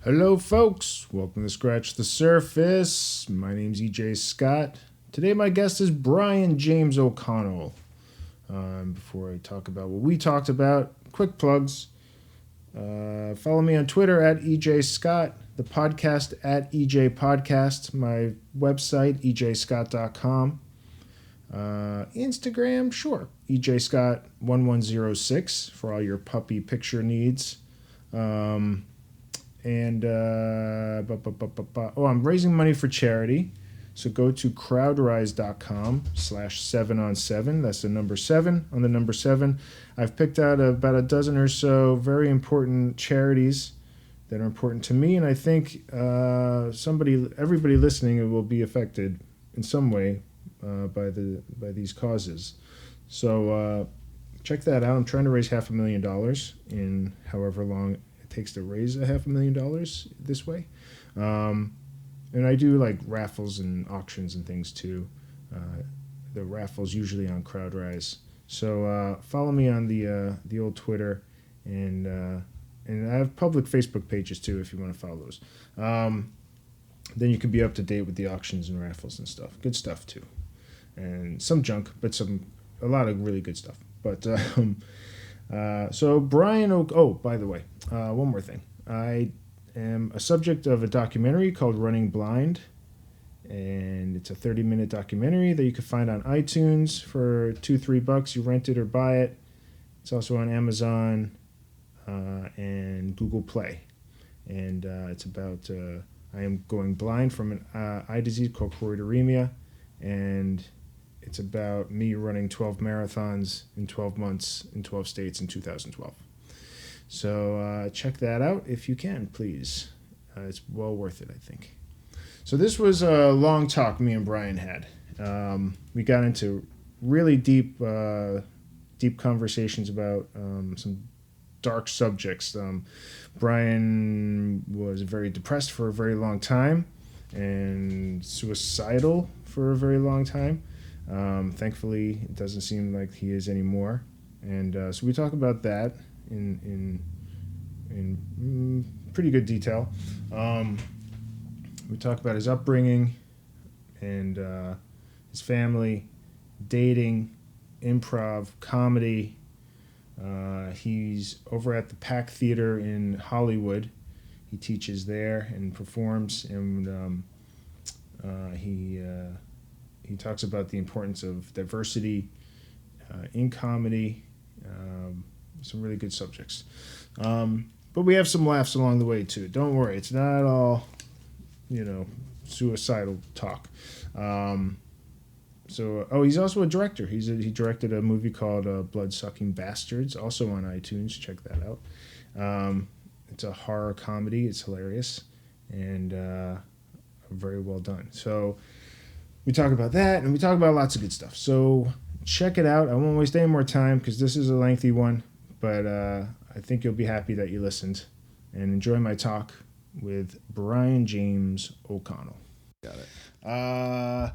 Hello, folks. Welcome to Scratch the Surface. My name's EJ Scott. Today, my guest is Brian James O'Connell. Before I talk about what we talked about, quick plugs. Follow me on Twitter at EJ Scott, the podcast at EJ Podcast, my website, ejscott.com. Instagram, sure, EJ Scott 1106 for all your puppy picture needs. I'm raising money for charity. So go to crowdrise.com/7on7. That's the number 7 on the number 7. I've picked out about a dozen or so very important charities that are important to me, and I think everybody listening will be affected in some way by these causes. So check that out. I'm trying to raise $500,000 in however long it takes to raise $500,000 this way. And I do like raffles and auctions and things too. The raffles usually on CrowdRise. So follow me on the old Twitter, and I have public Facebook pages too if you want to follow those. Then you can be up to date with the auctions and raffles and stuff. Good stuff too, and some junk, but a lot of really good stuff. But so Brian, by the way, one more thing. I am a subject of a documentary called Running Blind, and it's a 30-minute documentary that you can find on iTunes for $2-3. You rent it or buy it. It's also on Amazon and Google Play, and it's about I am going blind from an eye disease called choroideremia, and it's about me running 12 marathons in 12 months in 12 states in 2012. So check that out if you can, please. It's well worth it, I think. So this was a long talk me and Brian had. We got into really deep conversations about some dark subjects. Brian was very depressed for a very long time and suicidal for a very long time. Thankfully, it doesn't seem like he is anymore. And so we talk about that in pretty good detail. We talk about his upbringing and his family, dating, improv, comedy. He's over at the Pack Theater in Hollywood. He teaches there and performs, and he talks about the importance of diversity in comedy. Some really good subjects. But we have some laughs along the way, too. Don't worry. It's not all, suicidal talk. He's also a director. He directed a movie called Bloodsucking Bastards, also on iTunes. Check that out. It's a horror comedy. It's hilarious and very well done. So we talk about that, and we talk about lots of good stuff. So check it out. I won't waste any more time because this is a lengthy one, but I think you'll be happy that you listened, and enjoy my talk with Brian James O'Connell. Got it. Hi,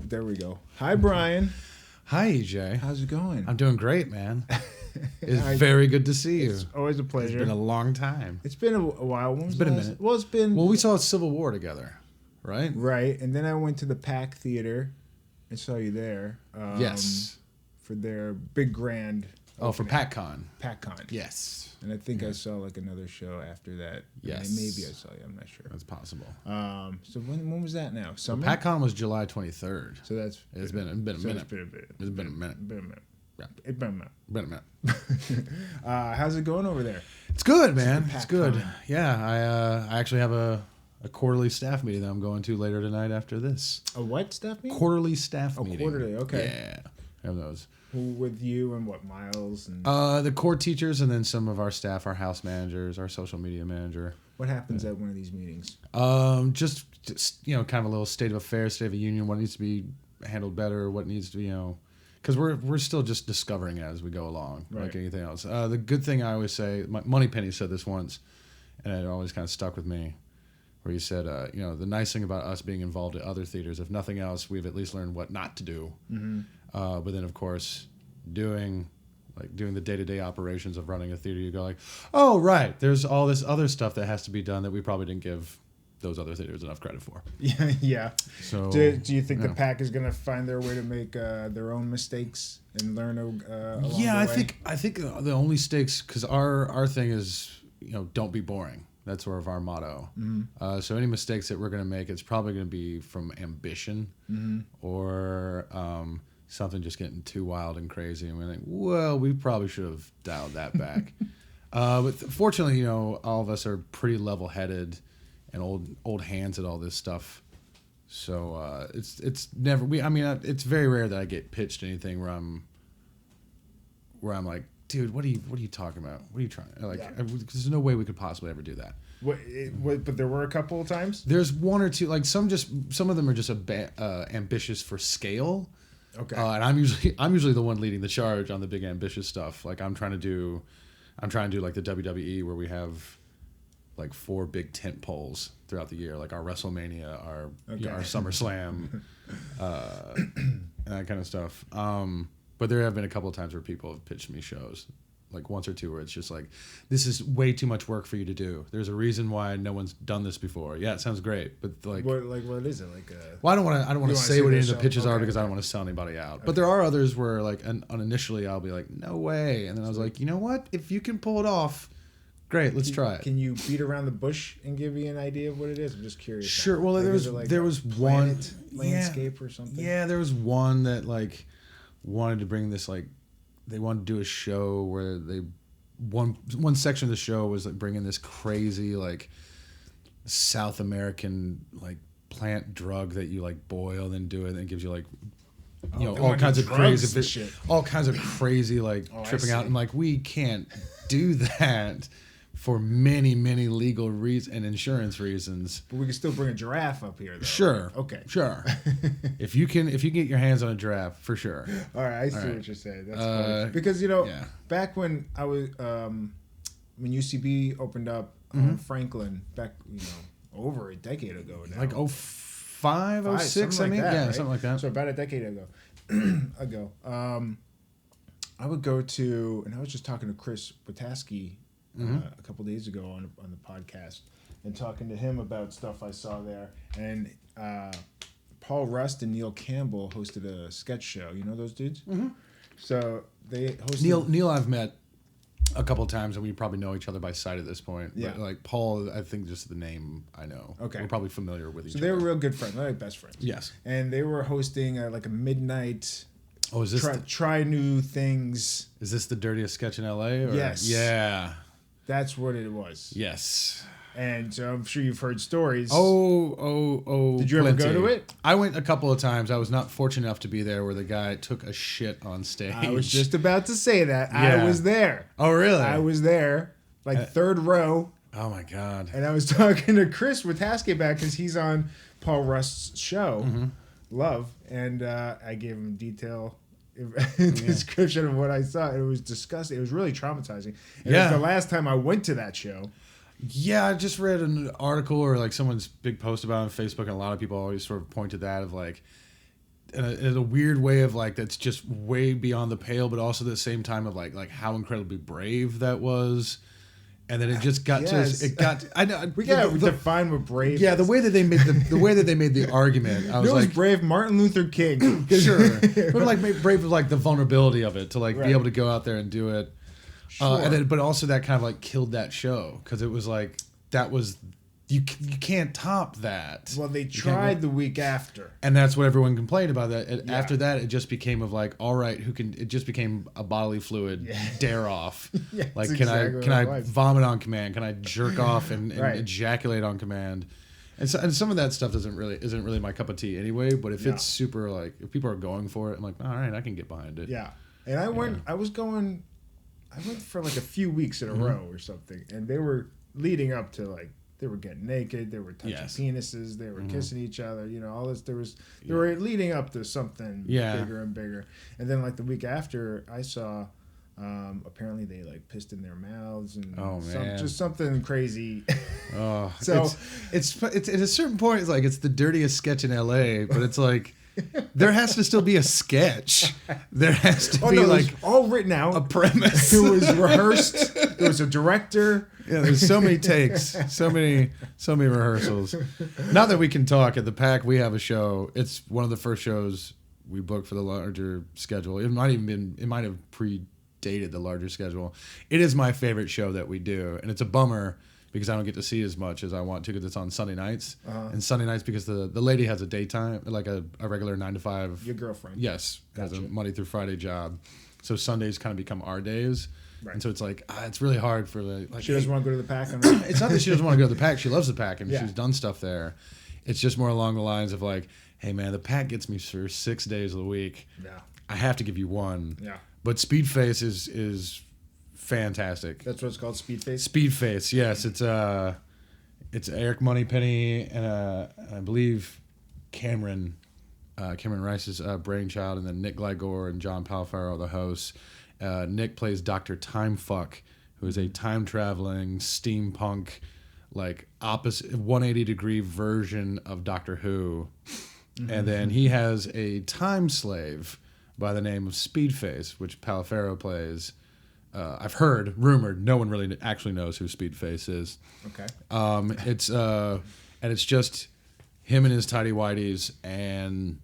there we go. Hi, Brian. Hi, EJ. How's it going? I'm doing great, man. It's very good to see you. It's always a pleasure. It's been a long time. It's been a while. It's been a minute. Well, we saw Civil War together, right? Right, and then I went to the Pack Theater. I saw you there. Yes. For their big grand. For PackCon. PackCon. Yes. And I think I saw like another show after that. Yes. Maybe I saw you. I'm not sure. That's possible. So when was that now? Summer? PackCon was July 23rd. So that's... It's been a minute. It's been a minute. It's been a minute. Yeah. It's been a minute. Been a minute. How's it going over there? It's good, man. It's good. PackCon. Yeah, I actually have a quarterly staff meeting that I'm going to later tonight after this. A what staff meeting? Quarterly staff meeting. Quarterly, okay. Yeah, I have those. With you and what, Miles? And the core teachers, and then some of our staff, our house managers, our social media manager. What happens at one of these meetings? Just kind of a little state of affairs, state of the union, what needs to be handled better, what needs to be, because we're still just discovering as we go along, right. Like anything else. The good thing I always say, Moneypenny said this once, and it always kind of stuck with me, where he said, the nice thing about us being involved at other theaters, if nothing else, we've at least learned what not to do. Mm-hmm. But then, of course, doing like doing the day-to-day operations of running a theater, you go like, oh right, there's all this other stuff that has to be done that we probably didn't give those other theaters enough credit for. Yeah. So do you think the pack is going to find their way to make their own mistakes and learn along the way? I think the only stakes, because our thing is, don't be boring. That's sort of our motto. Mm-hmm. So any mistakes that we're going to make, it's probably going to be from ambition or something just getting too wild and crazy. And we're like, well, we probably should have dialed that back. But fortunately, all of us are pretty level-headed and old hands at all this stuff. So it's never it's very rare that I get pitched anything where I'm like, dude, what are you talking about? What are you trying? There's no way we could possibly ever do that. But there were a couple of times. There's one or two, like some of them are just ambitious for scale. Okay. And I'm usually the one leading the charge on the big ambitious stuff. Like I'm trying to do like the WWE where we have like 4 big tent poles throughout the year, like our WrestleMania, our SummerSlam, and that kind of stuff. But there have been a couple of times where people have pitched me shows, like once or two, where it's just like, this is way too much work for you to do. There's a reason why no one's done this before. Yeah, it sounds great, but like, what is it like? Well, I don't want to say what any of the pitches are because I don't want to sell anybody out. Okay. But there are others where like, initially I'll be like, no way, and then I was like, you know what? If you can pull it off, great, let's try it. Can you beat around the bush and give me an idea of what it is? I'm just curious. Sure. Well, there was one landscape or something. Yeah, there was one that like wanted to bring this, like they wanted to do a show where one section of the show was like bringing this crazy like South American like plant drug that you like boil and do it and it gives you like all kinds of crazy shit. All kinds of crazy like tripping out, and like we can't do that for many, many legal reasons and insurance reasons. But we can still bring a giraffe up here, though. Sure. Okay. Sure. if you can get your hands on a giraffe, for sure. All right, I see what you're saying. That's funny. Because back when I was when UCB opened up Franklin, back over a decade ago now. Like 05, 06, something like that. So about a decade ago. I would go to, and I was just talking to Chris Wataski a couple days ago on the podcast, and talking to him about stuff I saw there. And Paul Rust and Neil Campbell hosted a sketch show. You know those dudes? Mm-hmm. So they hosted... Neil I've met a couple of times, and we probably know each other by sight at this point. Yeah. But like Paul, I think just the name I know. Okay. We're probably familiar with each other. So they were real good friends. They're like best friends. Yes. And they were hosting like a midnight... Oh, is this try new things? Is this the dirtiest sketch in LA? Or? Yes. Yeah. That's what it was. Yes. And so I'm sure you've heard stories. Oh. Did you ever go to it? I went a couple of times. I was not fortunate enough to be there where the guy took a shit on stage. I was just about to say that. Yeah. I was there. Oh, really? I was there, like third row. Oh, my God. And I was talking to Chris Wataski back because he's on Paul Rust's show, Love. And I gave him detail description of what I saw. It was disgusting. It was really traumatizing. And it was the last time I went to that show. Yeah, I just read an article or like someone's big post about it on Facebook, and a lot of people always sort of point to that of like, in a weird way of like, that's just way beyond the pale, but also at the same time of like how incredibly brave that was. And then it just got I know we gotta define what brave. Yeah, is. the way that they made the argument, I was like, brave Martin Luther King. Sure, but like brave with like the vulnerability of it to like be able to go out there and do it. Sure. And then, but also that kind of like killed that show because it was like that was you can't top that. Well, they tried the week after, and that's what everyone complained about. That after that, it just became of like, all right, who can? It just became a bodily fluid dare off. Like, can I vomit on command? Can I jerk off and ejaculate on command? And some of that stuff isn't really my cup of tea anyway. But if it's super like if people are going for it, I'm like, all right, I can get behind it. Yeah, and I went for like a few weeks in a row or something, and they were leading up to like they were getting naked, they were touching penises, they were kissing each other, all this. They were leading up to something bigger and bigger, and then like the week after, I saw apparently they like pissed in their mouths and just something crazy. So it's at a certain point, it's like it's the dirtiest sketch in LA, but it's like. There has to still be a sketch. There has to be like all written out, a premise. It was rehearsed. There was a director. Yeah, there's so many takes, so many rehearsals. Now that we can talk at the Pack, we have a show. It's one of the first shows we booked for the larger schedule. It might have predated the larger schedule. It is my favorite show that we do, and it's a bummer because I don't get to see as much as I want to because it's on Sunday nights. And Sunday nights because the lady has a daytime, like a regular 9 to 5. Your girlfriend. Yes. Gotcha. Has a Monday through Friday job. So Sundays kind of become our days. Right. And so it's like, it's really hard for the... Like, She doesn't want to go to the Pack. It's not that she doesn't want to go to the Pack. She loves the Pack and Yeah. she's done stuff there. It's just more along the lines of like, hey man, the Pack gets me for 6 days of the week. Yeah. I have to give you one. Yeah. But Speedface is fantastic. That's what it's called, Speedface? Speedface, yes. It's Eric Moneypenny and I believe Cameron Rice's brainchild, and then Nick Gligor and John Palfaro are the hosts. Nick plays Dr. Timefuck, who is a time-traveling steampunk, like opposite 180-degree version of Doctor Who. And then he has a time slave by the name of Speedface, which Palfaro plays. I've heard, rumored, no one really actually knows who Speedface is. Okay. It's just him and his tidy whities and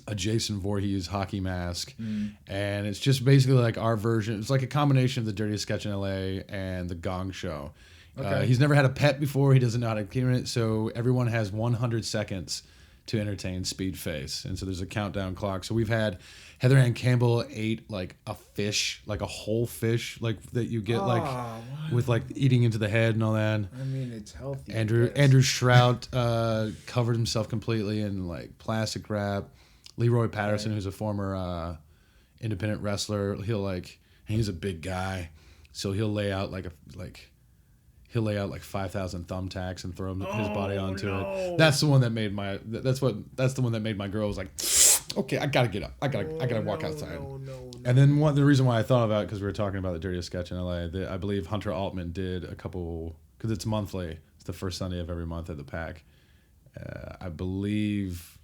a Jason Voorhees hockey mask, and it's just basically like our version. It's like a combination of the Dirtiest Sketch in LA and the Gong Show. Okay. He's never had a pet before. He doesn't know how to clean it, so everyone has 100 seconds to entertain Speedface, and so there's a countdown clock. So we've had Heather Ann Campbell ate like a fish, like a whole fish, like that you get with like eating into the head and all that. I mean, it's healthy. Andrew Shrout covered himself completely in like plastic wrap. Leroy Patterson, who's a former independent wrestler, he's a big guy, so he'll lay out like 5,000 thumbtacks and throw his body onto it. That's the one that made my girl was like, okay, I gotta get up, I gotta walk outside. And then the reason why I thought about it, because we were talking about the Dirtiest Sketch in LA, I believe Hunter Altman did a couple, because it's monthly. It's the first Sunday of every month at the Pack. I believe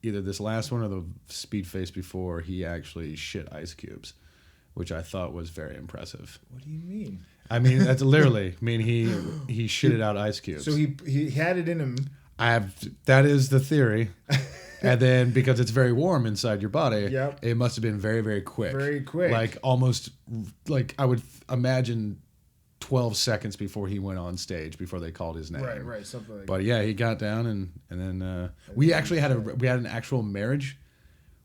either this last one or the Speedface before, he actually shit ice cubes, which I thought was very impressive. What do you mean? I mean, that's literally. I mean, he shitted out ice cubes. So he had it in him. That is the theory. And then because it's very warm inside your body, Yep. it must have been very, very quick. Very quick. Like almost, like I would imagine 12 seconds before he went on stage, before they called his name. Right, something like that. But yeah, he got down and then we actually had an actual marriage.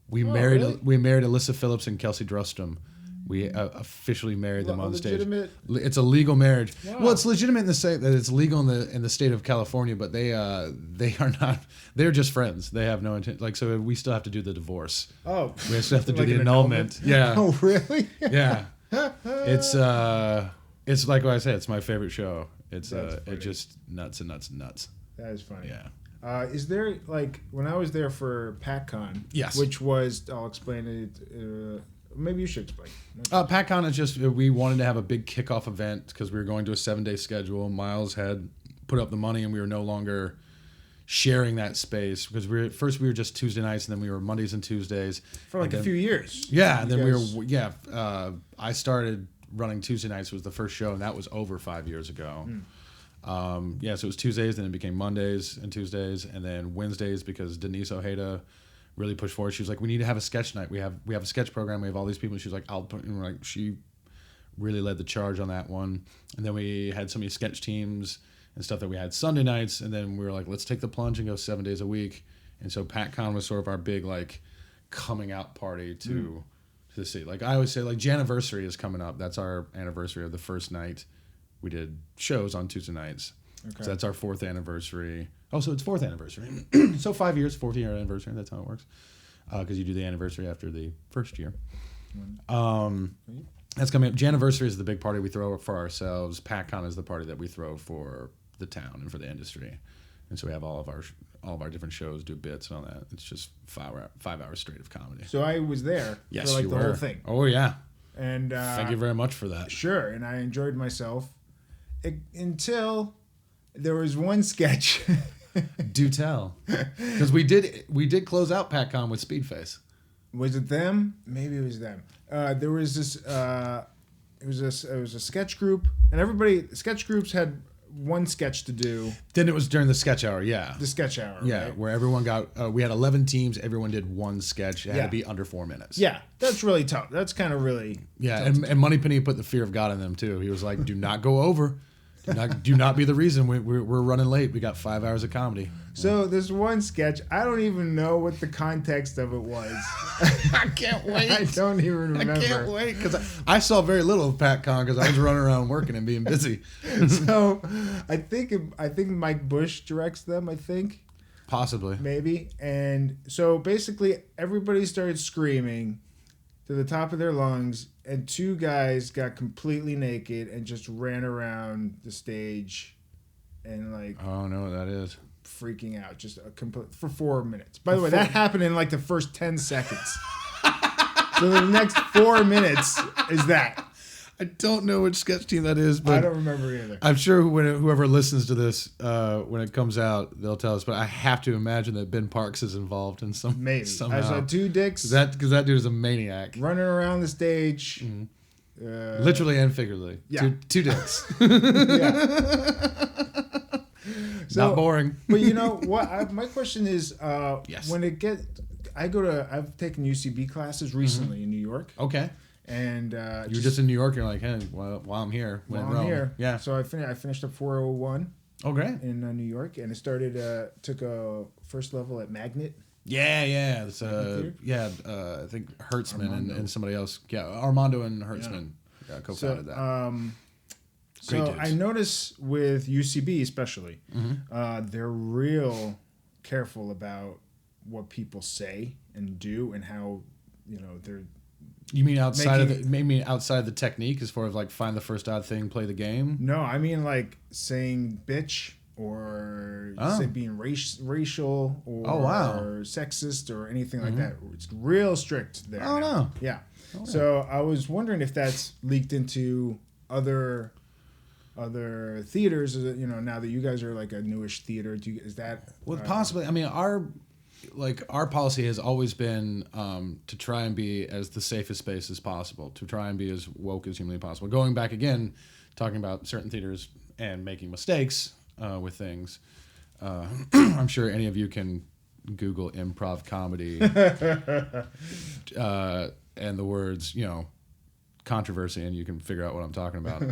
We married Alyssa Phillips and Kelsey Drustrom. We officially married them on stage. It's a legal marriage. Wow. Well, it's legitimate in the state that it's legal in the state of California, but they are not. They're just friends. They have no intent. Like, so we still have to do the divorce. Oh, We still have to do like the an annulment. Yeah. Oh, really? Yeah. It's like what I said. It's my favorite show. It's just nuts and nuts and nuts. That is funny. Yeah. Is there, like, when I was there for PacCon, Yes. which was, I'll explain it, maybe you should explain. PacCon is just, we wanted to have a big kickoff event because we were going to a 7-day schedule. Miles had put up the money and we were no longer sharing that space because we were just Tuesday nights and then we were Mondays and Tuesdays. For like a few years. Yeah. And then I started running Tuesday nights was the first show and that was over 5 years ago. So it was Tuesdays, then it became Mondays and Tuesdays, and then Wednesdays because Denise Ojeda really pushed forward. She was like, "We need to have a sketch night. We have a sketch program. We have all these people." And she was like, "I'll put." And we're like, she really led the charge on that one. And then we had so many sketch teams and stuff that we had Sunday nights, and then we were like, "Let's take the plunge and go 7 days a week." And so PacCon was sort of our big like coming out party to the city. Like I always say, like Janiversary is coming up. That's our anniversary of the first night. We did shows on Tuesday nights. Okay. So that's our 4th anniversary. Oh, so it's 4th anniversary. So 5 years, 4th year anniversary. That's how it works. Because you do the anniversary after the first year. That's coming up. Janiversary is the big party we throw for ourselves. PacCon is the party that we throw for the town and for the industry. And so we have all of our different shows, do bits and all that. It's just 5 hours straight of comedy. So I was there yes, for like you the were. whole thing. Oh yeah. And thank you very much for that. Sure, and I enjoyed myself until there was one sketch Do tell. Because we did close out PatCon with Speedface. Was it them? Maybe it was them. There was this. It was a sketch group, and sketch groups had one sketch to do. Then it was during the sketch hour, yeah. The sketch hour, yeah, right? where everyone got. We had 11 teams. Everyone did one sketch. It had to be under 4 minutes. Yeah, that's really tough. That's kind of really. Yeah, and Moneypenny put the fear of God in them too. He was like, "Do not go over. Do not be the reason we're running late. We got 5 hours of comedy." So this one sketch, I don't even know what the context of it was. I can't wait. I don't even remember. I can't wait because I saw very little of PatCon because I was running around working and being busy. So I think Mike Bush directs them. I think possibly maybe, and so basically everybody started screaming to the top of their lungs, and two guys got completely naked and just ran around the stage, and like oh no, what that is. Freaking out just for 4 minutes. By the way, that happened in like the first 10 seconds. So the next 4 minutes is that. I don't know which sketch team that is, but I don't remember either. I'm sure whoever listens to this when it comes out, they'll tell us. But I have to imagine that Ben Parks is involved in some Maybe somehow. I saw two dicks Because that dude is a maniac, running around the stage, literally and figuratively. Yeah, two dicks. Yeah. So, not boring. But you know what? My question is, yes. When I've taken UCB classes recently in New York. Okay. And you're just in New York. You're like, hey, while I'm here, I'm here, yeah. So I finished up 401. Oh, great. In New York, and I took a first level at Magnet. Yeah. It's, I think Hertzman and somebody else. Yeah, Armando and Hertzman co-founded that. So I notice with UCB especially, they're real careful about what people say and do and how they're. You mean outside outside the technique, as far as like find the first odd thing, play the game? No, I mean like saying bitch or say being racial or sexist or anything like that. It's real strict there. Oh no. Yeah. So I was wondering if that's leaked into other theaters, now that you guys are like a newish theater, is that possibly? I mean, our policy has always been to try and be as the safest space as possible, to try and be as woke as humanly possible. Going back again, talking about certain theaters and making mistakes with things. I'm sure any of you can Google improv comedy and the words, controversy, and you can figure out what I'm talking about.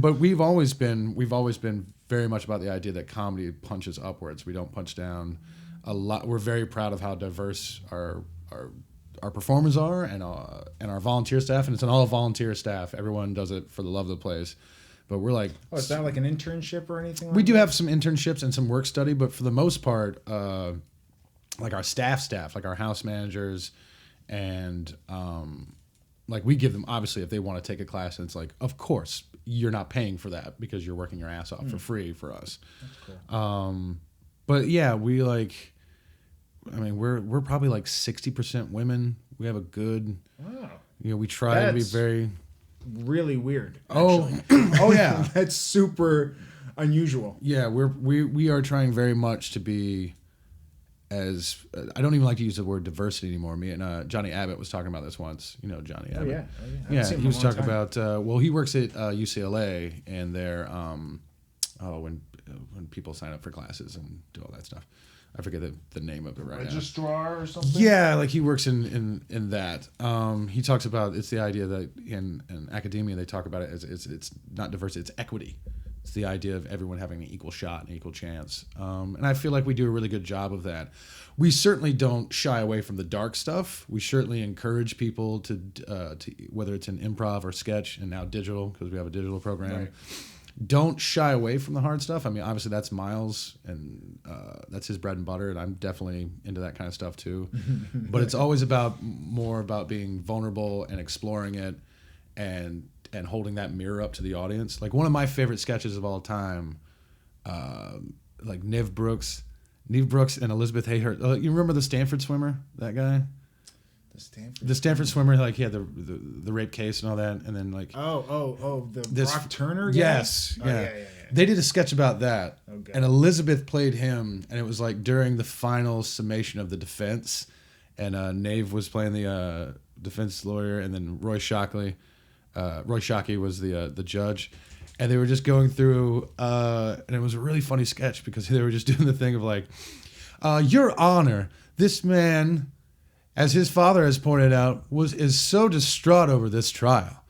But we've always been very much about the idea that comedy punches upwards. We don't punch down a lot. We're very proud of how diverse our performers are and our volunteer staff, and it's an all volunteer staff. Everyone does it for the love of the place. But we're like, it's not like an internship or anything. We do have some internships and some work study, but for the most part, like our staff, like our house managers, and like we give them, obviously, if they want to take a class, and it's like, of course, you're not paying for that because you're working your ass off for free for us. That's cool. But yeah, we're probably like 60% women. We have a good, we try to be very really weird. Actually. Oh yeah, that's super unusual. Yeah, we are trying very much to be as I don't even like to use the word diversity anymore. Me and Johnny Abbott was talking about this once. You know Johnny Abbott. Yeah. He was talking about. He works at UCLA, and they're when people sign up for classes and do all that stuff. I forget the name of it right now. Registrar or something? Yeah, like he works in that. He talks about, it's the idea that in academia they talk about it as it's not diversity, it's equity. It's the idea of everyone having an equal shot, an equal chance. And I feel like we do a really good job of that. We certainly don't shy away from the dark stuff. We certainly encourage people to whether it's in improv or sketch and now digital, because we have a digital program. Right. Don't shy away from the hard stuff. I mean, obviously that's Miles, and that's his bread and butter, and I'm definitely into that kind of stuff too. But it's always more about being vulnerable and exploring it, and holding that mirror up to the audience. Like one of my favorite sketches of all time, like Niv Brooks and Elizabeth Hayhurt. You remember the Stanford swimmer? That guy. The Stanford swimmer, like he had the rape case and all that, and then like the Brock Turner guy? Yes, yeah. They did a sketch about that. Okay. And Elizabeth played him, and it was like during the final summation of the defense, and Nave was playing the defense lawyer, and then Roy Shockey was the judge, and they were just going through, and it was a really funny sketch because they were just doing the thing of like, Your Honor, this man, as his father has pointed out, is so distraught over this trial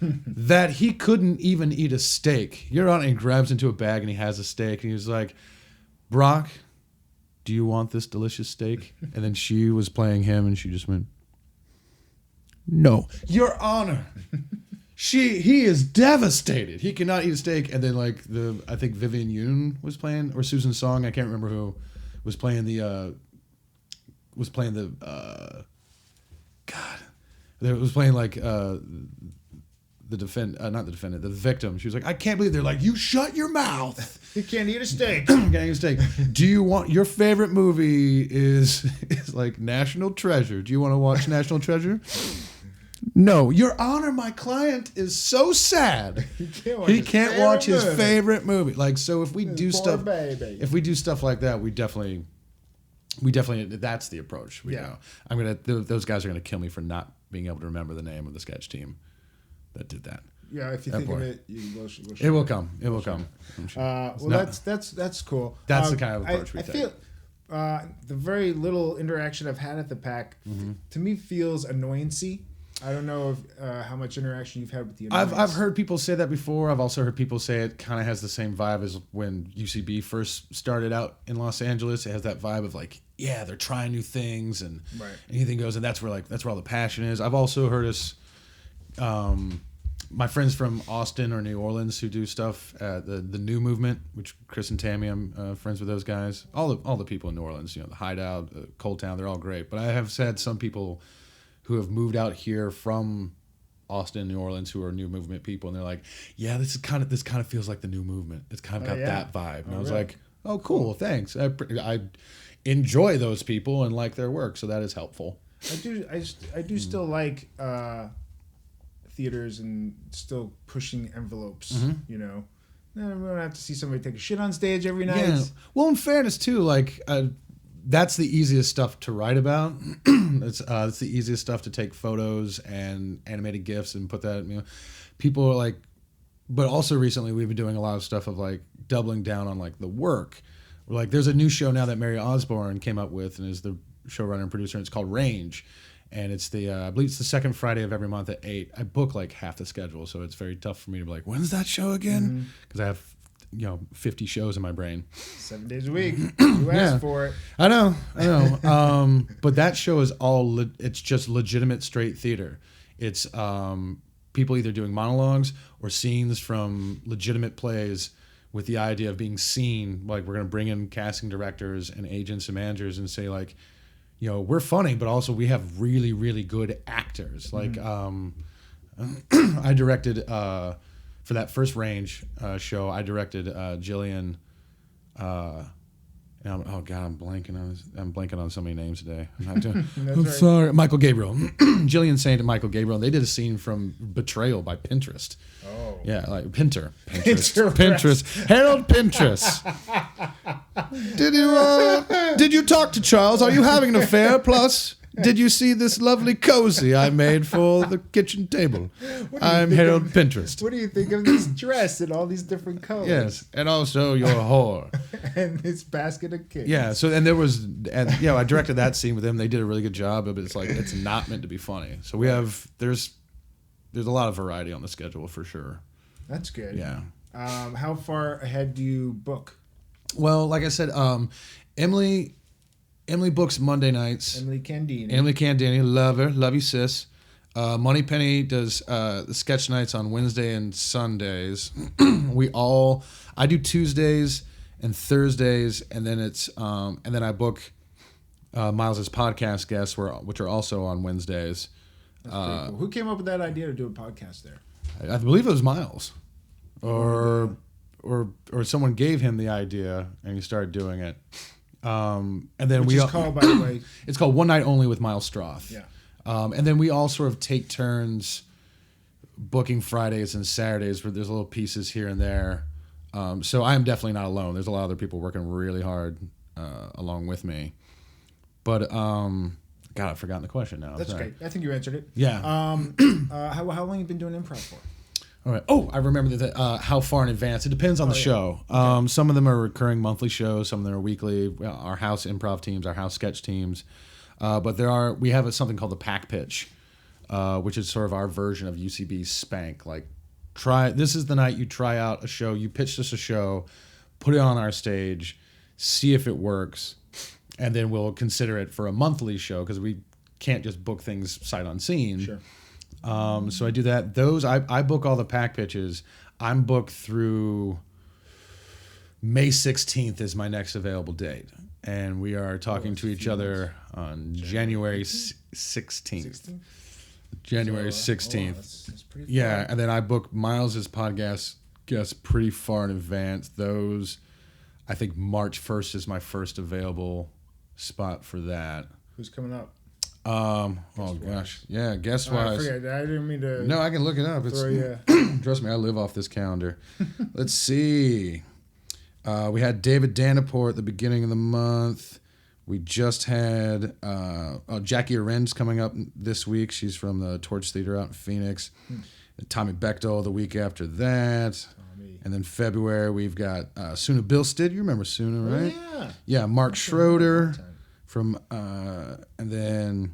that he couldn't even eat a steak. Your Honor, and he grabs into a bag and he has a steak, and he was like, Brock, do you want this delicious steak? And then she was playing him, and she just went, no, Your Honor. He is devastated. He cannot eat a steak. And then like I think Vivian Yoon was playing, or Susan Song, I can't remember who was playing the the victim. She was like, I can't believe they're like, you shut your mouth. You can't eat a steak. Can't eat a steak. Do you want your favorite movie is like National Treasure? Do you want to watch National Treasure? No, Your Honor, my client is so sad. He can't watch his favorite movie. Like, so if we do stuff, if we do stuff like that, we definitely, that's the approach. We go. Those guys are gonna kill me for not being able to remember the name of the sketch team that did that. Yeah, if you think of it, it will come. It will come. That's cool. That's the kind of approach we I take. feel the very little interaction I've had at the PAC to me feels annoyancy. I don't know if, how much interaction you've had with the annoyance. I've heard people say that before. I've also heard people say it kind of has the same vibe as when UCB first started out in Los Angeles. It has that vibe of like, yeah, they're trying new things and anything goes, and that's where all the passion is. I've also heard us, my friends from Austin or New Orleans who do stuff at the New Movement, which Chris and Tammy, I'm friends with those guys. All the people in New Orleans, the Hideout, Cold Town, they're all great. But I have had some people who have moved out here from Austin, New Orleans, who are New Movement people, and they're like, yeah, this kind of feels like the New Movement. It's kind of got that vibe. And I was like, oh, cool, thanks. I enjoy those people and like their work, so that is helpful. I do still like theaters and still pushing envelopes. We don't have to see somebody take a shit on stage every night. Yeah. Well, in fairness too, like that's the easiest stuff to write about. It's the easiest stuff to take photos and animated GIFs and put that. People are like, but also recently we've been doing a lot of stuff of like doubling down on like the work. Like there's a new show now that Mary Osborne came up with and is the showrunner and producer. And it's called Range. And it's I believe it's the second Friday of every month at 8. I book like half the schedule, so it's very tough for me to be like, when's that show again? Because I have 50 shows in my brain. 7 days a week. You asked for it. I know. But that show is it's just legitimate straight theater. It's people either doing monologues or scenes from legitimate plays with the idea of being seen. Like we're going to bring in casting directors and agents and managers and say like, we're funny, but also we have really, really good actors. Like, I directed, for that first Range show, I directed Jillian, I'm blanking on so many names today. I'm sorry. Michael Gabriel. Jillian Saint and Michael Gabriel. They did a scene from Betrayal by Pinterest. Oh. Yeah, like Pinterest. Harold Pinterest. Did you talk to Charles? Are you having an affair? Plus, did you see this lovely cozy I made for the kitchen table? I'm Harold Pinterest. What do you think of this dress in all these different colors? Yes, and also you're a whore. And this basket of cakes. Yeah, so I directed that scene with them. They did a really good job, but it's like it's not meant to be funny. So there's a lot of variety on the schedule for sure. That's good. Yeah. How far ahead do you book? Well, like I said, Emily books Monday nights. Emily Candini, love her, love you, sis. Moneypenny does the sketch nights on Wednesday and Sundays. I do Tuesdays and Thursdays, and then then I book Miles's podcast guests, which are also on Wednesdays. That's pretty cool. Who came up with that idea to do a podcast there? I believe it was Miles, or someone gave him the idea and he started doing it. And then Which is called, by the way, it's called One Night Only with Miles Stroth. Yeah. And then we all sort of take turns booking Fridays and Saturdays where there's little pieces here and there. So I am definitely not alone. There's a lot of other people working really hard along with me. But God, I've forgotten the question now. That's okay. I think you answered it. Yeah. How long have you been doing improv for? All right. Oh, I remember that. How far in advance? It depends on the show. Some of them are recurring monthly shows. Some of them are weekly. Our house improv teams, our house sketch teams. But we have something called the pack pitch, which is sort of our version of UCB's Spank. Like, this is the night you try out a show. You pitch us a show, put it on our stage, see if it works, and then we'll consider it for a monthly show because we can't just book things sight unseen. Sure. So I do that. I book all the pack pitches. I'm booked through May 16th is my next available date. And we are talking to each other on January 16th. January 16th. That's pretty far. Yeah, and then I book Miles's podcast guests pretty far in advance. Those, I think March 1st is my first available spot for that. Who's coming up? Gosh. Yeah, guest I wise. forget. I didn't mean to. No, I can look it up. Trust me, I live off this calendar. Let's see. We had David Danaport at the beginning of the month. We just had Jackie Arend's coming up this week. She's from the Torch Theater out in Phoenix. Tommy Bechtel the week after that. And then February, we've got Suna Bilstead. You remember Suna, right? Oh, yeah. Yeah, Mark Schroeder from, and then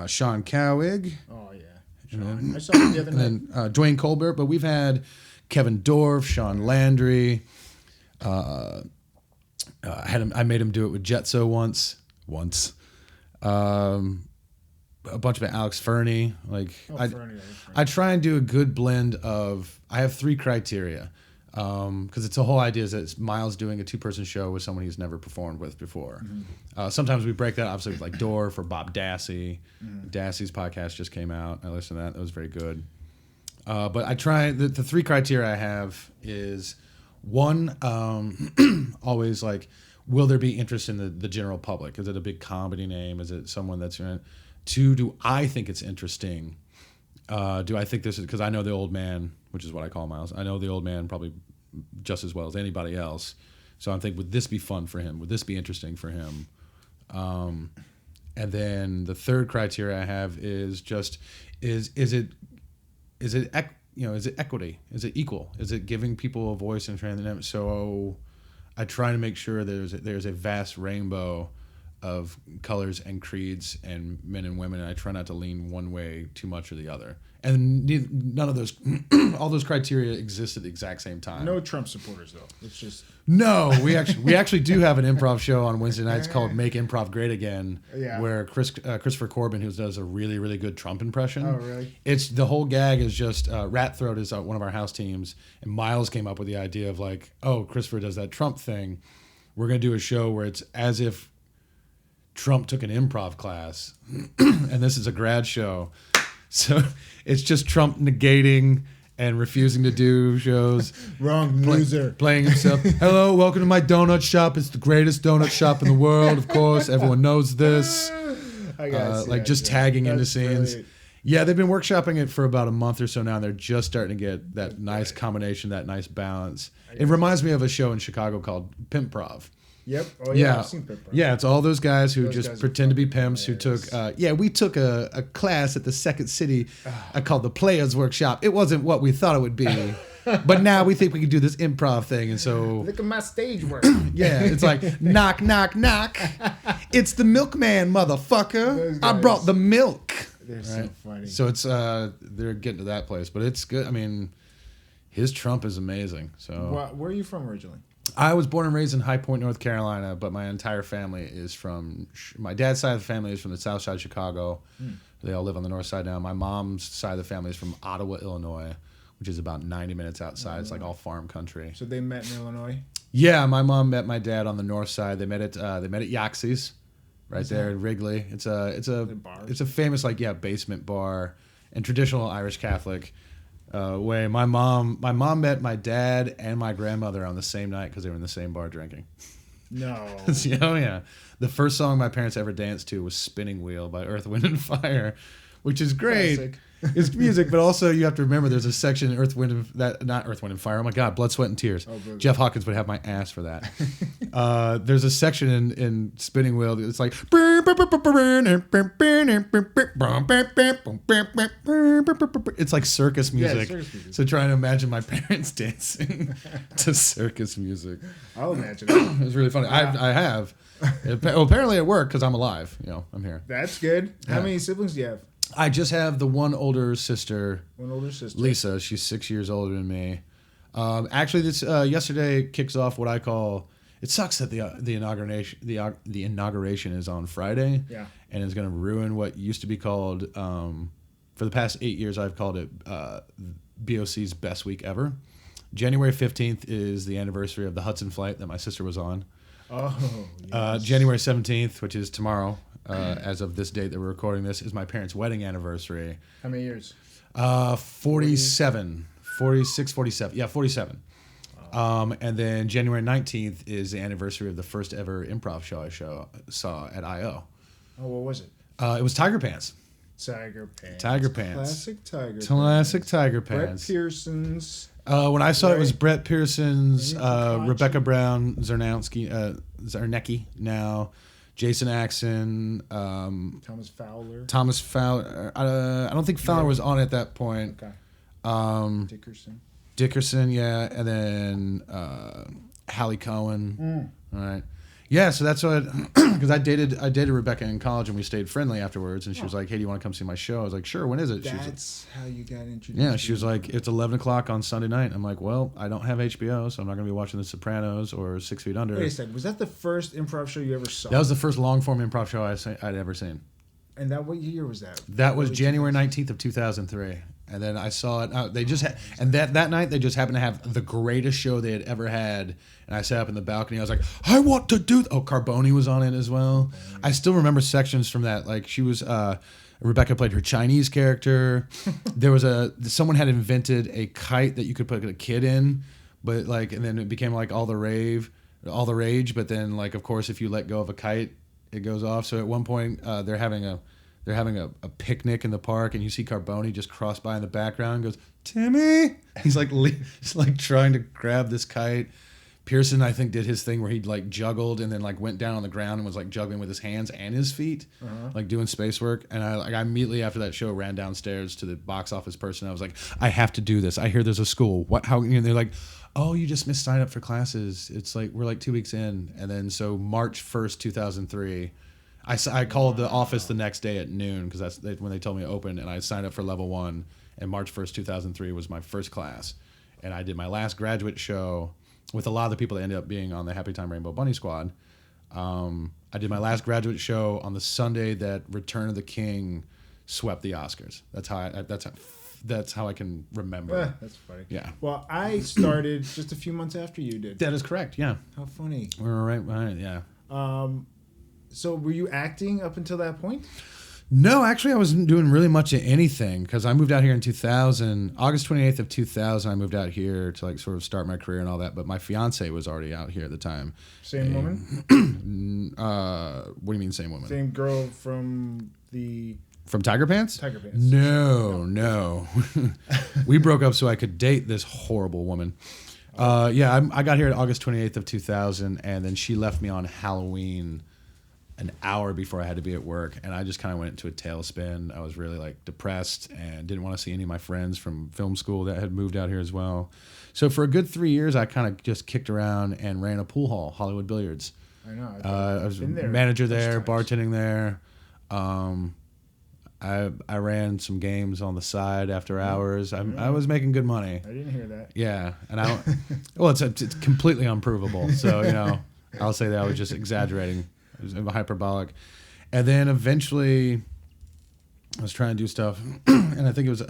Sean Cowig. Oh, yeah. Sean. I saw him the other night. And then Dwayne Colbert. But we've had Kevin Dorff, Sean Landry. I made him do it with Jetso once. A bunch of Alex Fernie. I try and do a good blend of. I have 3 criteria because it's the whole idea is that it's Miles doing a 2-person show with someone he's never performed with before. Mm-hmm. Sometimes we break that obviously with like Dorff or Bob Dassey. Mm-hmm. Dassey's podcast just came out. I listened to that. That was very good. But I try the 3 criteria I have is. One, always like, will there be interest in the general public? Is it a big comedy name? Is it someone that's in it? 2, do I think it's interesting? Do I think this is, because I know the old man, which is what I call Miles. I know the old man probably just as well as anybody else. So I'm thinking, would this be fun for him? Would this be interesting for him? And then the 3rd criteria I have is just, is it equity? Is it equal? Is it giving people a voice and training them? So I try to make sure there's a vast rainbow of colors and creeds and men and women, and I try not to lean one way too much or the other. And none of those, all those criteria exist at the exact same time. No Trump supporters, though. It's just... No, we actually do have an improv show on Wednesday nights called Make Improv Great Again, where Christopher Corbin, who does a really, really good Trump impression. Oh, really? It's the whole gag is just Rat Throat is one of our house teams, and Miles came up with the idea of like, oh, Christopher does that Trump thing. We're going to do a show where it's as if Trump took an improv class, and this is a grad show. So it's just Trump negating and refusing to do shows. Wrong loser. Playing himself. Hello, welcome to my donut shop. It's the greatest donut shop in the world, of course. Everyone knows this. Tagging into scenes. Brilliant. Yeah, they've been workshopping it for about a month or so now, and they're just starting to get that nice combination, that nice balance. It reminds me of a show in Chicago called Pimpprov. Yep. Oh, yeah. I've seen Pimp. Yeah, it's all those guys who just guys pretend to be pimps who took... we took a class at the Second City called the Players Workshop. It wasn't what we thought it would be. But now we think we can do this improv thing, and so... Look at my stage work. Yeah, it's like, knock, knock, knock. It's the milkman, motherfucker. I brought the milk. They're so funny. So it's, they're getting to that place, but it's good. I mean, his Trump is amazing. So where are you from originally? I was born and raised in High Point, North Carolina, but my entire family is from... My dad's side of the family is from the south side of Chicago. They all live on the north side now. My mom's side of the family is from Ottawa, Illinois, which is about 90 minutes outside. It's like all farm country. So they met in Illinois? Yeah, my mom met my dad on the north side. They met at Yaxie's, right there in Wrigley. It's a famous basement bar and traditional Irish Catholic way. My mom met my dad and my grandmother on the same night because they were in the same bar drinking. No. Oh yeah. The first song my parents ever danced to was "Spinning Wheel" by Earth, Wind and Fire. which is great. Classic. It's music, but also you have to remember there's a section in not Earth, Wind, and Fire. Oh my God, Blood, Sweat, and Tears. Oh, Jeff Hawkins would have my ass for that. There's a section in Spinning Wheel. It's like it's like circus music. circus music. So trying to imagine my parents dancing to circus music. I'll imagine it. It was really funny. I have. Well, apparently it worked because I'm alive. I'm here. That's good. How Yeah. many siblings do you have? I just have the one older sister, One older sister. Lisa. She's 6 years older than me. Actually, this yesterday kicks off what I call. It sucks that the inauguration is on Friday. Yeah. And it's going to ruin what used to be called. For the past 8 years, I've called it BOC's best week ever. January 15th is the anniversary of the Hudson flight that my sister was on. Oh, yes. January 17th, which is tomorrow, as of this date that we're recording this, is my parents' wedding anniversary. How many years? 47. 46, 47. Yeah, 47. And then January 19th is the anniversary of the first ever improv show I saw at I.O. Oh, what was it? It was Tiger Pants. Tiger Pants. Tiger Pants. Classic Tiger Classic Pants. Tiger Brett Pants. Pearson's. When I saw it was Right. Brett Pearson's, Maybe Rebecca Brown, Zarnecki now, Jason Axon, Thomas Fowler. Thomas Fowler. I don't think Fowler was on at that point. Okay. Dickerson. Dickerson, yeah, and then Hallie Cohen. All right. Yeah, so that's what, because I dated Rebecca in college and we stayed friendly afterwards, and she was like, "Hey, do you want to come see my show?" I was like, "Sure, when is it?" That's how you got introduced. Yeah, she was like, "It's 11 o'clock on Sunday night." I'm like, "Well, I don't have HBO, so I'm not going to be watching The Sopranos or 6 Feet Under." Wait a second. Was that the first improv show you ever saw? That was the first long form improv show I'd ever seen. And what year was that? That was Early January 2000s? 19th of 2003. And then I saw it. They just and that night they just happened to have the greatest show they had ever had. And I sat up in the balcony. I was like, I want to do. Oh, Carboni was on it as well. I still remember sections from that. Like she was. Rebecca played her Chinese character. There was someone had invented a kite that you could put a kid in, but and then it became like all the rage. But then of course if you let go of a kite, it goes off. So at one point they're having a picnic in the park, and you see Carboni just cross by in the background and goes, "Timmy!" He's like trying to grab this kite. Pearson, I think, did his thing where he juggled and then went down on the ground and was juggling with his hands and his feet, doing space work. And I immediately after that show ran downstairs to the box office person. I was like, I have to do this. I hear there's a school. What? How? And they're like, oh, you just missed sign up for classes. It's we're 2 weeks in. And then so March 1st, 2003. I called the office the next day at noon because that's when they told me to open, and I signed up for level 1. And March 1st, 2003 was my first class, and I did my last graduate show with a lot of the people that ended up being on the Happy Time Rainbow Bunny Squad. I did my last graduate show on the Sunday that Return of the King swept the Oscars. That's how I can remember. That's funny. Yeah. Well, I started just a few months after you did. That is correct. Yeah. How funny. We were right behind it. Yeah. So were you acting up until that point? No, actually, I wasn't doing really much of anything because I moved out here in 2000. August 28th of 2000, I moved out here to sort of start my career and all that. But my fiance was already out here at the time. Same woman? What do you mean, same woman? Same girl from Tiger Pants? Tiger Pants. No. We broke up so I could date this horrible woman. Yeah, I got here at August 28th of 2000, and then she left me on Halloween an hour before I had to be at work, and I just kind of went into a tailspin. I was really depressed and didn't want to see any of my friends from film school that had moved out here as well. So for a good 3 years, I kind of just kicked around and ran a pool hall, Hollywood Billiards. I know. I was been there manager there, times. bartending there. I ran some games on the side after hours. I was making good money. I didn't hear that. Yeah, and it's completely unprovable. So I'll say that I was just exaggerating. It was hyperbolic. And then eventually I was trying to do stuff, and I think it was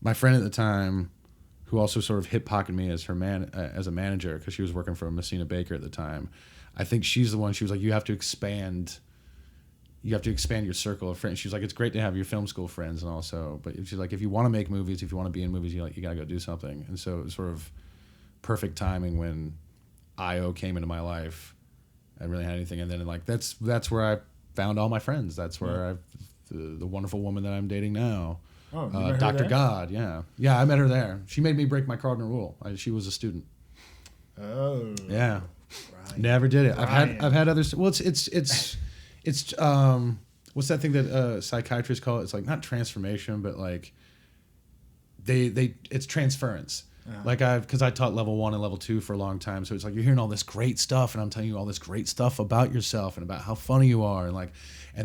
my friend at the time who also sort of hip pocketed me as as a manager because she was working for Messina Baker at the time. I think she's the one. She was like, you have to expand your circle of friends. She was like, it's great to have your film school friends and also, but she's like, if you want to make movies, if you want to be in movies, you got to go do something. And so it was sort of perfect timing when I.O. came into my life. I didn't really had anything. And then that's where I found all my friends. That's where I the wonderful woman that I'm dating now. Oh, you met her Dr. there? God, yeah, I met her there. She made me break my cardinal rule. She was a student. Oh, Yeah, Brian. never did it. Brian. I've had others. Well, it's what's that thing that psychiatrists call it? It's like not transformation, but like it's transference. Like because I taught level 1 and level 2 for a long time, so it's like you're hearing all this great stuff, and I'm telling you all this great stuff about yourself and about how funny you are, and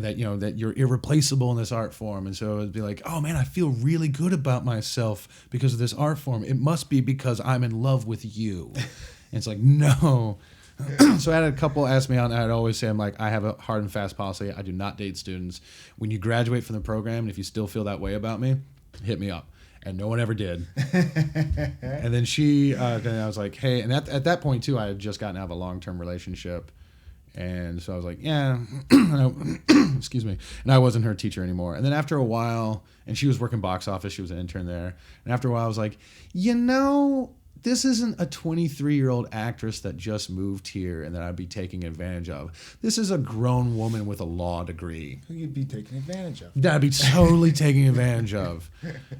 that that you're irreplaceable in this art form. And so it'd be like, oh man, I feel really good about myself because of this art form. It must be because I'm in love with you. And it's like, no. So I had a couple ask me out, and I'd always say, I'm like, I have a hard and fast policy. I do not date students. When you graduate from the program, and if you still feel that way about me, hit me up. And no one ever did. And then then I was like, hey, and at that point too, I had just gotten out of a long-term relationship. And so I was like, yeah, excuse me. And I wasn't her teacher anymore. And then after a while, and she was working box office, she was an intern there. And after a while, I was like, this isn't a 23-year-old actress that just moved here and that I'd be taking advantage of. This is a grown woman with a law degree. Who you'd be taking advantage of? That I'd be totally taking advantage of.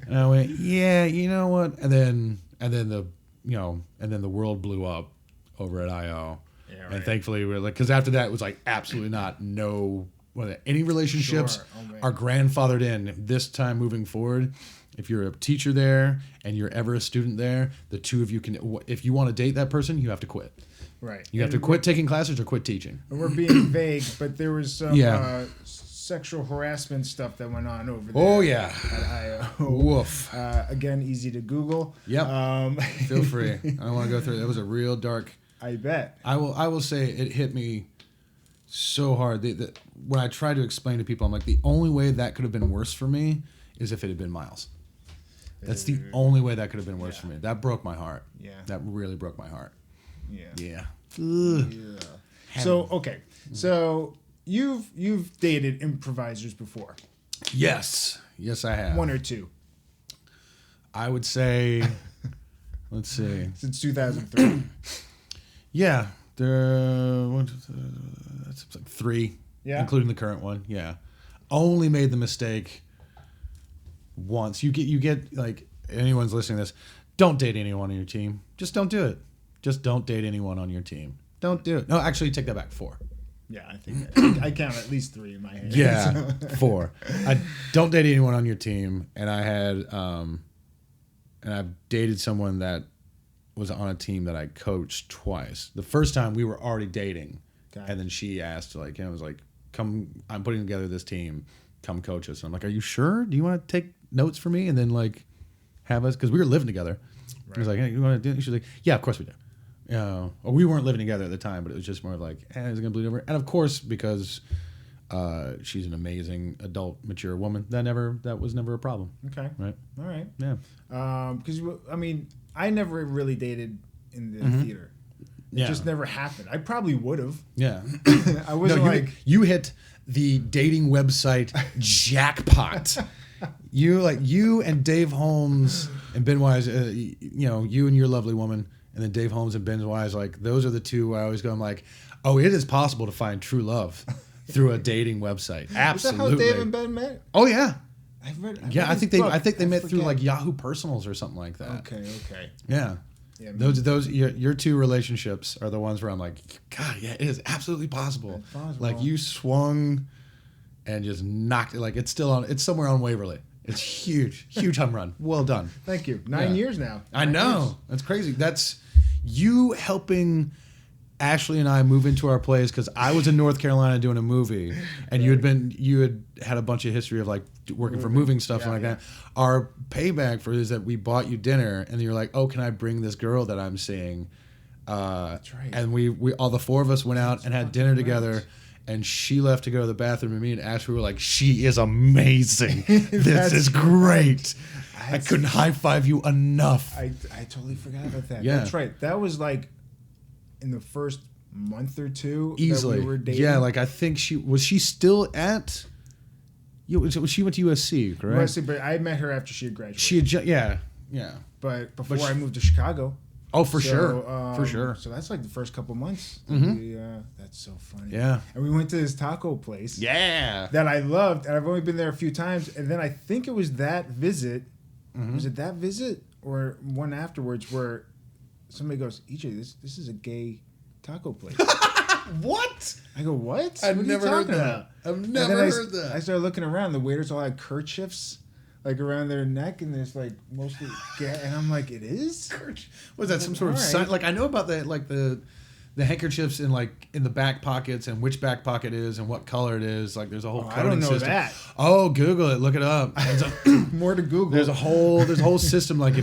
And I went, yeah, you know what? And then the world blew up over at IO. Yeah, right. And thankfully we're like, because after that it was like absolutely not any relationships are grandfathered in. This time moving forward, if you're a teacher there and you're ever a student there, the two of you can, if you want to date that person, you have to quit. Right. You have to quit taking classes or quit teaching. And we're being vague, but there was some sexual harassment stuff that went on over there. Oh, yeah. At IO. Woof. Again, easy to Google. Yep. Feel free. I don't want to go through it. That was a real dark. I bet. I will say it hit me so hard. When I try to explain to people, I'm like, the only way that could have been worse for me is if it had been Miles. That's the only way that could have been worse for me. That broke my heart. Yeah. That really broke my heart. Yeah. Yeah. So, okay. So, you've dated improvisers before. Yes. Yes, I have. One or two. I would say, let's see. Since 2003. Yeah. That's like 3. Yeah. Including the current one. Yeah. Only made the mistake once. You get like, anyone's listening to this, don't date anyone on your team. Just don't do it. Just don't date anyone on your team. Don't do it. No, actually, take that back. 4. Yeah, I think I count at least 3 in my head. Yeah, 4. I don't date anyone on your team, and I had and I've dated someone that was on a team that I coached twice. The first time we were already dating, and then she asked, like, I was like, "Come, I'm putting together this team. Come coach us." And I'm like, "Are you sure? Do you want to take notes for me and then like have us?" Because we were living together. Right. I was like, "Hey, you want to do it?" She's like, "Yeah, of course we do." Or we weren't living together at the time, but it was just more of like, is it gonna bleed over? And of course, because she's an amazing adult, mature woman, that was never a problem. Okay. Right. All right. Yeah. Because I mean, I never really dated in the theater. It just never happened. I probably would have. Yeah. I wasn't you hit the dating website jackpot. You and Dave Holmes and Ben Wise, you and your lovely woman. And then Dave Holmes and Ben Wise, like, those are the two I always go, I'm like, oh, it is possible to find true love through a dating website. Absolutely. Is that how Dave and Ben met? Oh, yeah. I think they met through like Yahoo Personals or something like that. Okay. Yeah. Those your two relationships are the ones where I'm like, God, yeah, it is absolutely possible. Like you swung and just knocked it. Like it's somewhere on Waverly. It's huge home run. Well done. Thank you. 9 years now. I know. That's crazy. That's you helping Ashley and I move into our place because I was in North Carolina doing a movie, and you had a bunch of history of like working for moving stuff and like that. Our payback for it is that we bought you dinner, and you're like, "Oh, can I bring this girl that I'm seeing?" That's right. And we all the 4 of us went out and had dinner together. And she left to go to the bathroom, and me and Ashley were like, "She is amazing. This is great. I couldn't high five you enough." I totally forgot about that. Yeah. That's right. That was like in the first month or 2 easily. That we were dating. Yeah, like I think she still at. She went to USC, correct? USC, but I met her after she had graduated. She had yeah. But before I moved to Chicago. Oh, for So, sure. For sure. So that's like the first couple months. That's so funny. Yeah. And we went to this taco place. Yeah. That I loved, and I've only been there a few times. And then I think it was that visit. Was it that visit or one afterwards where somebody goes, EJ, this is a gay taco place. What? I go, what? I've What are you never heard talking that. about? I've And never then heard that. I started looking around. The waiters all had kerchiefs like around their neck, and there's like mostly gay. And I'm like, it is? Was that some sort of All right. sign? Like I know about the handkerchiefs in the back pockets and which back pocket is and what color it is. Like there's a whole I coding don't know system. that. Oh, Google it. Look it up. More to Google. There's a whole system. Like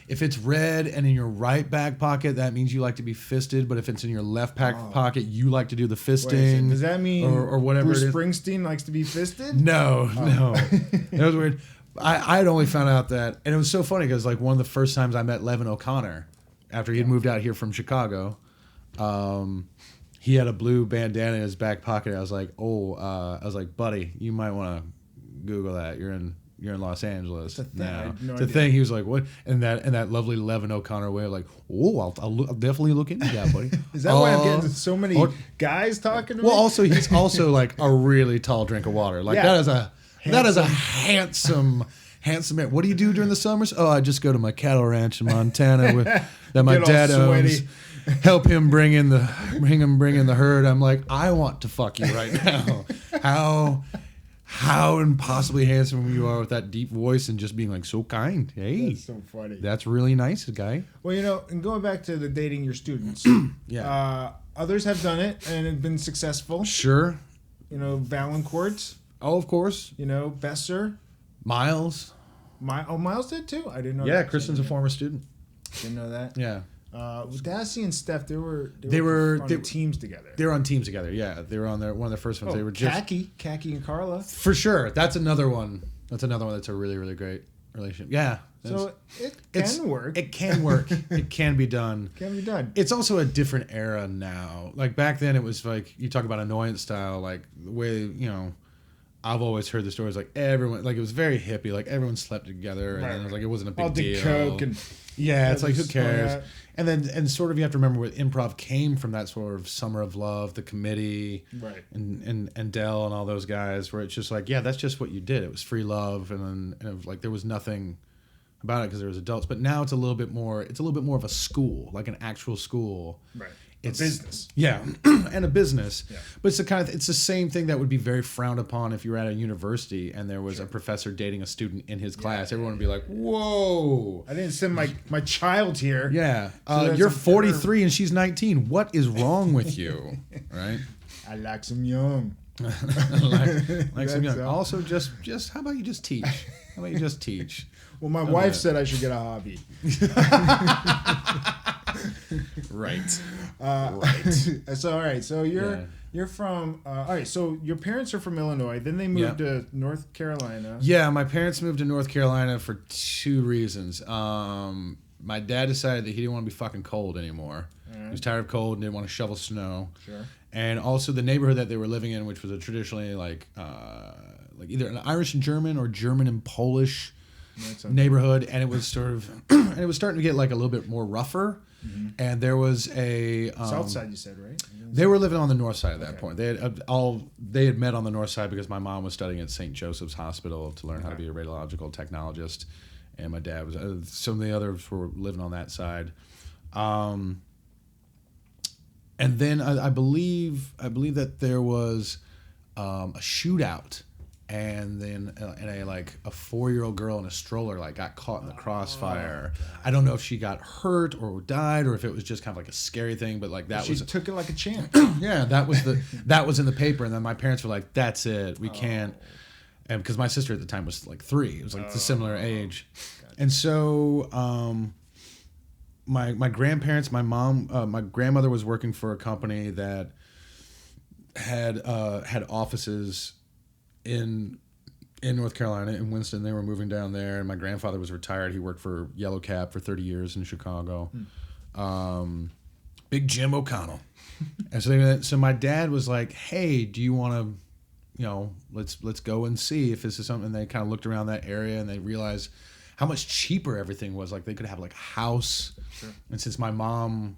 if it's red and in your right back pocket, that means you like to be fisted. But if it's in your left back pocket, you like to do the fisting. Wait, does that mean or whatever Bruce it is? Springsteen likes to be fisted? No. That was weird. I had only found out that, and it was so funny because like one of the first times I met Levin O'Connor after he had moved out here from Chicago, he had a blue bandana in his back pocket. I was like, buddy, you might want to Google that. You're in Los Angeles now. No It's a idea. thing. He was like, what? And that lovely Levin O'Connor way of like, I'll definitely look into that, buddy. Is that why I'm getting so many guys talking to me? Well, also he's also like a really tall drink of water. Like Yeah. that is a handsome man. What do you do during the summers? Oh, I just go to my cattle ranch in Montana that my Get all dad owns. sweaty. Help him bring in the herd. I'm like, I want to fuck you right now. How impossibly handsome you are with that deep voice and just being like so kind. Hey, That's so funny. that's really nice, guy. Well, and going back to the dating your students, others have done it and have been successful. Sure. Valancourt, Oh, of course. Besser. Miles. Miles did too? I didn't know Yeah, that. Kristen's a former student. Didn't know that. Yeah. With Dassy and Steph, they were on teams together. They were on teams together. Yeah, they were on one of the first ones. They were just Khaki and Carla. for sure. That's another one. That's a really, really great relationship. Yeah. So it can work. It can work. It can be done. Can be done. It's also a different era now. Like back then, it was like you talk about annoyance style. Like the way I've always heard the stories. Like everyone, like it was very hippie. Like everyone slept together, and then it was like it wasn't a big All the deal. coke and Yeah, it's like who cares? that. And sort of you have to remember what improv came from that sort of Summer of Love, the Committee, Right. and Dell and all those guys, where it's just like, yeah, that's just what you did. It was free love, and it was like there was nothing about it because there was adults. But now it's a little bit more of a school, like an actual school. Right. It's business. Yeah, and a business. Yeah. But it's the same thing that would be very frowned upon if you were at a university and there was a professor dating a student in his class. Everyone would be like, "Whoa." I didn't send my child here. Yeah. So that's You're a 43 and she's 19. What is wrong with you? Right? I like some young. like some young. That's Also, just how about you just teach? How about you just teach? Well, my wife said I should get a hobby. Right. So all right. So you're from all right. So your parents are from Illinois. Then they moved to North Carolina. Yeah, my parents moved to North Carolina for two reasons. My dad decided that he didn't want to be fucking cold anymore. He was tired of cold and didn't want to shovel snow. Sure. And also the neighborhood that they were living in, which was a traditionally like either an Irish and German or German and Polish neighborhood, and it was sort of and it was starting to get like a little bit more rougher. Mm-hmm. And there was a South side, you said, right? They were living on the north side at that point. They had met on the north side because my mom was studying at St. Joseph's Hospital to learn how to be a radiological technologist, and my dad was. Some of the others were living on that side, and then I believe that there was a shootout, and then a 4-year-old girl in a stroller got caught in the crossfire. I don't know if she got hurt or died or if it was just kind of like a scary thing, but She took it like a champ. yeah, that was in the paper, and then my parents were like, "That's it, we can't," and because my sister at the time was like 3, it was like a similar age, and so my grandparents, my grandmother was working for a company that had offices in North Carolina, in Winston. They were moving down there, and my grandfather was retired. He worked for Yellow Cab for 30 years in Chicago. Big Jim O'Connell. And so my dad was like, "Hey, do you want to, let's go and see if this is something." And they kind of looked around that area, and they realized how much cheaper everything was. Like they could have like a house. Sure. And since my mom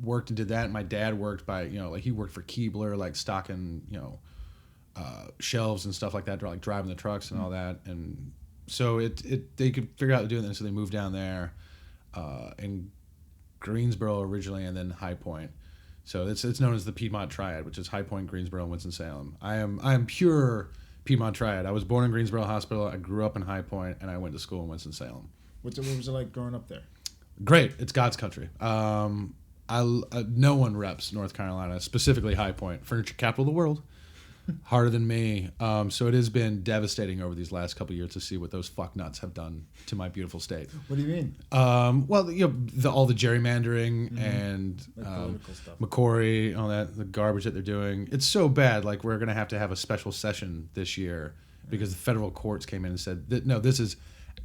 worked and did that, and my dad worked by, like he worked for Keebler, like stocking, shelves and stuff like that, like driving the trucks and all that. And so they could figure out doing that. So they moved down there in Greensboro originally, and then High Point. So it's known as the Piedmont Triad, which is High Point, Greensboro, and Winston-Salem. I am pure Piedmont Triad. I was born in Greensboro Hospital. I grew up in High Point, and I went to school in Winston-Salem. What was it like growing up there? Great. It's God's country. No one reps North Carolina, specifically High Point, furniture capital of the world. Harder than me. So it has been devastating over these last couple of years to see what those fucknuts have done to my beautiful state. What do you mean? Well, all the gerrymandering and Like political stuff. McCory, all that, the garbage that they're doing. It's so bad. Like we're going to have a special session this year because the federal courts came in and said that no, this is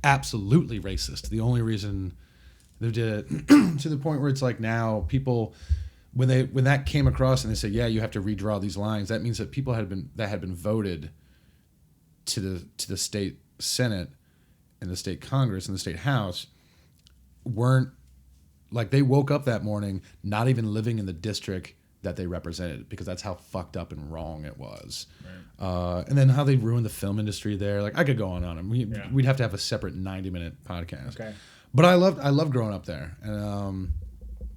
absolutely racist. The only reason they did it to the point where it's like now people. When that came across and they said, yeah, you have to redraw these lines, that means that people had been voted to the state Senate and the state Congress and the state House weren't like they woke up that morning not even living in the district that they represented because that's how fucked up and wrong it was. Right. And then how they ruined the film industry there. Like I could go on and on. We'd have to have a separate 90-minute podcast. Okay. But I loved growing up there. And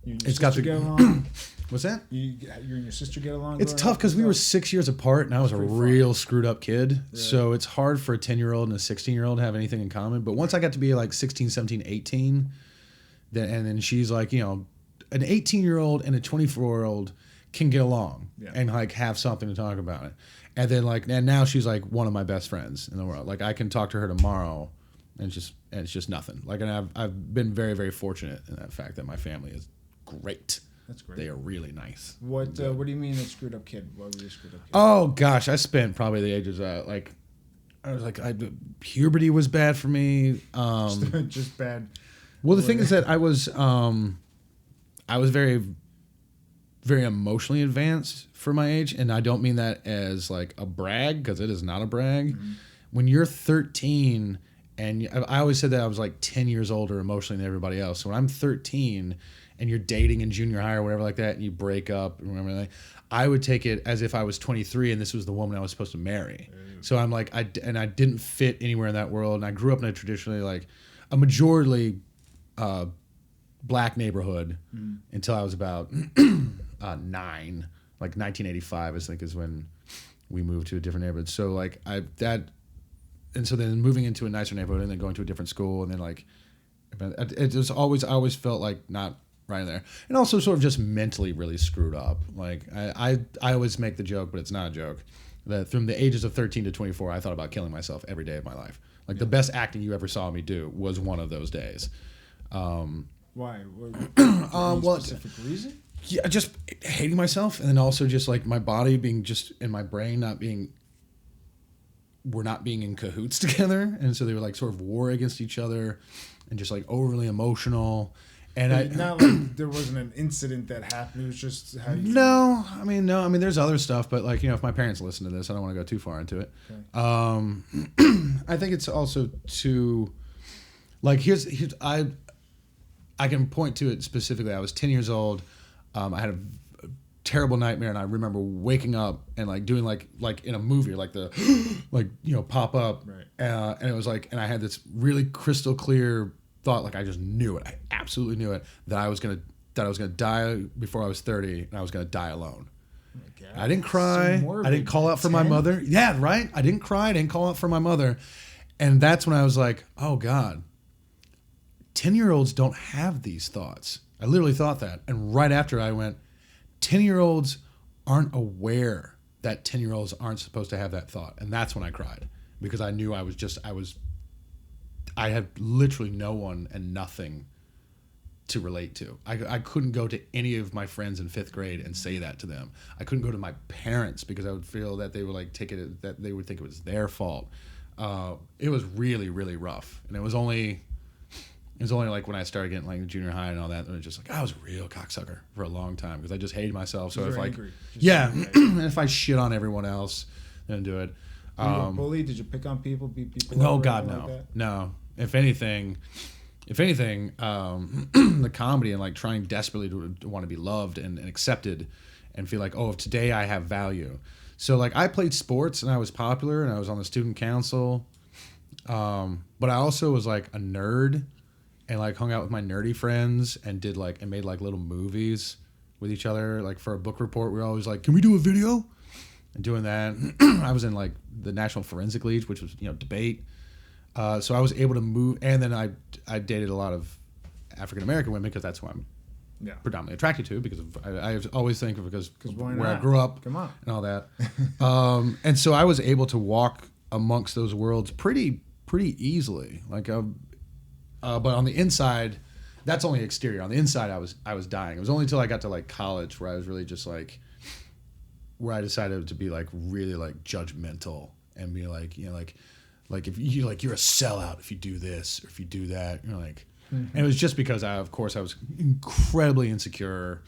It's got to get along. What's that? You and your sister get along? It's tough because we were 6 years apart, and I was a real screwed up kid. Really? So it's hard for a 10-year-old and a 16-year-old to have anything in common. But once I got to be like 16, 17, 18, then she's like, an 18-year-old and a 24-year-old can get along and like have something to talk about it. And then and now she's like one of my best friends in the world. Like I can talk to her tomorrow, and it's just nothing. Like, and I've been very, very fortunate in that fact that my family is great. That's great. They are really nice. What do you mean a screwed up kid? Why were you a screwed up kid? Oh gosh, I spent probably the ages puberty was bad for me. Just bad. Well, the thing is that I was very, very emotionally advanced for my age, and I don't mean that as like a brag because it is not a brag. Mm-hmm. When you're 13, and I always said that I was like 10 years older emotionally than everybody else. So when I'm 13. And you're dating in junior high or whatever like that, and you break up, I would take it as if I was 23 and this was the woman I was supposed to marry. So I'm like, I didn't fit anywhere in that world, and I grew up in a traditionally like a majority black neighborhood until I was about 9, like 1985, I think is when we moved to a different neighborhood. So like and so then moving into a nicer neighborhood and then going to a different school and then like it was always I always felt like not right in there, and also sort of just mentally really screwed up. Like I always make the joke, but it's not a joke, that from the ages of 13 to 24, I thought about killing myself every day of my life. Like the best acting you ever saw me do was one of those days. Why? Well, specific reason? Yeah, just hating myself, and then also just like my body being just in my brain we're not being in cahoots together, and so they were like sort of war against each other, and just like overly emotional. And not like there wasn't an incident that happened. It was just how you. No. I mean, there's other stuff, but like if my parents listen to this, I don't want to go too far into it. Okay. I think it's also to, like, here's I can point to it specifically. I was 10 years old. I had a terrible nightmare, and I remember waking up and like doing like in a movie, like the pop up, right. And it was like, and I had this really crystal clear thought, like I just knew it. I absolutely knew it that I was gonna die before I was 30, and I was gonna die alone. Oh my God. I didn't cry. I didn't call out for my mother. Yeah, right. I didn't cry. I didn't call out for my mother, and that's when I was like, oh God, 10-year-olds don't have these thoughts. I literally thought that, and right after I went, 10-year-olds aren't aware that 10-year-olds aren't supposed to have that thought, and that's when I cried because I knew I had literally no one and nothing to relate to. I couldn't go to any of my friends in 5th grade and say that to them. I couldn't go to my parents because I would feel that they would like that they would think it was their fault. It was really, really rough, and it was only like when I started getting like junior high and all that, it was just like I was a real cocksucker for a long time because I just hated myself. So if like, and if I shit on everyone else, then do it. Were you a bully? Did you pick on people, beat people? No, God, no, like If anything, the comedy and like trying desperately to want to be loved and accepted and feel like, oh, if today I have value. So like I played sports and I was popular and I was on the student council. But I also was like a nerd and like hung out with my nerdy friends and made like little movies with each other. Like for a book report, we were always like, can we do a video? And doing that. I was in like the National Forensic League, which was, debate. So I was able to move, and then I dated a lot of African American women because that's who I'm predominantly attracted to, because I always think of because where I grew up and all that. And so I was able to walk amongst those worlds pretty easily. Like, but on the inside, that's only exterior. On the inside, I was dying. It was only until I got to like college where I was really just like, where I decided to be like really like judgmental and be like, like if you like, you're a sellout if you do this or if you do that, like, and it was just because I was incredibly insecure,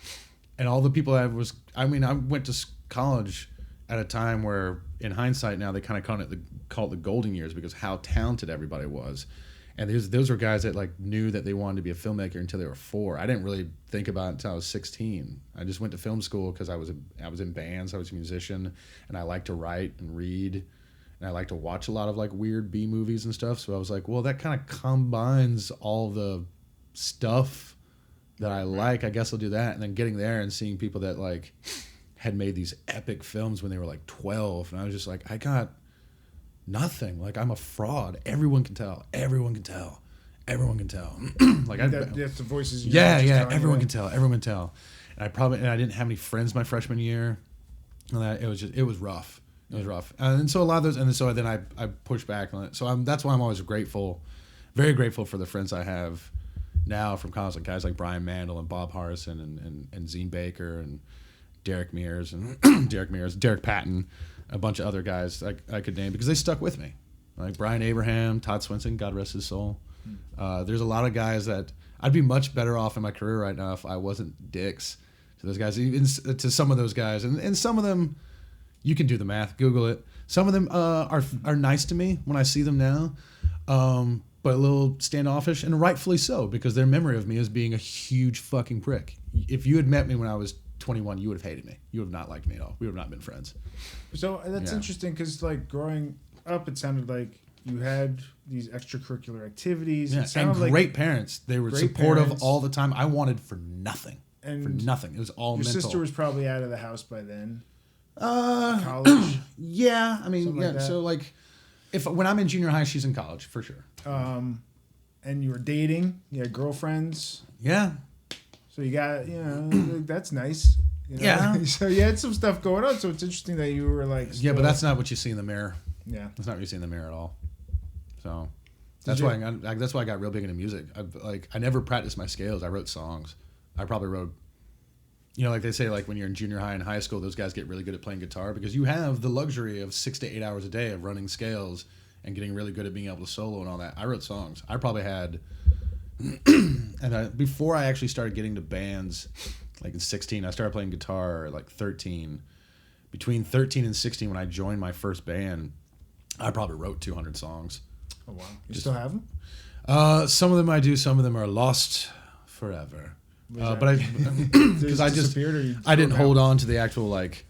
and all the people I went to college at a time where in hindsight now they kind of call it the golden years because how talented everybody was. And those were guys that like knew that they wanted to be a filmmaker until they were 4. I didn't really think about it until I was 16. I just went to film school because I was in bands, I was a musician, and I liked to write and read, and I like to watch a lot of like weird B movies and stuff. So I was like, well, that kind of combines all the stuff that I like. I guess I'll do that. And then getting there and seeing people that like had made these epic films when they were like 12, and I was just like, I got nothing. Like, I'm a fraud. Everyone can tell. Everyone can tell. Like, that's the voices. Yeah. Everyone can tell. Everyone can tell. And I didn't have any friends my freshman year. And it was rough. It was rough. And so a lot of those, and so then I pushed back on it. So that's why I'm always grateful, very grateful for the friends I have now from college, like guys like Brian Mandel and Bob Harrison and Zine Baker and Derek Mears and Derek Patton, a bunch of other guys I could name because they stuck with me, like Brian Abraham, Todd Swinson, God rest his soul. There's a lot of guys that I'd be much better off in my career right now if I wasn't dicks to those guys, even to some of those guys, and some of them, you can do the math, Google it. Some of them are nice to me when I see them now, but a little standoffish, and rightfully so, because their memory of me as being a huge fucking prick. If you had met me when I was 21, you would have hated me. You would have not liked me at all. We would have not been friends. So that's interesting because, like, growing up, it sounded like you had these extracurricular activities. Yeah, and great parents. They were supportive all the time. I wanted for nothing. It was all mental. Your sister was probably out of the house by then. College. Yeah, I mean, Like so like, when I'm in junior high, she's in college for sure. And you were dating. You had girlfriends. Yeah. So you got, that's nice. Yeah. So you had some stuff going on. So it's interesting that you were like. Yeah, but that's not what you see in the mirror. Yeah. That's not what you see in the mirror at all. So that's why I got real big into music. I never practiced my scales. I wrote songs. I probably wrote, like they say, like when you're in junior high and high school, those guys get really good at playing guitar because you have the luxury of 6 to 8 hours a day of running scales and getting really good at being able to solo and all that. I wrote songs. I probably had, before I actually started getting to bands, like in 16, I started playing guitar at like 13. Between 13 and 16, when I joined my first band, I probably wrote 200 songs. Oh, wow. You still have them? Some of them I do. Some of them are lost forever. But I didn't hold on to the actual, like,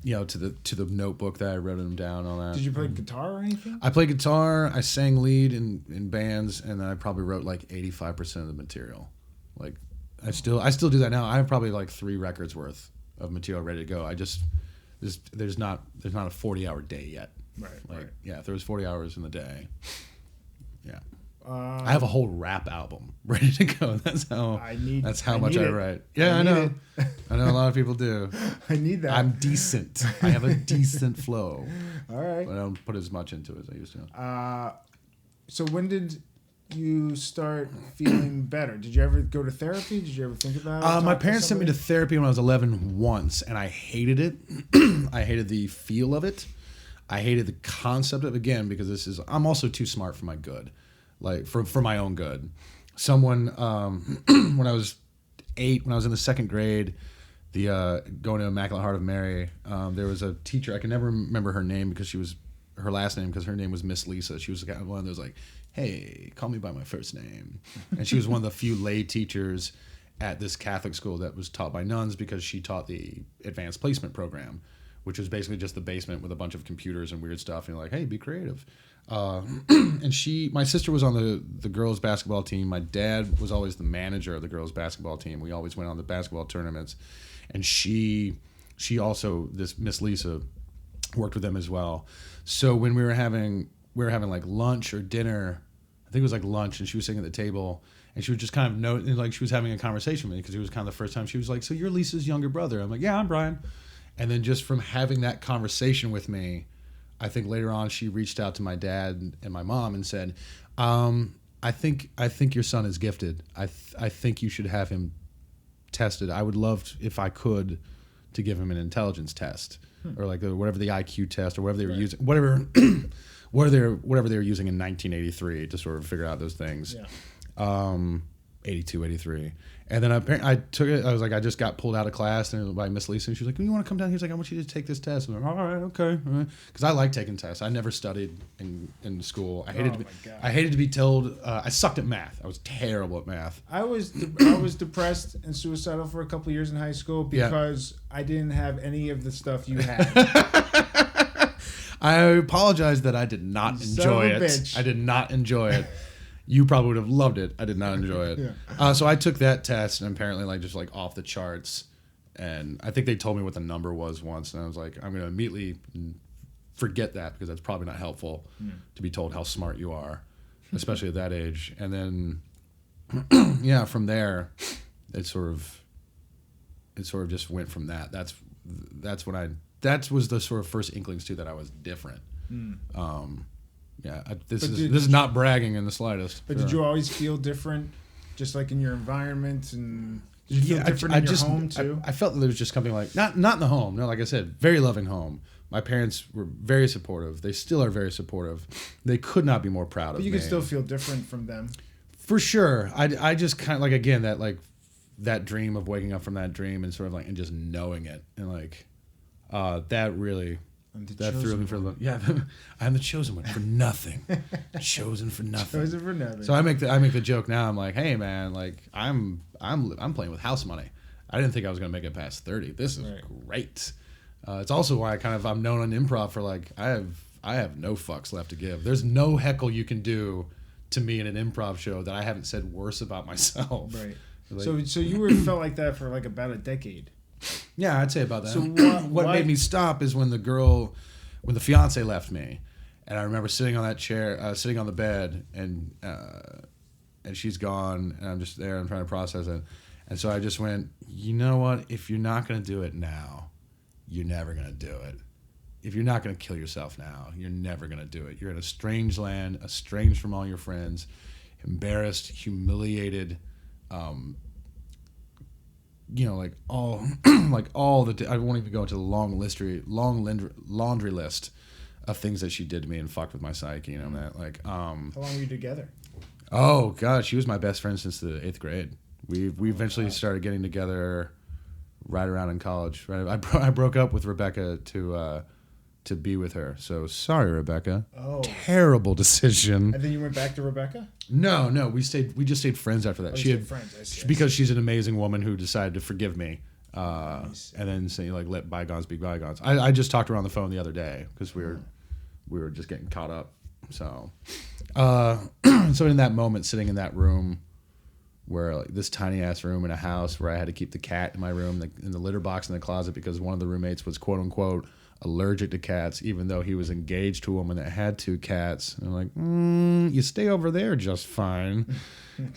to the notebook that I wrote them down, all that. Did you play guitar or anything? I played guitar. I sang lead in bands, and then I probably wrote like 85% of the material. Like, I still do that now. I have probably like 3 records worth of material ready to go. There's not a 40-hour day yet. Right. Yeah, if there was 40 hours in the day. Yeah. I have a whole rap album ready to go. That's how much I write. Yeah, I know. I know a lot of people do. I need that. I'm decent. I have a decent flow. All right. But I don't put as much into it as I used to. So when did you start feeling better? Did you ever go to therapy? Did you ever think about it? My parents sent me to therapy when I was 11 once, and I hated it. I hated the feel of it. I hated the concept of it, again, because I'm also too smart for my good. Like, for my own good. Someone, when I was 8, when I was in the 2nd grade, going to Immaculate Heart of Mary, there was a teacher. I can never remember her name because her last name, because her name was Miss Lisa. She was one of those, like, hey, call me by my first name. And she was one of the few lay teachers at this Catholic school that was taught by nuns because she taught the advanced placement program, which was basically just the basement with a bunch of computers and weird stuff. And you're like, hey, be creative. And my sister was on the girls' basketball team. My dad was always the manager of the girls' basketball team. We always went on the basketball tournaments. And she also, this Miss Lisa, worked with them as well. So when we were having like lunch or dinner, I think it was like lunch, and she was sitting at the table, and she was just kind of like she was having a conversation with me because it was kind of the first time. She was like, so you're Lisa's younger brother? I'm like, yeah, I'm Brian. And then just from having that conversation with me, I think later on she reached out to my dad and my mom and said, I think your son is gifted. I think you should have him tested. I would love, if I could, to give him an intelligence test or like whatever the IQ test or whatever they were using, whatever they were using in 1983 to sort of figure out those things. Yeah. 82, 83. And then I took it. I was like, I just got pulled out of class and by Miss Lisa. And she was like, you want to come down? He was like, I want you to take this test. I'm like, all right, okay. Because I like taking tests. I never studied in school. I hated to be told. I sucked at math. I was terrible at math. I was depressed and suicidal for a couple of years in high school because I didn't have any of the stuff you had. I apologize that I did not enjoy it. Bitch. I did not enjoy it. You probably would have loved it. I did not enjoy it. Yeah. So I took that test and apparently just off the charts. And I think they told me what the number was once. And I was like, I'm going to immediately forget that because that's probably not helpful to be told how smart you are, especially at that age. And then, yeah, from there, it sort of just went from that. That was the sort of first inklings too that I was different. Yeah, this is not bragging in the slightest. But did you always feel different, just like in your environment, and did you feel different in your home too? I felt that there was just something like not in the home. No, like I said, very loving home. My parents were very supportive. They still are very supportive. They could not be more proud of me. But you can still feel different from them. For sure. I just kind of like, again, that dream of waking up from that dream and sort of and just knowing it and that really. That threw me for a look. Yeah, I'm the chosen one for nothing. Chosen for nothing. Chosen for nothing. So I make the joke now. I'm like, hey man, I'm playing with house money. I didn't think I was gonna make it past 30. This is great. It's also why I'm known on improv for I have no fucks left to give. There's no heckle you can do to me in an improv show that I haven't said worse about myself. Right. So you felt like that for about a decade. Yeah, I'd say about that. So what made me stop is when the fiance left me, and I remember sitting on that chair, sitting on the bed, and she's gone, and I'm just there. I'm trying to process it, and so I just went, you know what? If you're not gonna do it now, you're never gonna do it. If you're not gonna kill yourself now, you're never gonna do it. You're in a strange land, estranged from all your friends, embarrassed, humiliated. All the I won't even go into the long laundry list of things that she did to me and fucked with my psyche. You know that How long were you together? Oh God, she was my best friend since the 8th grade. We eventually started getting together right around in college. Right, I broke up with Rebecca to be with her. So sorry, Rebecca. Oh, terrible decision. And then you went back to Rebecca? No, we just stayed friends after that. Oh, she had friends. I see. Because she's an amazing woman who decided to forgive me, and then say let bygones be bygones. I just talked to her on the phone the other day because we were just getting caught up. So, so in that moment, sitting in that room, where this tiny ass room in a house where I had to keep the cat in my room, in the litter box in the closet because one of the roommates was quote unquote allergic to cats, even though he was engaged to a woman that had 2 cats. And I'm like, you stay over there just fine.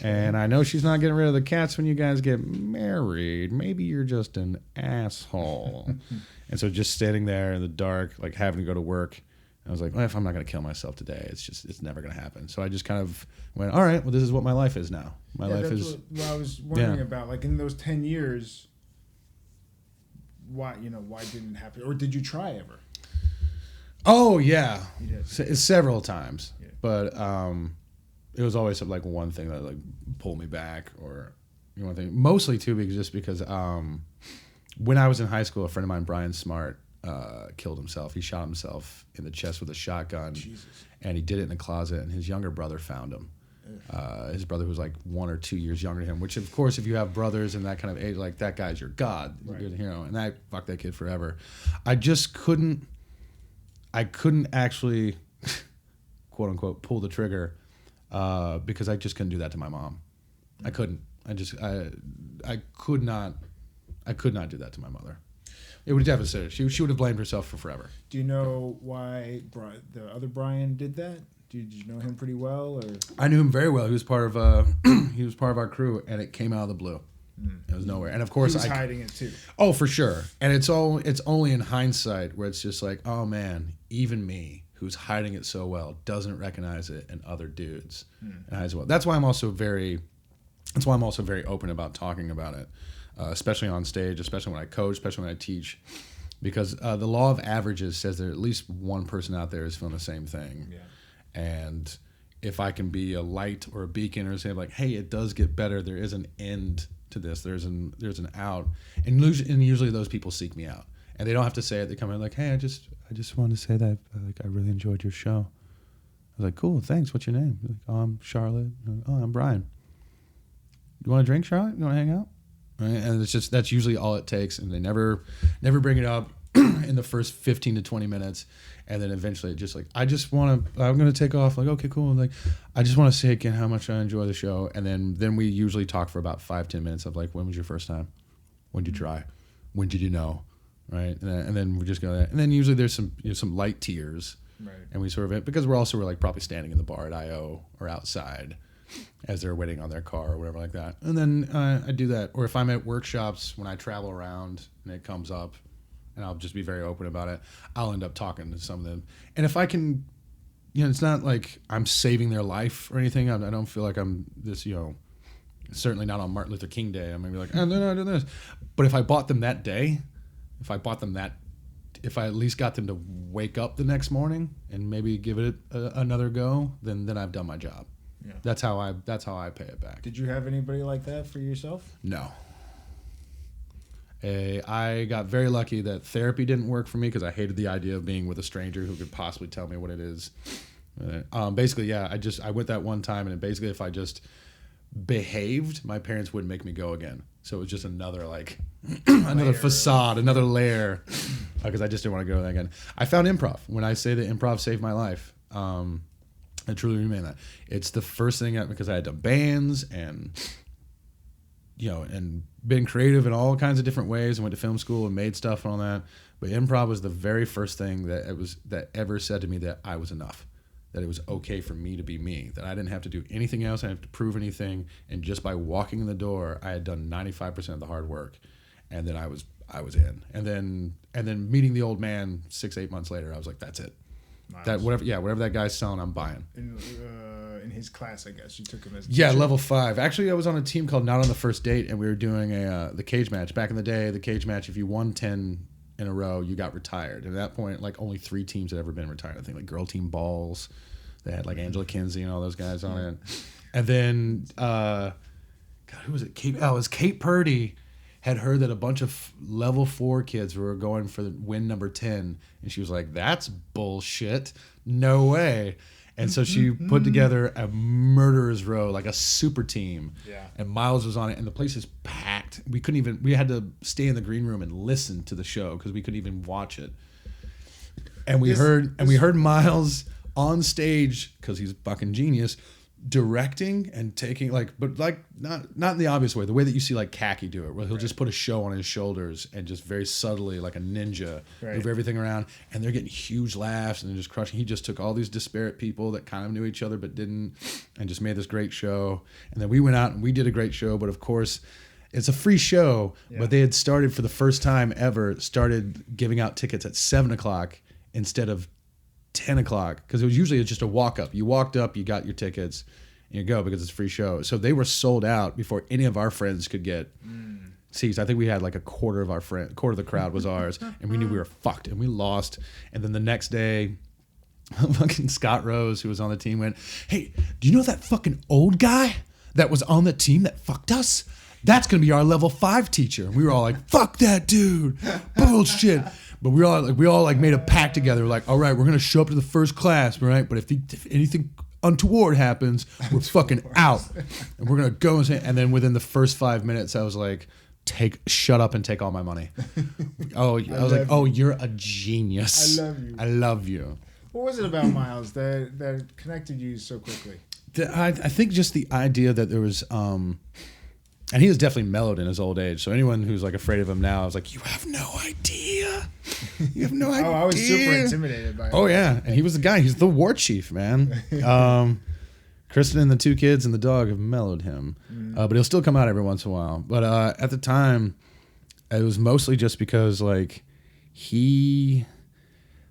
And I know she's not getting rid of the cats when you guys get married. Maybe you're just an asshole. And so just standing there in the dark, having to go to work, I was like, well, if I'm not going to kill myself today, it's never going to happen. So I just kind of went, all right, well, this is what my life is now. My life is. What I was wondering about, in those 10 years, why didn't it happen? Or did you try ever? Oh yeah, you did. Several times, yeah. But it was always one thing that pulled me back, or one thing. Mostly too, because when I was in high school, a friend of mine, Brian Smart, killed himself. He shot himself in the chest with a shotgun. Jesus. And he did it in the closet, and his younger brother found him. His brother was like 1 or 2 years younger than him, which of course, if you have brothers in that kind of age, like that guy's your god, right. you know, and I fucked that kid forever. I just couldn't actually, quote unquote, pull the trigger because I just couldn't do that to my mom. I couldn't. I could not do that to my mother. It would have devastated her. She would have blamed herself for forever. Do you know why the other Brian did that? Did you know him pretty well, or? I knew him very well. He was part of our crew, and it came out of the blue. It was nowhere. And of course, he was hiding it too. Oh, for sure. And it's only in hindsight where it's just like, oh man, even me, who's hiding it so well, doesn't recognize it in other dudes as well. That's why I'm also very open about talking about it, especially on stage, especially when I coach, especially when I teach, because the law of averages says that at least one person out there is feeling the same thing. Yeah. And if I can be a light or a beacon or say like, hey, it does get better. There is an end to this. There's an out. And usually those people seek me out. And they don't have to say it. They come in like, hey, I just wanted to say that I really enjoyed your show. I was like, cool, thanks. What's your name? Like, oh, I'm Charlotte. Oh, I'm Brian. You want to drink, Charlotte? You want to hang out? Right? And that's usually all it takes. And they never bring it up in the first 15 to 20 minutes. And then eventually just like, I'm going to take off. Like, okay, cool. Like, I just want to say again how much I enjoy the show. And then we usually talk for about 5-10 minutes of like, when was your first time? When did you try? When did you know? Right. And then we just go there. And then usually there's some light tears. Right. And we sort of, because we're like probably standing in the bar at IO or outside as they're waiting on their car or whatever like that. And then I do that. Or if I'm at workshops when I travel around and it comes up, and I'll just be very open about it, I'll end up talking to some of them. And if I can, it's not like I'm saving their life or anything. I don't feel like I'm this, certainly not on Martin Luther King Day. I'm going to be like, oh, no, do this. But if I bought them that day, if I at least got them to wake up the next morning and maybe give it another go, then I've done my job. Yeah. That's how I pay it back. Did you have anybody like that for yourself? No. I got very lucky that therapy didn't work for me because I hated the idea of being with a stranger who could possibly tell me what it is. Basically, yeah, I went that one time, and basically if I just behaved, my parents wouldn't make me go again. So it was just another another facade, another layer, because I just didn't want to go there again. I found improv. When I say that improv saved my life, I truly mean that. It's the first thing because I had done bands and and been creative in all kinds of different ways and went to film school and made stuff and all that. But improv was the very first thing that ever said to me that I was enough, that it was okay for me to be me, that I didn't have to do anything else, I didn't have to prove anything, and just by walking in the door, I had done 95% of the hard work, and then I was in. And then meeting the old man 6-8 months later, I was like, that's it. Nice. That whatever that guy's selling, I'm buying. In his class, I guess you took him as a teacher? Level 5. Actually, I was on a team called Not on the First Date, and we were doing the cage match. Back in the day, the cage match, if you won 10 in a row, you got retired. And at that point, like only 3 teams had ever been retired. I think like Girl Team Balls, they had like Angela Kinsey and all those guys on it. And then, who was it? It was Kate Purdy. Had heard that a bunch of level 4 kids were going for win number 10, and she was like, that's bullshit, no way. And so she put together a murderer's row, like a super team. Yeah. And Miles was on it, and the place is packed. We had to stay in the green room and listen to the show because we couldn't even watch it. And we heard Miles on stage, because he's a fucking genius, directing and taking but not in the obvious way, the way that you see like Khaki do it, where he'll just put a show on his shoulders and just very subtly like a ninja move everything around, and they're getting huge laughs and they're just crushing. He just took all these disparate people that kind of knew each other but didn't, and just made this great show. And then we went out and we did a great show, but of course it's a free show. But they had started for the first time ever giving out tickets at 7:00 instead of 10:00, because it was usually just a walk up. You walked up, you got your tickets, and you go because it's a free show. So they were sold out before any of our friends could get seats. I think we had like a quarter of the crowd was ours, and we knew we were fucked, and we lost. And then the next day, fucking Scott Rose, who was on the team, went, "Hey, do you know that fucking old guy that was on the team that fucked us? That's going to be our level 5 teacher." And we were all like, fuck that dude. Bullshit. But we all like made a pact together. Like, all right, we're gonna show up to the first class, right? But if anything untoward happens, we're fucking out, and we're gonna go and then within the first 5 minutes, I was like, shut up and take all my money. I was like, oh, you're a genius. I love you. you. What was it about Miles that connected you so quickly? I think just the idea that there was, and he was definitely mellowed in his old age. So anyone who's like afraid of him now, I was like, you have no idea. You have no idea. Oh, I was super intimidated by him. Oh yeah, and he was the guy. He's the war chief, man. Kristen and the 2 kids and the dog have mellowed him, but he'll still come out every once in a while. But at the time, it was mostly just because like he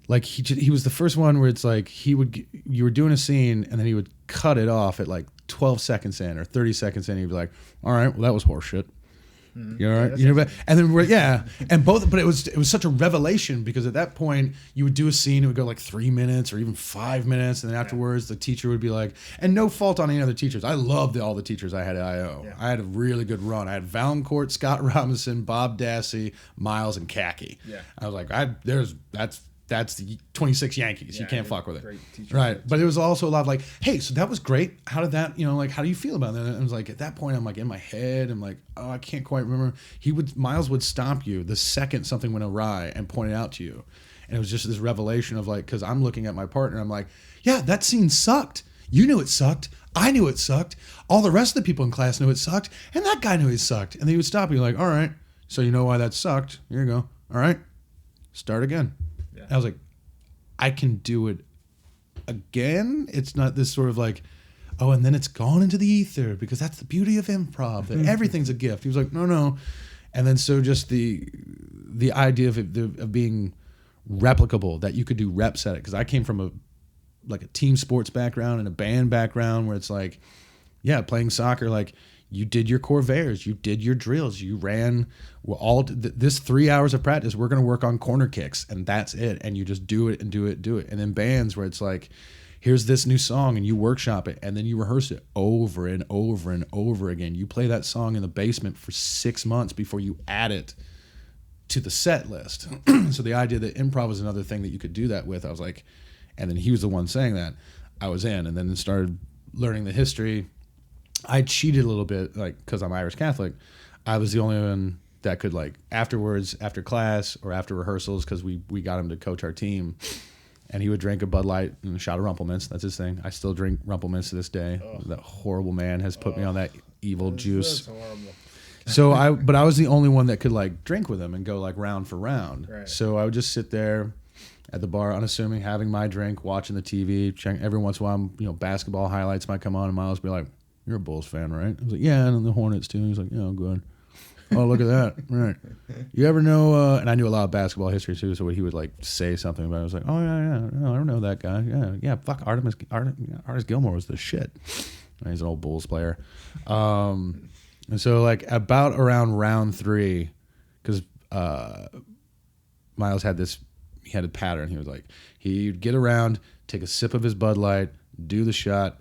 was the first one where it's like you were doing a scene and then he would cut it off at like 12 seconds in or 30 seconds in. He'd be like, all right, well that was horseshit. You know, right? And then but it was such a revelation because at that point you would do a scene, it would go like 3 minutes or even 5 minutes, and then afterwards the teacher would be like, and no fault on any other teachers. I loved all the teachers I had at IO. Yeah. I had a really good run. I had Valancourt, Scott Robinson, Bob Dassey, Miles, and Khaki. Yeah. I was like, that's the 26 Yankees. You can't fuck with it. Right. But it was also a lot of like, hey, so that was great. How did that, like, how do you feel about that? And I was like, at that point, I'm like in my head. I'm like, oh, I can't quite remember. Miles would stop you the second something went awry and point it out to you. And it was just this revelation of like, because I'm looking at my partner. I'm like, yeah, that scene sucked. You knew it sucked. I knew it sucked. All the rest of the people in class knew it sucked. And that guy knew it sucked. And then he would stop you like, all right, so you know why that sucked. Here you go. All right, start again. I was like, I can do it again. It's not this sort of like, oh, and then it's gone into the ether because that's the beauty of improv. That everything's a gift. He was like, no. And then so just the idea of being replicable, that you could do reps at it. Because I came from a team sports background and a band background where it's like, yeah, playing soccer, like you did your corvairs, you did your drills, you ran this 3 hours of practice. We're going to work on corner kicks and that's it. And you just do it and do it, do it. And then bands where it's like, here's this new song and you workshop it and then you rehearse it over and over and over again. You play that song in the basement for 6 months before you add it to the set list. So the idea that improv was another thing that you could do that with, I was like, and then he was the one saying that, I was in, and then started learning the history. I cheated a little bit, like, because I'm Irish Catholic. I was the only one that could, like, afterwards, after class or after rehearsals, because we got him to coach our team, and he would drink a Bud Light and a shot of Rumplemints. That's his thing. I still drink Rumplemints to this day. Oh. That horrible man has put me on that evil juice. That's horrible. So I was the only one that could, like, drink with him and go, like, round for round. Right. So I would just sit there at the bar, unassuming, having my drink, watching the TV, checking. Every once in a while, basketball highlights might come on, and Miles would be like, "You're a Bulls fan, right?" I was like, "Yeah," and the Hornets too. And he's like, "Yeah, good." Oh, look at that! Right. You ever know? And I knew a lot of basketball history too, so he would like say something about it. I was like, "Oh yeah, no, I don't know that guy. Yeah. Fuck, Artis Gilmore was the shit. And he's an old Bulls player." And so like about around round 3, because Miles had a pattern. He was like, he'd get around, take a sip of his Bud Light, do the shot,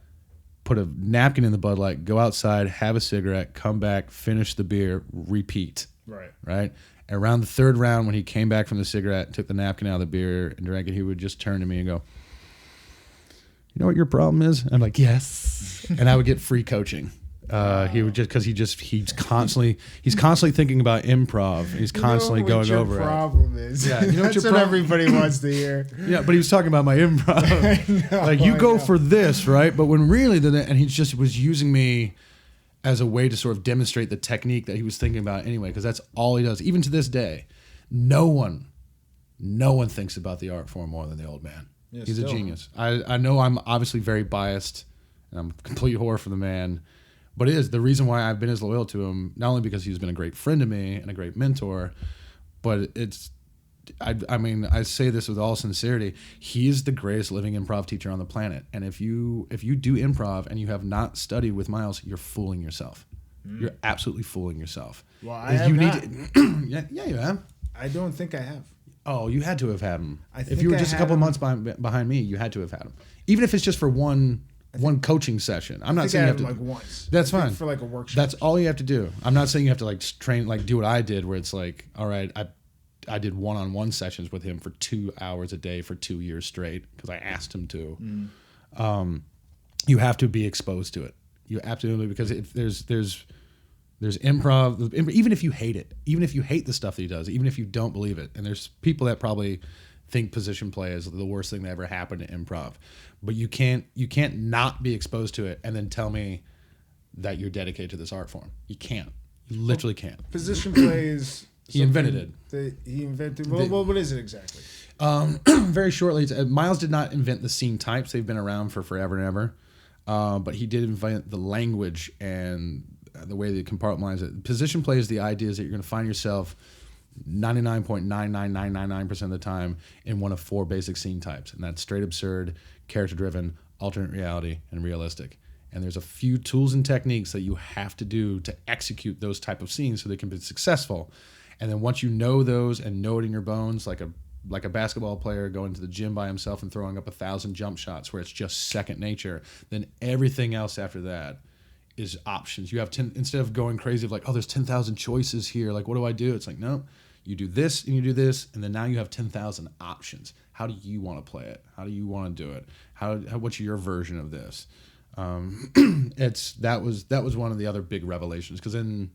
put a napkin in the Bud Light, go outside, have a cigarette, come back, finish the beer, repeat. Right. And around the 3rd round, when he came back from the cigarette, took the napkin out of the beer and drank it, he would just turn to me and go, "You know what your problem is?" I'm like, "Yes." And I would get free coaching. He would just, because he's constantly thinking about improv. He's constantly going over it. Your problem is. Yeah, that's what everybody wants to hear. Yeah, but he was talking about my improv. Like, you go for this, right? But when really, and he just was using me as a way to sort of demonstrate the technique that he was thinking about anyway, because that's all he does. Even to this day, no one thinks about the art form more than the old man. Yeah, he's a genius. I know I'm obviously very biased, and I'm a complete whore for the man. But it is the reason why I've been as loyal to him, not only because he's been a great friend to me and a great mentor, but I mean, I say this with all sincerity, he is the greatest living improv teacher on the planet. And if you do improv and you have not studied with Miles, you're fooling yourself. You're absolutely fooling yourself. Well, I have not. Yeah, you have. I don't think I have. Oh, you had to have had him. If you were just a couple of months behind me, you had to have had him. Even if it's just for one coaching session. I'm not saying you have to, like, once. That's fine. For like a workshop. That's all you have to do. I'm not saying you have to like train, like do what I did, where it's like, all right, I did one-on-one sessions with him for 2 hours a day for 2 years straight because I asked him to. You have to be exposed to it. You absolutely, because if there's improv, even if you hate it, even if you hate the stuff that he does, even if you don't believe it, and there's people that probably think position play is the worst thing that ever happened to improv, but you can't not be exposed to it and then tell me that you're dedicated to this art form. You can't. You literally can't. Position play is he invented it. He invented. Well, what is it exactly? Very shortly, Miles did not invent the scene types. They've been around for forever and ever. But he did invent the language and the way that you compartmentalize it. Position play is the idea is that you're going to find yourself 99.99999% of the time in one of 4 basic scene types. And that's straight absurd, character-driven, alternate reality, and realistic. And there's a few tools and techniques that you have to do to execute those type of scenes so they can be successful. And then once you know those and know it in your bones, like a basketball player going to the gym by himself and throwing up 1,000 jump shots where it's just second nature, then everything else after that is options. You have instead of going crazy of like, oh, there's 10,000 choices here. Like, what do I do? It's like, no, you do this and you do this, and then now you have 10,000 options. How do you want to play it? How do you want to do it? What's your version of this? That was one of the other big revelations, because in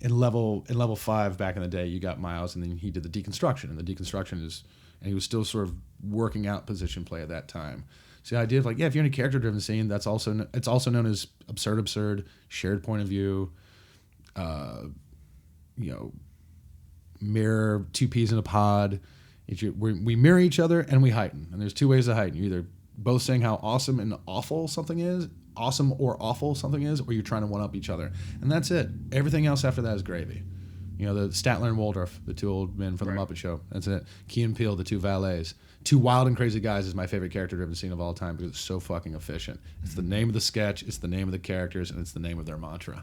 level 5 back in the day, you got Miles, and then he did the deconstruction, and the deconstruction is, and he was still sort of working out position play at that time. So the idea of like, yeah, if you're in a character-driven scene, it's also known as absurd, shared point of view, mirror, 2 peas in a pod. We mirror each other and we heighten, and there's 2 ways to heighten. You're either both saying how awesome and awful something is, awesome or awful something is, or you're trying to one-up each other. And that's it. Everything else after that is gravy. The Statler and Waldorf, the 2 old men from the Muppet Show. That's it. Key and Peele, the 2 valets. 2 wild and crazy guys is my favorite character-driven scene of all time because it's so fucking efficient. It's the name of the sketch, it's the name of the characters, and it's the name of their mantra.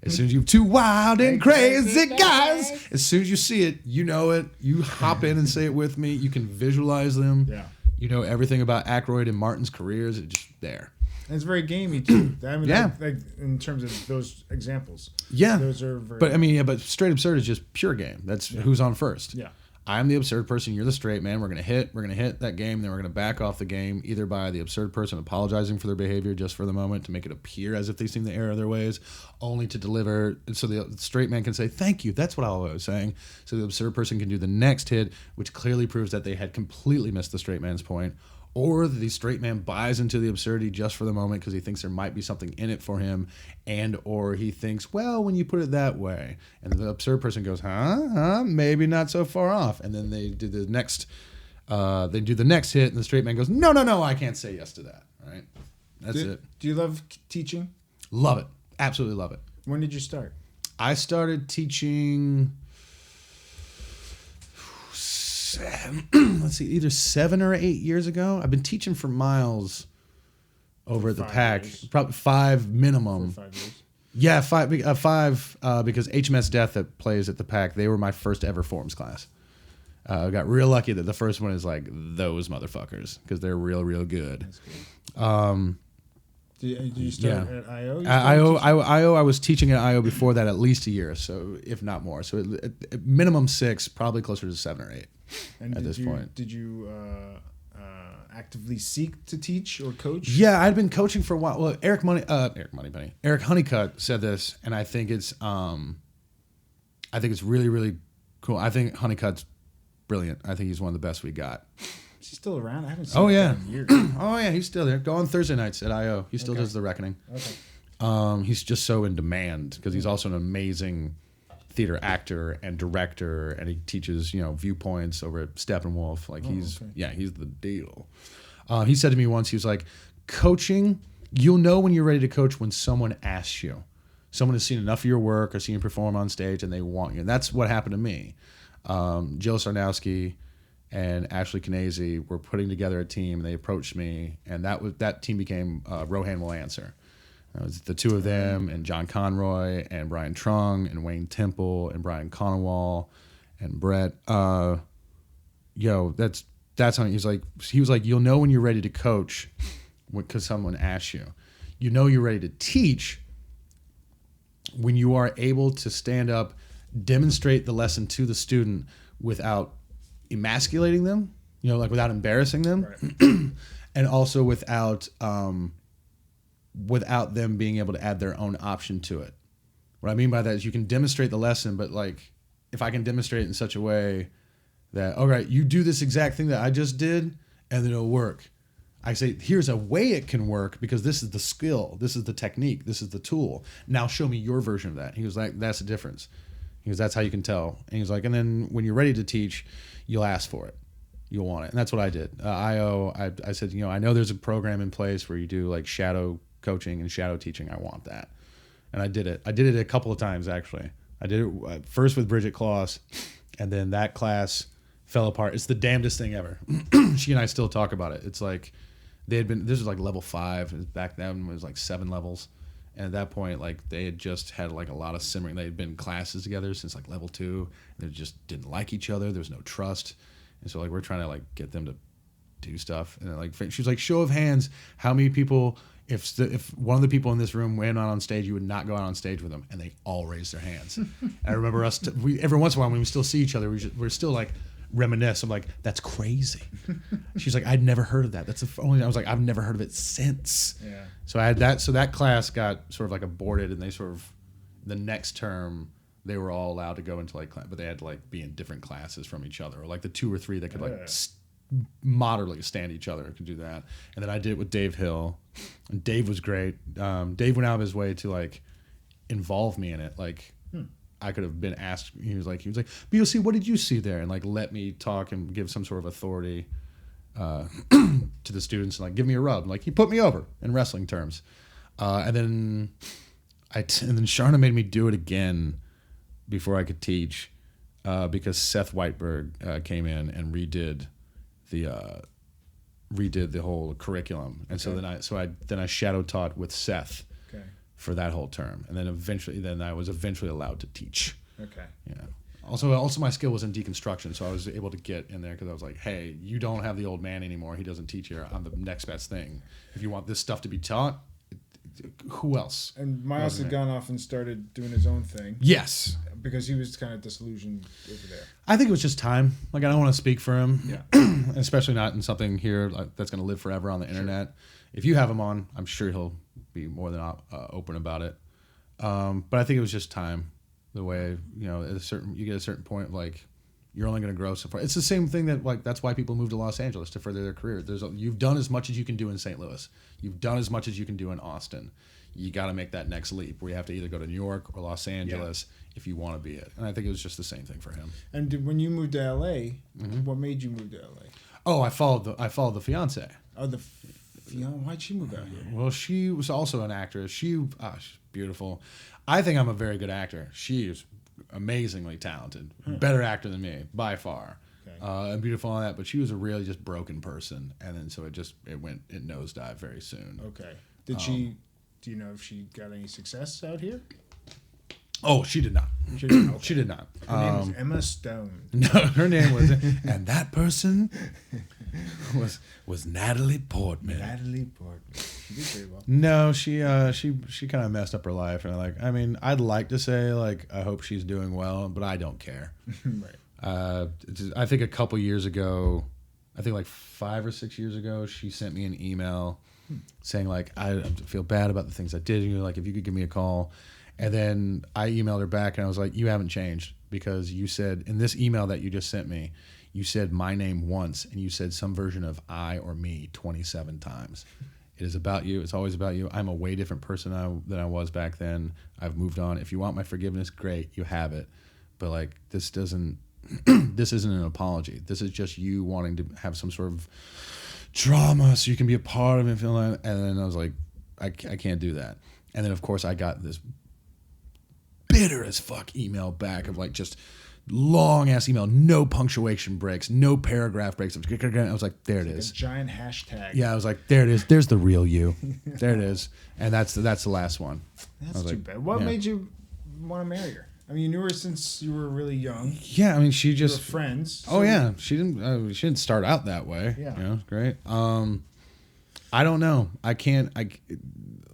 As soon as you have 2 wild and crazy guys, as soon as you see it, you know it. You hop in and say it with me. You can visualize them. Yeah. You know everything about Aykroyd and Martin's careers. It's just there. And it's very gamey too. I mean, yeah. Like in terms of those examples. Yeah. Those are very. But straight absurd is just pure game. That's who's on first. Yeah. I'm the absurd person. You're the straight man. We're gonna hit that game. Then we're gonna back off the game either by the absurd person apologizing for their behavior just for the moment to make it appear as if they seem to err their ways, only to deliver so the straight man can say thank you. That's what I was saying. So the absurd person can do the next hit, which clearly proves that they had completely missed the straight man's point. Or the straight man buys into the absurdity just for the moment because he thinks there might be something in it for him, or he thinks, well, when you put it that way, and the absurd person goes, maybe not so far off, and then they do the next hit, and the straight man goes, no, I can't say yes to that. All right, that's it. Do you love teaching? Love it, absolutely love it. When did you start? I started teaching. Let's see, either 7 or 8 years ago. I've been teaching for Miles over at the Pack, probably 5 minimum. 4 or 5 years. Yeah, 5 because HMS Death that plays at the Pack, they were my first ever forms class. I got real lucky that the first one is like those motherfuckers because they're real good. That's good. Did you start at IO? I was teaching at IO before that at least a year, so if not more. So at minimum 6, probably closer to 7 or 8. And at this point, did you actively seek to teach or coach? Yeah, I'd been coaching for a while. Well, Eric Honeycutt said this, and I think it's really cool. I think Honeycutt's brilliant. I think he's one of the best we got. Is he still around? I haven't seen him in years. Oh yeah, he's still there. Go on Thursday nights at IO. He still does The Reckoning. Okay. He's just so in demand because he's also an amazing theater actor and director, and he teaches viewpoints over at Steppenwolf. Like he's the deal. He said to me once, he was like, coaching, you'll know when you're ready to coach when someone asks you. Someone has seen enough of your work or seen you perform on stage and they want you. And that's what happened to me. Jill Sarnowski and Ashley Knese were putting together a team, and they approached me, and that team became Rohan Will Answer. It was the 2 of them, and John Conroy, and Brian Trung, and Wayne Temple, and Brian Conowall, and Brett. That's how he was like, you'll know when you're ready to coach because someone asks you. You know you're ready to teach when you are able to stand up demonstrate the lesson to the student without emasculating them, like without embarrassing them, Right. and also without them being able to add their own option to it. What I mean by that is you can demonstrate the lesson, but like if I can demonstrate it in such a way that, all right, you do this exact thing that I just did, and then it'll work. I say, here's a way it can work because this is the skill, this is the technique, this is the tool. Now show me your version of that. He was like, that's the difference. He goes, that's how you can tell. And he was like, and then when you're ready to teach, you'll ask for it. You'll want it. And that's what I did. I said, I know there's a program in place where you do like shadow coaching and shadow teaching. I want that. And I did it. I did it a couple of times, actually. I did it first with Bridget Kloss, and then that class fell apart. It's the damnedest thing ever. She and I still talk about it. It's like this was like level 5. Back then it was like 7 levels. And at that point, like they had just had like a lot of simmering. They had been in classes together since like level 2. And they just didn't like each other. There was no trust. And so like we're trying to like get them to do stuff. And like she was like, show of hands, how many people, if one of the people in this room went out on stage, you would not go out on stage with them. And they all raised their hands. And I remember us, every once in a while when we still see each other, we're still like reminisce. I'm like, that's crazy. She's like, I'd never heard of that. That's the only. I was like, I've never heard of it since. Yeah. So I had that. So that class got sort of like aborted, and they sort of the next term they were all allowed to go into like, but they had to like be in different classes from each other, or like the 2 or 3 that could like moderately stand each other could do that. And then I did it with Dave Hill, and Dave was great. Dave went out of his way to like involve me in it. Like I could have been asked. He was like, BOC, what did you see there? And like let me talk and give some sort of authority to the students and like give me a rub. Like he put me over in wrestling terms. And then Sharna made me do it again before I could teach because Seth Whiteberg came in and redid the whole curriculum. And so then I shadow taught with Seth for that whole term. And then I was eventually allowed to teach. Okay. Yeah. Also my skill was in deconstruction, so I was able to get in there because I was like, hey, you don't have the old man anymore. He doesn't teach here. I'm the next best thing. If you want this stuff to be taught, who else? And Miles had gone off and started doing his own thing. Yes. Because he was kind of disillusioned over there. I think it was just time. Like, I don't want to speak for him. Yeah. Especially not in something here like, that's going to live forever on the internet. If you have him on, I'm sure he'll be more than open about it. But I think it was just time. The way, you get a certain point of like, you're only going to grow so far. It's the same thing that like, that's why people move to Los Angeles to further their career. You've done as much as you can do in St. Louis. You've done as much as you can do in Austin. You got to make that next leap where you have to either go to New York or Los Angeles if you want to be it. And I think it was just the same thing for him. And when you moved to LA, what made you move to LA? Oh, I followed the fiance. Oh, why'd she move out here? Well, she was also an actress. She's beautiful. I think I'm a very good actor. She is amazingly talented, better actor than me by far, and beautiful on that. But she was a really just broken person, and then so it nosedived very soon. Okay. Did she? Do you know if she got any success out here? Oh, she did not. She didn't. Okay. She did not. Her name was Emma Stone. No, her name was, and that person was Natalie Portman. Natalie Portman. She did very well. No, she kind of messed up her life, and I'd like to say like I hope she's doing well, but I don't care. Right. I think a couple years ago, I think like 5 or 6 years ago, she sent me an email saying like I feel bad about the things I did. Like if you could give me a call. And then I emailed her back and I was like, you haven't changed because you said in this email that you just sent me, you said my name once and you said some version of I or me 27 times. It is about you. It's always about you. I'm a way different person than I was back then. I've moved on. If you want my forgiveness, great, you have it. But like this isn't an apology. This is just you wanting to have some sort of drama so you can be a part of it. And then I was like, I can't do that. And then of course I got this bitter as fuck email back of like just long ass email, no punctuation breaks, no paragraph breaks. I was like, there it is. A giant hashtag. Yeah, I was like, there it is. There's the real you. There it is. And that's the last one. That's too bad. What made you want to marry her? I mean, you knew her since you were really young. Yeah, I mean, she just were friends. Oh yeah, she didn't start out that way. Yeah, great. I don't know. I can't.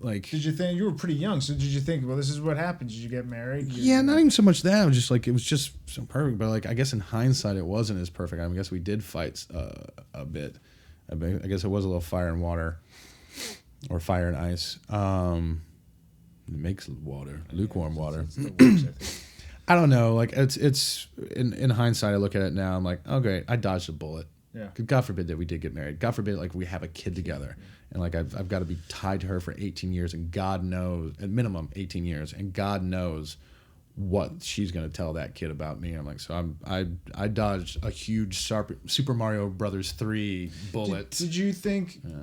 like. Did you think you were pretty young? So did you think, well, this is what happened? Did you get married? Yeah, not even so much that. It was just like it was just so perfect. But like I guess in hindsight, it wasn't as perfect. I guess we did fight a bit. I guess it was a little fire and water, or fire and ice. It makes water, lukewarm water. It's the worst, I think. I don't know. Like it's in hindsight, I look at it now. I'm like, oh great, I dodged a bullet. Yeah. God forbid that we did get married. God forbid like we have a kid together, and like I've got to be tied to her for 18 years, and God knows at minimum 18 years, and God knows what she's gonna tell that kid about me. I'm like, so I dodged a huge Super Mario Brothers 3 bullet. Did you think? Yeah.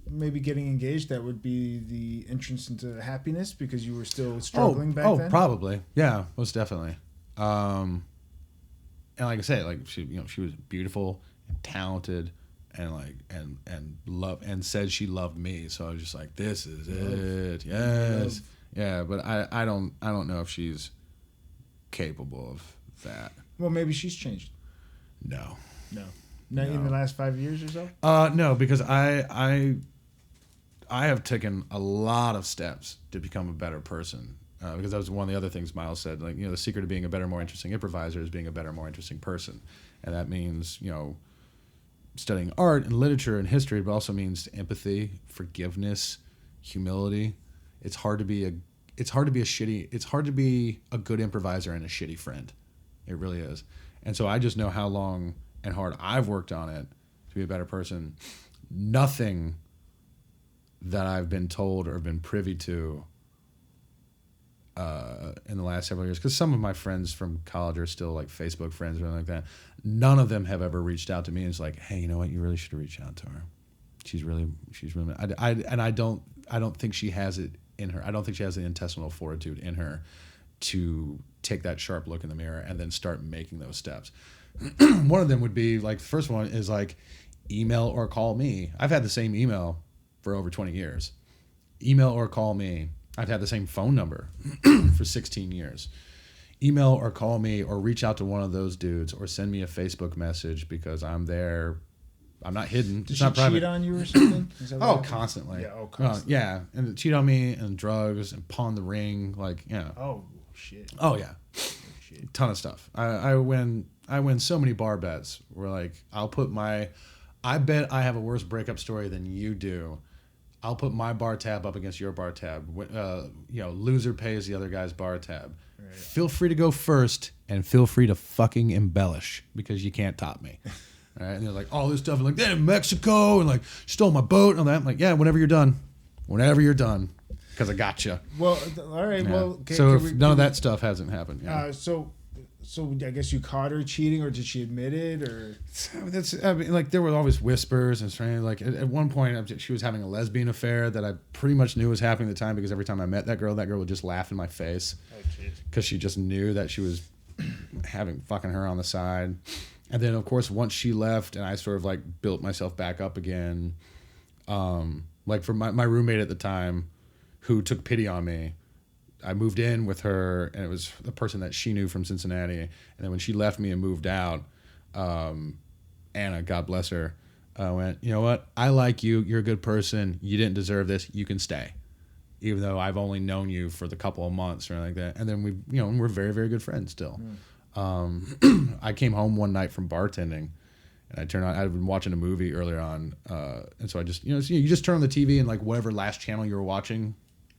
Maybe getting engaged, that would be the entrance into happiness because you were still struggling back then? Oh, probably. Yeah, most definitely. And like I said, like she was beautiful and talented and like and love and said she loved me. So I was just like, this is it. Yes. Yeah, but I don't know if she's capable of that. Well, maybe she's changed. No. Not in the last 5 years or so? No, because I have taken a lot of steps to become a better person. Because that was one of the other things Miles said. Like, the secret of being a better, more interesting improviser is being a better, more interesting person. And that means, studying art and literature and history, but also means empathy, forgiveness, humility. It's hard to be a good improviser and a shitty friend. It really is. And so I just know how long and hard I've worked on it to be a better person. Nothing that I've been told or been privy to in the last several years, because some of my friends from college are still like Facebook friends or anything like that. None of them have ever reached out to me and it's like, hey, you know what? You really should reach out to her. She's really. I don't think she has it in her. I don't think she has the intestinal fortitude in her to take that sharp look in the mirror and then start making those steps. One of them would be like, the first one is like, email or call me. I've had the same email for over 20 years. Email or call me. I've had the same phone number for 16 years. Email or call me or reach out to one of those dudes or send me a Facebook message because I'm there. I'm not hidden. Did it's she not private. cheat on you or something? Constantly. Yeah, constantly. Yeah, and cheat on me and drugs and pawn the ring. Like, Oh, shit. Oh, yeah. Shit. Ton of stuff. I win so many bar bets where like I bet I have a worse breakup story than you do. I'll put my bar tab up against your bar tab. Loser pays the other guy's bar tab. Right. Feel free to go first and feel free to fucking embellish because you can't top me. All right? And they're like, all this stuff. And like, they're in Mexico and like, stole my boat and all that. I'm like, yeah, whenever you're done. Because I got you. Well, all right. Yeah. Well, none of that stuff hasn't happened. Yeah. So I guess you caught her cheating, or did she admit it, or? There were always whispers and strange. Like at one point, she was having a lesbian affair that I pretty much knew was happening at the time because every time I met that girl would just laugh in my face. Oh, jeez. Because she just knew that she was fucking her on the side. And then of course once she left and I sort of like built myself back up again, like for my roommate at the time, who took pity on me. I moved in with her, and it was the person that she knew from Cincinnati. And then when she left me and moved out, Anna, God bless her, went, you know what? I like you. You're a good person. You didn't deserve this. You can stay, even though I've only known you for the couple of months or like that. And then we're very, very good friends still. I came home one night from bartending, and I'd been watching a movie earlier on, and so I just, you just turn on the TV and like whatever last channel you were watching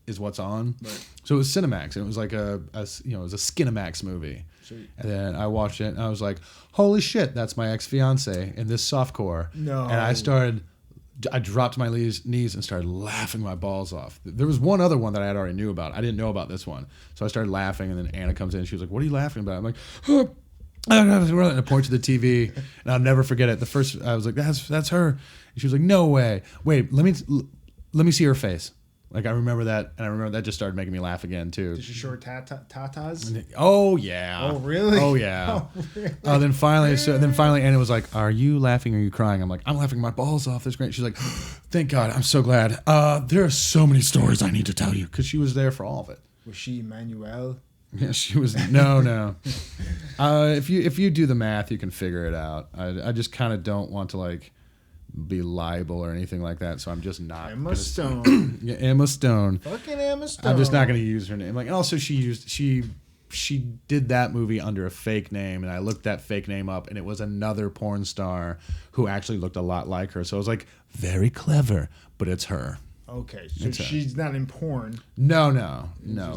is what's on. Right. So it was Cinemax, and it was like it was a Skinemax movie. Sweet. And then I watched it, and I was like, holy shit, that's my ex-fiance in this softcore. No. And I dropped my knees and started laughing my balls off. There was one other one that I had already knew about. I didn't know about this one. So I started laughing, and then Anna comes in, and she was like, what are you laughing about? I'm like, oh. And I point to the TV, and I'll never forget it. The first, I was like, that's her. And she was like, no way. Wait, let me see her face. Like, I remember that, and I remember that just started making me laugh again, too. Did she short tatas? Oh, yeah. Oh, really? Oh, yeah. Oh, really? Then finally, Anna was like, are you laughing or are you crying? I'm like, I'm laughing my balls off. That's great. She's like, thank God. I'm so glad. There are so many stories I need to tell you, because she was there for all of it. Was she Emmanuel? Yeah, she was. No. If you do the math, you can figure it out. I just kind of don't want to, like, be liable or anything like that. So I'm just not. Emma Stone. Yeah, Emma Stone. Fucking Emma Stone. I'm just not going to use her name. Like, and also she did that movie under a fake name, and I looked that fake name up, and it was another porn star who actually looked a lot like her. So I was like, very clever, but it's her. Okay, so It's she's not in porn. No.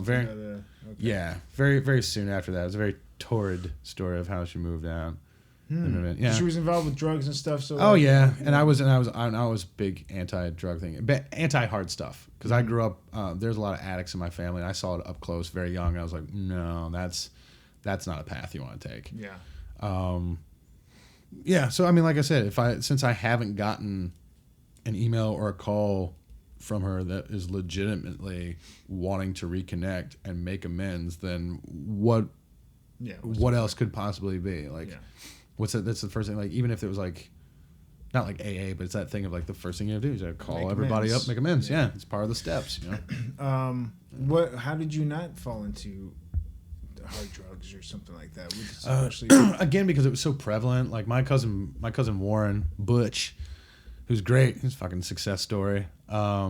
Very, Okay. yeah, very, very soon after that. It was a very torrid story of how she moved out. Yeah. She was involved with drugs and stuff. So. Oh yeah, and I was big anti-drug thing, anti-hard stuff because I grew up. There's a lot of addicts in my family, and I saw it up close, very young. And I was like, no, that's not a path you want to take. Yeah. Yeah. So I mean, like I said, since I haven't gotten an email or a call from her that is legitimately wanting to reconnect and make amends, then what? Yeah. What else could possibly be like? Yeah. What's that? That's the first thing. Like, even if it was like, not like AA, but it's that thing of like the first thing you have to do is you have to call everybody up, make amends. Yeah, it's part of the steps. You know. What? How did you not fall into hard drugs or something like that? Again, because it was so prevalent. Like my cousin Warren Butch, who's great. His fucking success story. I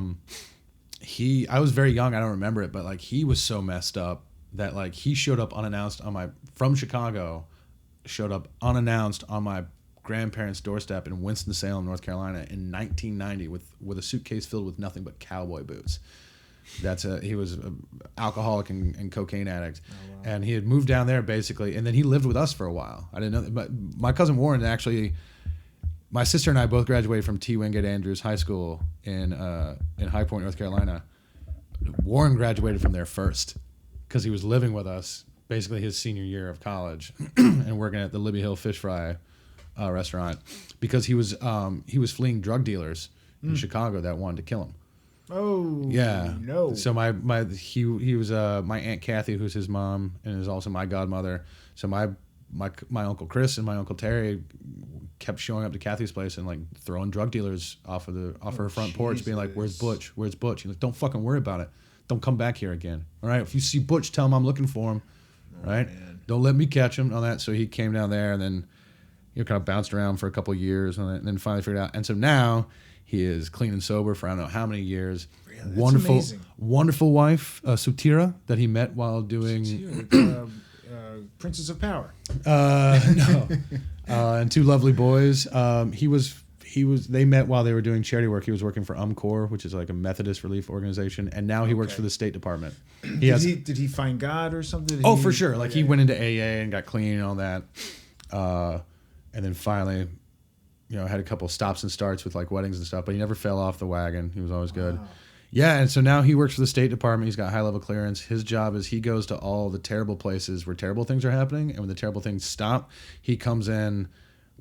was very young. I don't remember it, but like he was so messed up that like he showed up unannounced from Chicago. Showed up unannounced on my grandparents' doorstep in Winston-Salem, North Carolina in 1990 with a suitcase filled with nothing but cowboy boots. He was an alcoholic and cocaine addict. Oh, wow. And he had moved down there basically, and then he lived with us for a while. I didn't know that, but my cousin Warren actually, my sister and I both graduated from T. Wingate Andrews High School in High Point, North Carolina. Warren graduated from there first because he was living with us basically his senior year of college and working at the Libby Hill Fish Fry restaurant because he was fleeing drug dealers in Chicago that wanted to kill him. Oh yeah, no. So he was my Aunt Kathy, who's his mom and is also my godmother. So my Uncle Chris and my Uncle Terry kept showing up to Kathy's place and like throwing drug dealers off her front porch, being like, "Where's Butch? Where's Butch?" He's like, "Don't fucking worry about it. Don't come back here again. All right, if you see Butch, tell him I'm looking for him. Right? Man. Don't let me catch him on that." So he came down there and then kind of bounced around for a couple of years and then finally figured out. And so now he is clean and sober for I don't know how many years. Really? Wonderful wife, Sutira, that he met while doing Princess of Power. No, and two lovely boys. They met while they were doing charity work. He was working for UMCOR, which is like a Methodist relief organization, and now he works for the State Department. Did he find God or something? For sure. Like he went into AA and got clean and all that, and then finally, had a couple stops and starts with like weddings and stuff. But he never fell off the wagon. He was always good. Wow. Yeah, and so now he works for the State Department. He's got high-level clearance. His job is he goes to all the terrible places where terrible things are happening, and when the terrible things stop, he comes in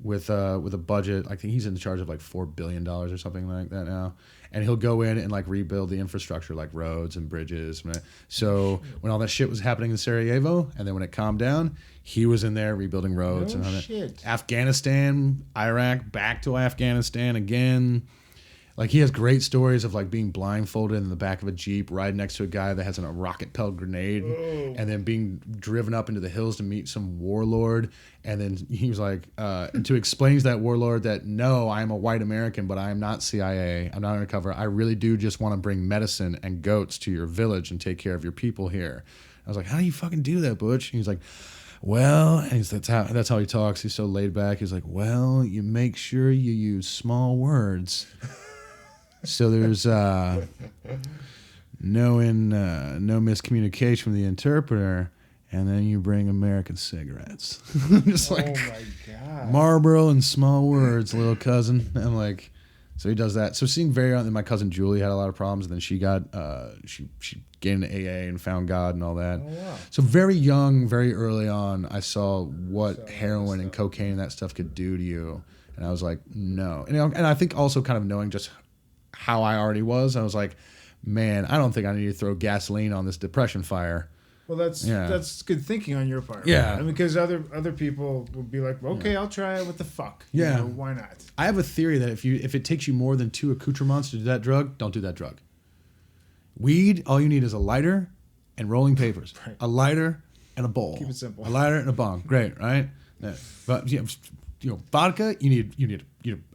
with a budget. I think he's in charge of like $4 billion or something like that now, and he'll go in and like rebuild the infrastructure, like roads and bridges. So when all that shit was happening in Sarajevo, and then when it calmed down, he was in there rebuilding roads and all that. Afghanistan, Iraq, back to Afghanistan again. Like he has great stories of like being blindfolded in the back of a Jeep, riding next to a guy that has a rocket-propelled grenade, and then being driven up into the hills to meet some warlord. And then he was like, and to explain to that warlord that no, I'm a white American, but I am not CIA. I'm not undercover. I really do just want to bring medicine and goats to your village and take care of your people here. I was like, how do you fucking do that, Butch? And he's like, well, and that's how he talks. He's so laid back. He's like, well, you make sure you use small words. So there's no miscommunication from the interpreter, and then you bring American cigarettes. Just like, oh my God. Marlboro and small words, little cousin. I'm like, so he does that. So seeing very early, my cousin Julie had a lot of problems, and then she got she gained AA and found God and all that. Oh, wow. So very young, very early on, I saw what heroin and cocaine and that stuff could do to you, and I was like, no. And I think also kind of knowing just how I already was, I was like, man, I don't think I need to throw gasoline on this depression fire. Well, that's good thinking on your part. Yeah. Right? Because other people would be like, okay, I'll try it. What the fuck? Yeah. Why not? I have a theory that if it takes you more than 2 accoutrements to do that drug, don't do that drug. Weed, all you need is a lighter and rolling papers. Right. A lighter and a bowl. Keep it simple. A lighter and a bong. Great, right? Yeah. But vodka. You need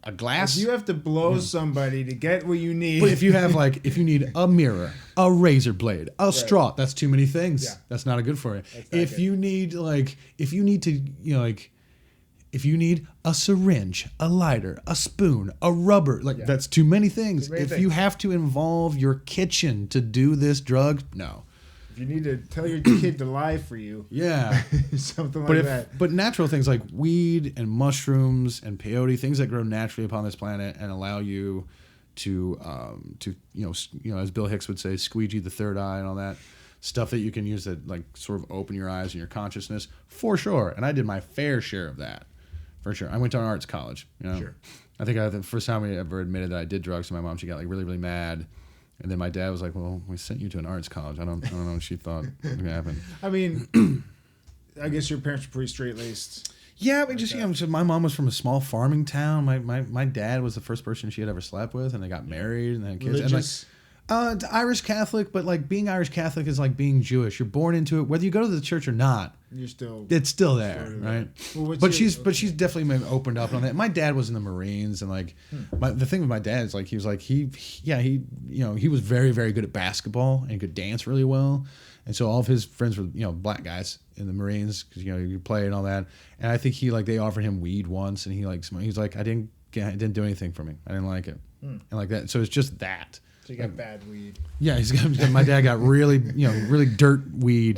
a glass. If you have to blow somebody to get what you need. But if you need a mirror, a razor blade, a straw, that's too many things. Yeah. That's not good for you. If you need if you need a syringe, a lighter, a spoon, a rubber, that's too many things. You have to involve your kitchen to do this drug, no. If you need to tell your kid to lie for you. Yeah. Something like that. But natural things like weed and mushrooms and peyote, things that grow naturally upon this planet and allow you to as Bill Hicks would say, squeegee the third eye and all that stuff that you can use that like sort of open your eyes and your consciousness, for sure. And I did my fair share of that. For sure. I went to an arts college. Sure. I think the first time we ever admitted that I did drugs to my mom, she got like really, really mad. And then my dad was like, "Well, we sent you to an arts college. I don't know what she thought was gonna happen." I mean, I guess your parents were pretty straight laced. Yeah, but so my mom was from a small farming town. My dad was the first person she had ever slept with, and they got married and they had kids. Religious? It's Irish Catholic, but like being Irish Catholic is like being Jewish. You're born into it, whether you go to the church or not. It's still there, right? Well, but she's definitely been opened up on that. My dad was in the Marines, and like the thing with my dad is like he was very, very good at basketball and could dance really well, and so all of his friends were black guys in the Marines because you play and all that. And I think they offered him weed once, and he's like, it didn't do anything for me. I didn't like it, and like that. So it's just that. So you got bad weed. Yeah, my dad got really, really dirt weed.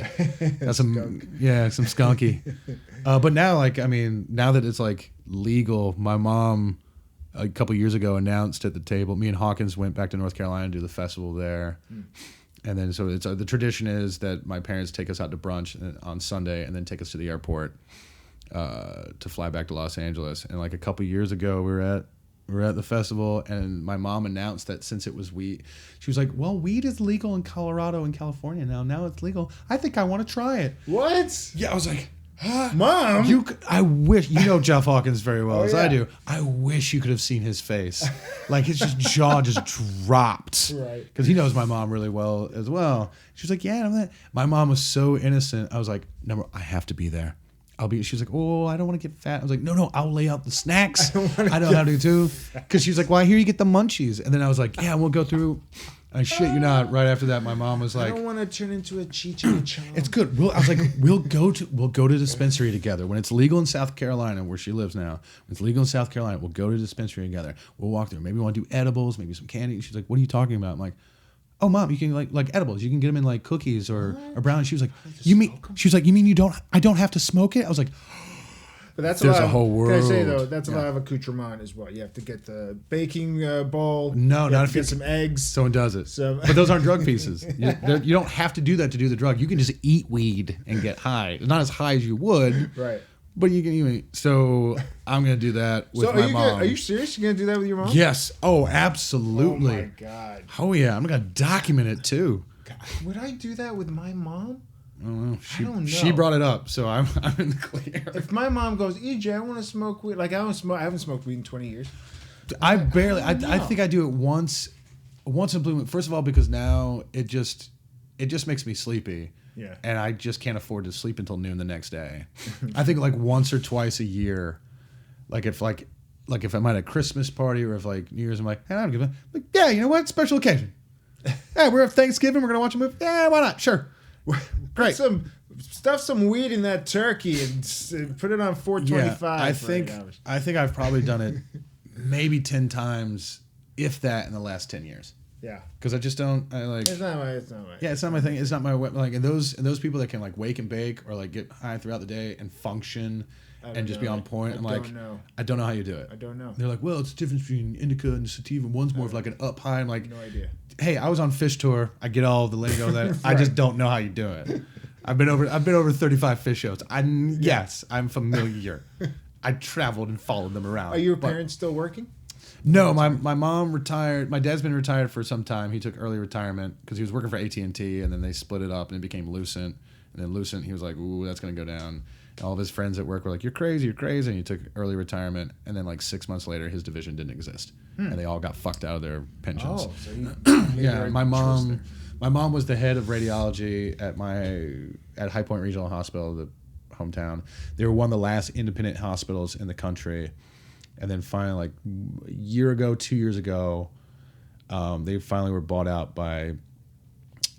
Got some skunky. But now, now that it's like legal, my mom a couple years ago announced at the table. Me and Hawkins went back to North Carolina to do the festival there, and then so it's the tradition is that my parents take us out to brunch on Sunday and then take us to the airport to fly back to Los Angeles. And like a couple years ago, we were at the festival, and my mom announced that since it was weed, she was like, "Well, weed is legal in Colorado and California now. Now it's legal. I think I want to try it." What? Yeah, I was like, huh? Mom? I wish, Jeff Hawkins very well as I do. I wish you could have seen his face. Like his jaw just dropped. Right. Because he knows my mom really well as well. She was like, yeah, I'm that. My mom was so innocent. I was like, no, I have to be there. She was like, "Oh, I don't want to get fat." I was like, "No, I'll lay out the snacks. I know how to too." Because she was like, "Well, I hear you get the munchies." And then I was like, "Yeah, we'll go through." I shit you not. Right after that, my mom was like, "I don't want to turn into a Cheech and a Chong." It's good. I was like, we'll go to dispensary together when it's legal in South Carolina, where she lives now. When it's legal in South Carolina, we'll go to dispensary together. We'll walk through. Maybe we want to do edibles, maybe some candy. She's like, "What are you talking about?" I'm like, "Oh, Mom, you can like edibles. You can get them in like cookies or brownies." She was like, "You mean?" She was like, "You mean I don't have to smoke it?" I was like, but that's there's a whole world. Can I say though, that's a lot of accoutrement as well. You have to get the baking bowl. No, not if you get some eggs. Someone does it. But those aren't drug pieces. You don't have to do that to do the drug. You can just eat weed and get high. Not as high as you would. Right. But you can eat. So I'm gonna do that with my mom. Are you serious? You're gonna do that with your mom? Yes. Oh, absolutely. Oh my God. Oh yeah, I'm gonna document it too. God, would I do that with my mom? I don't know. I don't know. She brought it up, so I'm in the clear. If my mom goes, EJ, I want to smoke weed. Like I haven't smoked weed in 20 years. I think I do it once in blue moon. First of all, because now it just makes me sleepy. Yeah. And I just can't afford to sleep until noon the next day. I think like once or twice a year, if I'm at a Christmas party or if like New Year's, I'm like, hey, I don't give a like, yeah, you know what? Special occasion. Hey, we're at Thanksgiving. We're gonna watch a movie. Yeah, why not? Sure. Great. Stuff some weed in that turkey and put it on 425. Yeah, I think I've probably done it maybe 10 times, if that, in the last 10 years. Yeah. Because I just don't. It's not my. Yeah, it's not my thing. It's not my like. And those people that can like wake and bake or like get high throughout the day and function and just be on point. I don't know how you do it. I don't know. They're like, well, it's the difference between indica and sativa. One's more of like an up high. I'm like, no idea. Hey, I was on Fish Tour. I get all the lingo that right. I just don't know how you do it. I've been over 35 Fish shows. Yes, I'm familiar. I traveled and followed them around. Are your parents still working? No, my mom retired. My dad's been retired for some time. He took early retirement because he was working for AT&T, and then they split it up, and it became Lucent. And then Lucent, he was like, ooh, that's going to go down. And all of his friends at work were like, you're crazy. And he took early retirement. And then like 6 months later, his division didn't exist. And they all got fucked out of their pensions. Oh, so yeah, my mom was the head of radiology at High Point Regional Hospital, the hometown. They were one of the last independent hospitals in the country. And then finally, like a year ago, 2 years ago, they finally were bought out by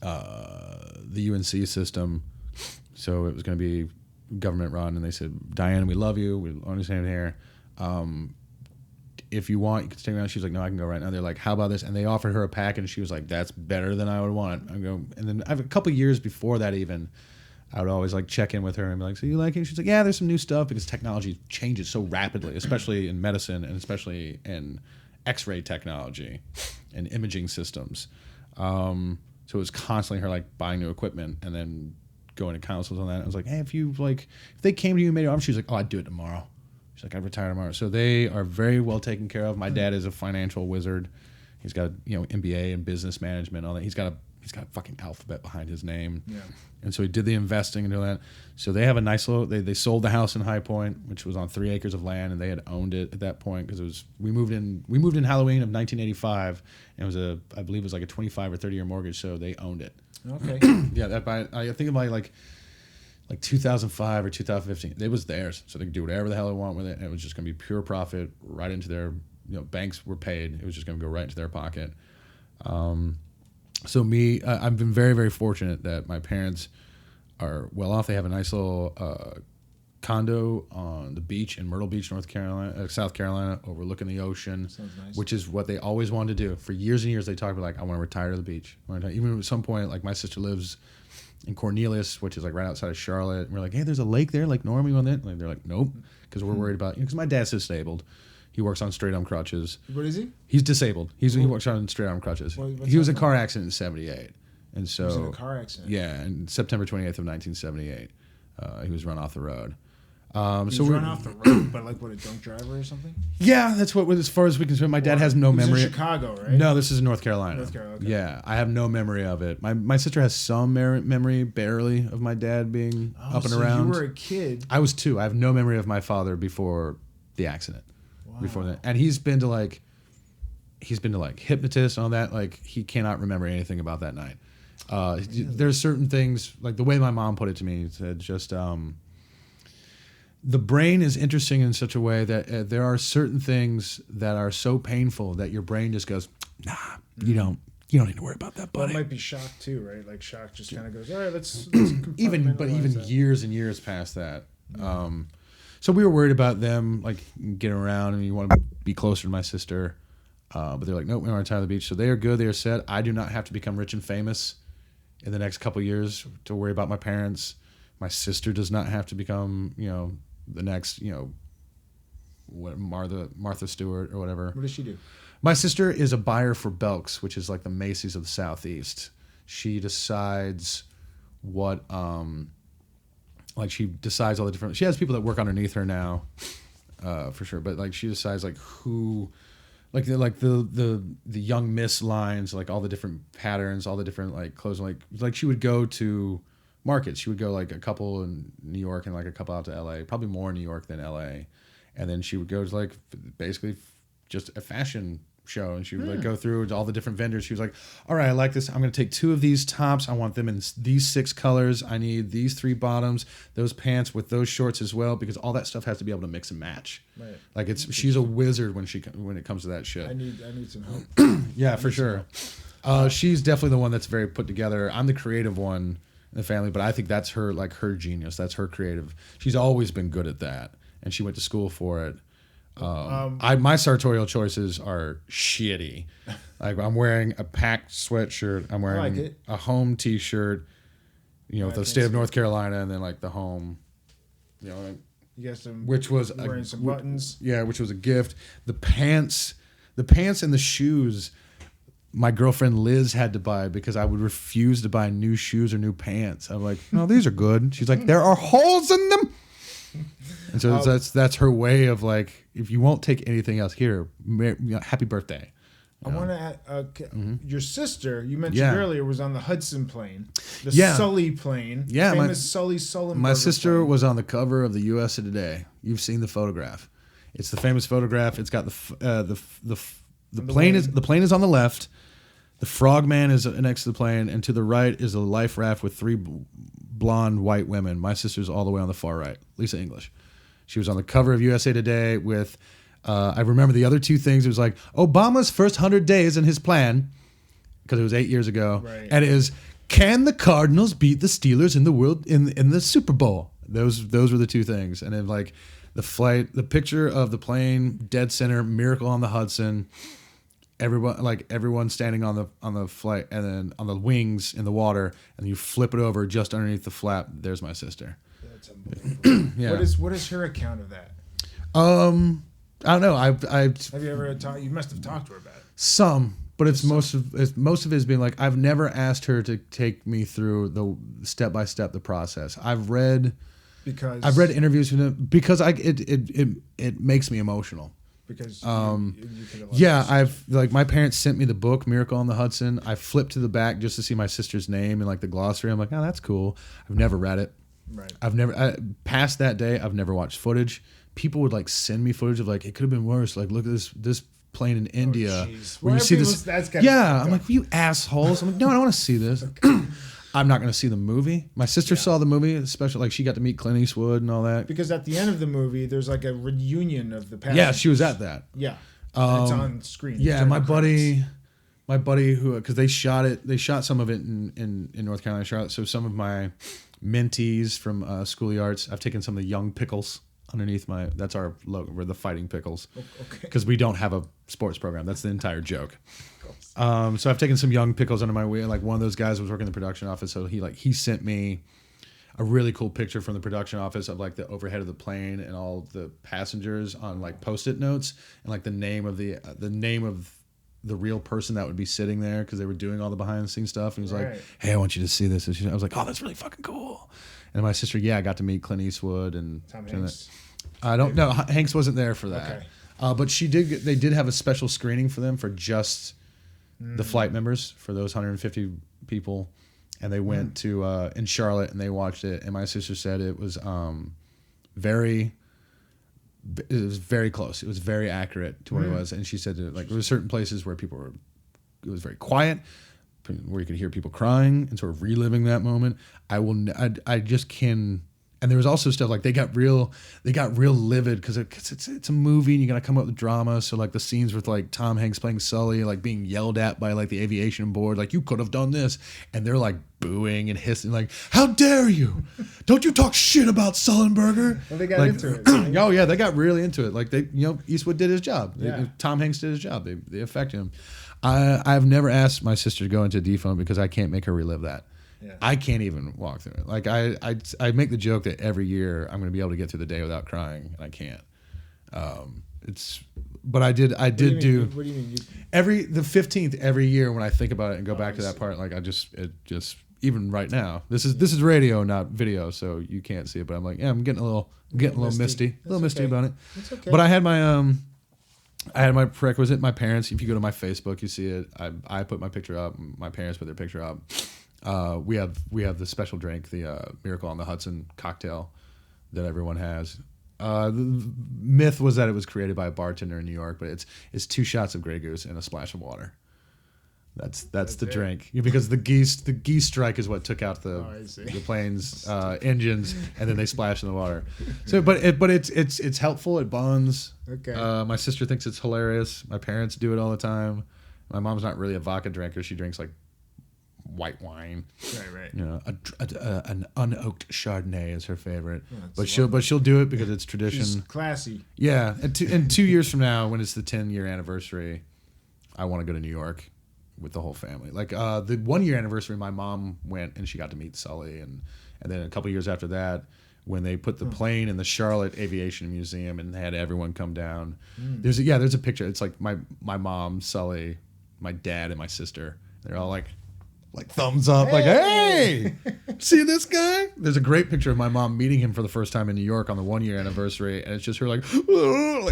the UNC system. So it was going to be government run. And they said, Diane, we love you. We understand here. If you want, you can stay around. She was like, no, I can go right now. They're like, how about this? And they offered her a package. And she was like, that's better than I would want. I go, and then a couple of years before that even, I would always like check in with her and be like, so you like it? She's like, yeah, there's some new stuff because technology changes so rapidly, especially in medicine and especially in X-ray technology and imaging systems. So it was constantly her like buying new equipment and then going to councils on that. I was like, hey, if they came to you and made it up, she's like, oh, I'd do it tomorrow. She's like, I'd retire tomorrow. So they are very well taken care of. My dad is a financial wizard. He's got MBA in business management, all that. He's got a fucking alphabet behind his name. Yeah. And so he did the investing and all that. So they have a nice little. They sold the house in High Point, which was on 3 acres of land, and they had owned it at that point because we moved in Halloween of 1985, and I believe it was like a 25 or 30 year mortgage. So they owned it. Okay. Yeah, I think by like 2005 or 2015, it was theirs, so they could do whatever the hell they want with it, and it was just going to be pure profit right into their. Banks were paid. It was just going to go right into their pocket. So I've been very, very fortunate that my parents are well off. They have a nice little condo on the beach in Myrtle Beach, South Carolina, overlooking the ocean. Sounds nice. Which is what they always wanted to do. For years and years, they talked about like, I want to retire to the beach. Even at some point, like my sister lives in Cornelius, which is like right outside of Charlotte. And we're like, hey, there's a lake there. Like, Norm, you on that? Like, they're like, nope, because we're worried about because my dad's disabled. He works on straight arm crutches. What is he? He's disabled. He works on straight arm crutches. He was in a car accident in '78, and so he was in a car accident. Yeah, in September 28th of 1978, he was run off the road. He was run off the road, but like what, a drunk driver or something? Yeah, that's what. As far as we can, my dad has no memory. In Chicago, right? No, this is in North Carolina. North Carolina. Okay. Yeah, I have no memory of it. My sister has some memory, barely, of my dad being up and around. You were a kid. I was 2. I have no memory of my father before the accident. Wow. Before that, and he's been to like hypnotists and all that. Like he cannot remember anything about that night. Really? There's certain things like the way my mom put it to me. Said just the brain is interesting in such a way that there are certain things that are so painful that your brain just goes, nah, you don't need to worry about that, buddy. Well, it might be shock too, right? Like shock just kind of goes, all right, let's even years and years past that. Yeah. So we were worried about them like getting around, and you want to be closer to my sister, but they're like, nope, we don't want to retire to the beach. So they are good. They are set. I do not have to become rich and famous in the next couple of years to worry about my parents. My sister does not have to become, the next, Martha Stewart or whatever. What does she do? My sister is a buyer for Belk's, which is like the Macy's of the Southeast. She decides what, she decides all the different. She has people that work underneath her now, for sure. But like she decides like who, like the young Miss lines, like all the different patterns, all the different like clothes. Like she would go to markets. She would go like a couple in New York and like a couple out to LA. Probably more in New York than LA. And then she would go to like basically just a fashion show, and she would like go through all the different vendors. She was like, all right, I like this. I'm going to take 2 of these tops. I want them in these 6 colors. I need these 3 bottoms, those pants with those shorts as well, because all that stuff has to be able to mix and match. Right. Like she's a wizard when it comes to that shit. I need some help. Yeah, for sure. She's definitely the one that's very put together. I'm the creative one in the family, but I think that's her genius. That's her creative. She's always been good at that, and she went to school for it. My sartorial choices are shitty. Like I'm wearing a packed sweatshirt. I'm wearing a home T-shirt, with the state of North Carolina, and then like the home, you got some, which was wearing some buttons. Yeah, which was a gift. The pants and the shoes. My girlfriend Liz had to buy because I would refuse to buy new shoes or new pants. I'm like, no, these are good. She's like, there are holes in them. And so that's her way of like, if you won't take anything else, here, happy birthday. I want to add, your sister, you mentioned earlier, was on the Hudson plane, the Sully plane, famous Sullenberger. My sister was on the cover of the USA Today. You've seen the photograph. It's the famous photograph. It's got the plane is on the left. The frogman is next to the plane, and to the right is a life raft with 3 blonde white women. My sister's all the way on the far right, Lisa English. She was on the cover of USA Today with, I remember the other two things. It was like Obama's first 100 days and his plan, because it was 8 years ago. Right. And it is, can the Cardinals beat the Steelers in the Super Bowl? Those were the two things. And then like the picture of the plane, dead center, Miracle on the Hudson. Everyone standing on the flight and then on the wings in the water, and you flip it over just underneath the flap. There's my sister. That's unbelievable. Yeah. What is her account of that? I don't know. Have you ever talked? You must have talked to her about it. Some, but most of it has been like, I've never asked her to take me through the step by step the process. I've read interviews with them because it makes me emotional. Because my parents sent me the book Miracle on the Hudson. I flipped to the back just to see my sister's name and like the glossary. I'm like, oh, that's cool. I've never read it. Right. Past that day, I've never watched footage. People would like send me footage of like, it could have been worse. Like, look at this plane in India where you see this. I'm like, you assholes. I'm like, no, I don't want to see this. I'm not going to see the movie. My sister saw the movie, especially like she got to meet Clint Eastwood and all that. Because at the end of the movie, there's like a reunion of the past. Yeah, she was at that. Yeah, it's on screen. Yeah, my buddy who, because they shot some of it in North Carolina, Charlotte. So some of my mentees from Schoolyards, I've taken some of the young pickles underneath that's our logo. We're the Fighting Pickles. Okay. Because we don't have a sports program. That's the entire joke. So I've taken some young pickles under my wing. Like one of those guys was working in the production office, so he sent me a really cool picture from the production office of like the overhead of the plane and all the passengers on like Post-it notes and like the name of the real person that would be sitting there, because they were doing all the behind the scenes stuff. And he was like, "Hey, I want you to see this." And I was like, "Oh, that's really fucking cool." And my sister, I got to meet Clint Eastwood and Tom Hanks. I don't know. Hanks wasn't there for that. Okay. But they did have a special screening for them for just the flight members, for those 150 people. And they went to in Charlotte and they watched it. And my sister said it was very close. It was very accurate to what it was. And she said that, like, there were certain places where it was very quiet, where you could hear people crying and sort of reliving that moment. I just can. And there was also stuff like they got real livid because it's a movie and you gotta come up with drama. So like the scenes with like Tom Hanks playing Sully, like being yelled at by like the aviation board, like, you could have done this, and they're like booing and hissing, like, how dare you? Don't you talk shit about Sullenberger? Well, they got like, into it. Oh yeah, they got really into it. Like Eastwood did his job. Yeah. Tom Hanks did his job. They affected him. I've never asked my sister to go into a dephone because I can't make her relive that. Yeah. I can't even walk through it. Like I make the joke that every year I'm going to be able to get through the day without crying, and I can't. But I did do. What do you mean? The 15th every year when I think about it and go back to that part, like it just even right now. This is radio, not video, so you can't see it. But I'm like, yeah, I'm getting a little misty, a little misty about it. That's okay. But I had my prerequisite. My parents, if you go to my Facebook, you see it. I put my picture up. My parents put their picture up. We have the special drink, the Miracle on the Hudson cocktail that everyone has. The myth was that it was created by a bartender in New York, but it's 2 shots of Grey Goose and a splash of water. That's the drink, because the geese strike is what took out the plane's engines, and then they splash in the water. So, but it's helpful. It bonds. Okay. My sister thinks it's hilarious. My parents do it all the time. My mom's not really a vodka drinker. She drinks like white wine. Right. You know, an unoaked Chardonnay is her favorite. Oh, but she'll do it because it's tradition. She's classy. Yeah, and 2 years from now, when it's the 10-year anniversary, I want to go to New York with the whole family. Like the 1-year anniversary, my mom went and she got to meet Sully, and then a couple years after that, when they put the plane in the Charlotte Aviation Museum and had everyone come down. There's a picture. It's like my mom, Sully, my dad, and my sister. They're all like thumbs up, like, hey, see this guy? There's a great picture of my mom meeting him for the first time in New York on the 1-year anniversary, and it's just her like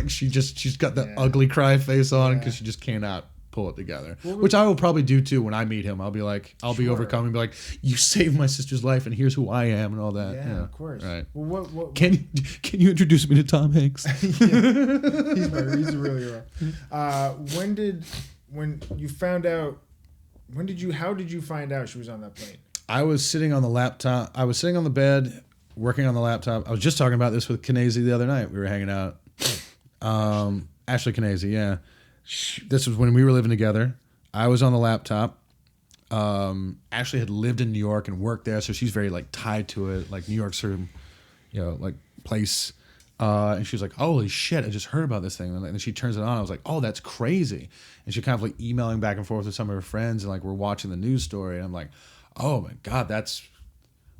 she's got that ugly cry face on because she just cannot pull it together. Which I will probably do too when I meet him. I'll be overcome and be like, you saved my sister's life, and here's who I am, and all that. Yeah, of course. Right. Well, what can you introduce me to Tom Hanks? He's really rough. When you found out? How did you find out she was on that plane? I was sitting on the laptop. I was sitting on the bed, working on the laptop. I was just talking about this with Kanezi the other night. We were hanging out. Ashley Kanezi, yeah. This was when we were living together. I was on the laptop. Ashley had lived in New York and worked there, so she's very like tied to it. Like New York's her, like place. And she was like, "Holy shit! I just heard about this thing." And then she turns it on. I was like, "Oh, that's crazy!" And she kind of like emailing back and forth with some of her friends, and like we're watching the news story. And I'm like, "Oh my god,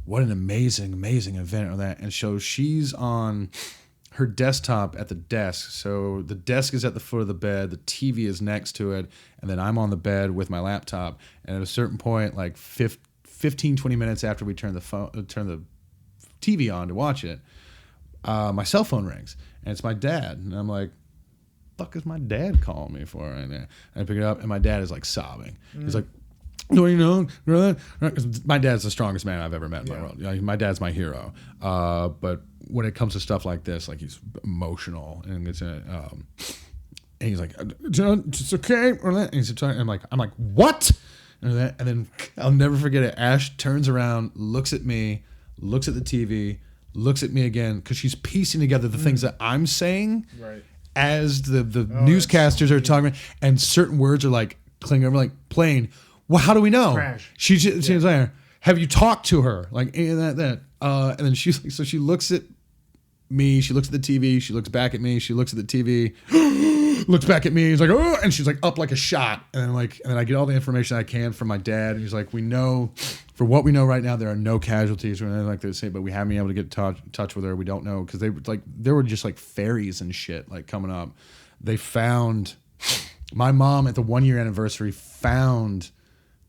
what an amazing event!" Or that. And so she's on her desktop at the desk. So the desk is at the foot of the bed. The TV is next to it, and then I'm on the bed with my laptop. And at a certain point, like 15, 20 minutes after we turn the TV on to watch it. My cell phone rings, and it's my dad. And I'm like, fuck is my dad calling me for right now? And I pick it up, and my dad is like sobbing. He's like, "Don't you know?" Because my dad's the strongest man I've ever met in my world. My dad's my hero. But when it comes to stuff like this, like he's emotional, and he's like, "It's okay." And he's talking, I'm like, "What?" And then I'll never forget it. Ash turns around, looks at me, looks at the TV, looks at me again, because she's piecing together the things that I'm saying as the newscasters are talking, and certain words are like clinging over, like playing. Well, how do we know? Crash. She's like, "Have you talked to her?" Like that. And then she's like, so she looks at me, she looks at the TV, she looks back at me, she looks at the TV, looks back at me. He's like, "Oh," and she's like up like a shot. And then I get all the information I can from my dad, and he's like, "We know, for what we know right now, there are no casualties or anything like they say, but we haven't been able to get in touch with her. We don't know," because there were just like ferries and shit like coming up. They found my mom at the 1-year anniversary found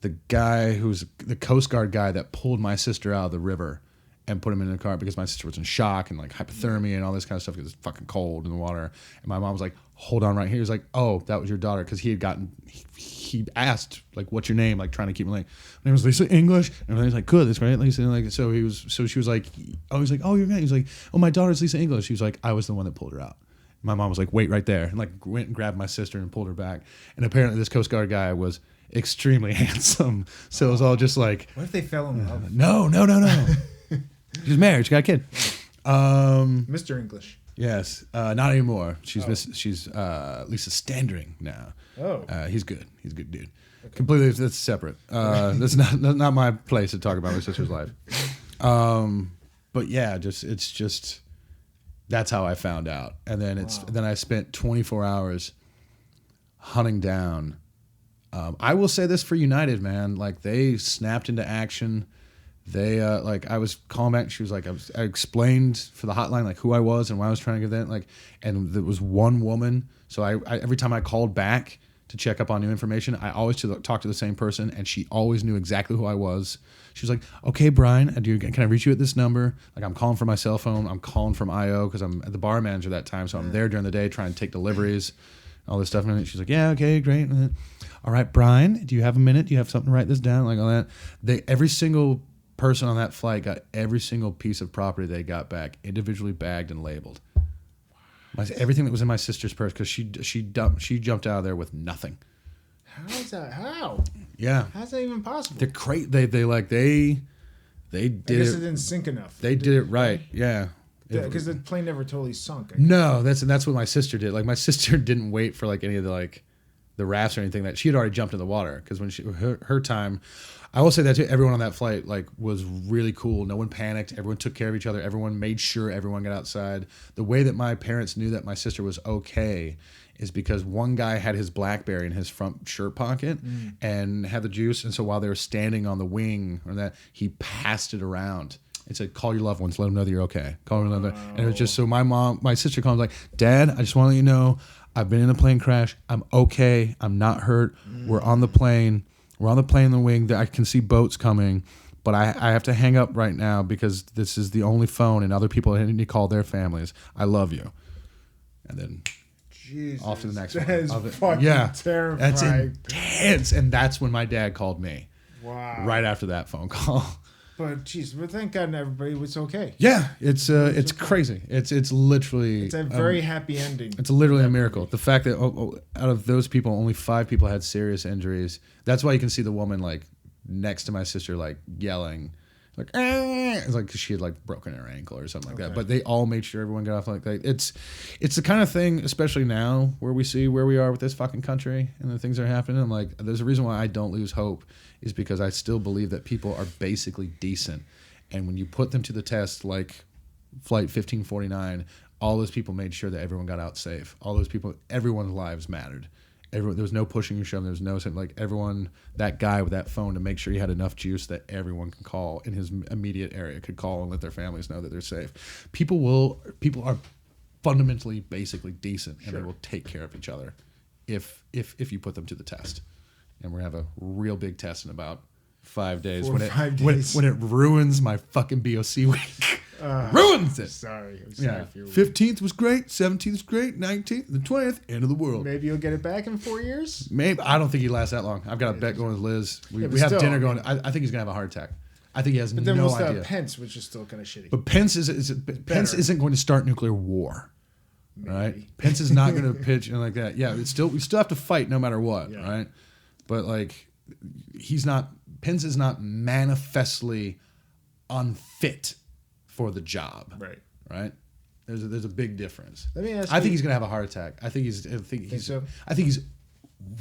the guy who's the Coast Guard guy that pulled my sister out of the river and put him in the car because my sister was in shock and like hypothermia and all this kind of stuff because it's fucking cold in the water. And my mom was like, "Hold on right here." He's like, "Oh, that was your daughter," because he asked like, "What's your name?" Like trying to keep him like, "My name is Lisa English." And he's like, "Good, that's great, Lisa." And like so she was like, he's like, "Oh, you're right." He's like, "Oh, my daughter's Lisa English." She was like, "I was the one that pulled her out." My mom was like, "Wait right there," and like went and grabbed my sister and pulled her back. And apparently this Coast Guard guy was extremely handsome, so it was all just like, what if they fell in love? No. She's married. She got a kid. Mr. English. Yes, not anymore. She's Lisa Standring now. Oh, he's good. He's a good dude. Okay. Completely, that's separate. That's not my place to talk about my sister's life. But yeah, it's just that's how I found out, and then then I spent 24 hours hunting down. I will say this for United, man. Like they snapped into action. They like I was calling back. She was like, I explained for the hotline like who I was and why I was trying to get that. Like, and there was one woman. So I every time I called back to check up on new information, I always talk to the same person, and she always knew exactly who I was. She was like, "Okay, Brian, can I reach you at this number?" Like I'm calling from my cell phone. I'm calling from IO because I'm the bar manager that time, so I'm there during the day trying to take deliveries, all this stuff. And she's like, "Yeah, okay, great." And then, "All right, Brian, do you have a minute? Do you have something to write this down?" Like all that. Every single person on that flight got every single piece of property they got back individually bagged and labeled. Everything that was in my sister's purse, because she jumped out of there with nothing. How is that? How? Yeah. How's that even possible? They're crazy. They did I guess it. It didn't sink enough. They did it right. Yeah. Because the plane never totally sunk. No, that's what my sister did. Like my sister didn't wait for like any of the rafts or anything. That she had already jumped in the water, because when her time. I will say that too. Everyone on that flight was really cool. No one panicked. Everyone took care of each other. Everyone made sure everyone got outside. The way that my parents knew that my sister was okay is because one guy had his BlackBerry in his front shirt pocket and had the juice. And so while they were standing on the wing or that, he passed it around and said, "Call your loved ones. Let them know that you're okay." Call them. And it was just so my sister called like, "Dad, I just want to let you know, I've been in a plane crash. I'm okay. I'm not hurt. We're on the plane. We're on the plane in the wing. I can see boats coming, but I have to hang up right now because this is the only phone and other people need to call their families. I love you." And then off to the next one. That is fucking terrifying. That's intense. And that's when my dad called me. Wow. Right after that phone call. But thank God everybody was okay. Yeah, it's crazy. It's literally it's a very happy ending. It's literally a miracle. The fact that out of those people, only 5 people had serious injuries. That's why you can see the woman like next to my sister, like yelling, like, it's like 'cause she had like broken her ankle or something like that. But they all made sure everyone got off. Like it's the kind of thing, especially now where we see where we are with this fucking country and the things that are happening. I'm like, there's a reason why I don't lose hope, is because I still believe that people are basically decent, and when you put them to the test, like Flight 1549, all those people made sure that everyone got out safe. All those people, everyone's lives mattered. There was no pushing and shoving. There was no, like, everyone, that guy with that phone, to make sure he had enough juice that everyone can call in his immediate area, could call and let their families know that they're safe. People are fundamentally, basically decent, and they will take care of each other if you put them to the test. And we're going to have a real big test in about 5 days. 4 or 5 days. When it ruins my fucking BOC week. Ruins it. Sorry. I'm Yeah. for your 15th was great. 17th was great. 19th, the 20th, end of the world. Maybe you'll get it back in 4 years? Maybe. I don't think he lasts that long. I've got a bet going with Liz. We but have still, dinner going. I think he's going to have a heart attack. I think he has But then no we'll still idea. have Pence, which is still kind of shitty. But Pence isn't going to start nuclear war. Maybe. Right? Pence is not going to pitch and like that. Yeah, we still have to fight no matter what, Yeah. right? But like, Pence is not manifestly unfit for the job. Right? There's a big difference. Let me ask I think you- he's gonna have a heart attack. I think he's so? I think he's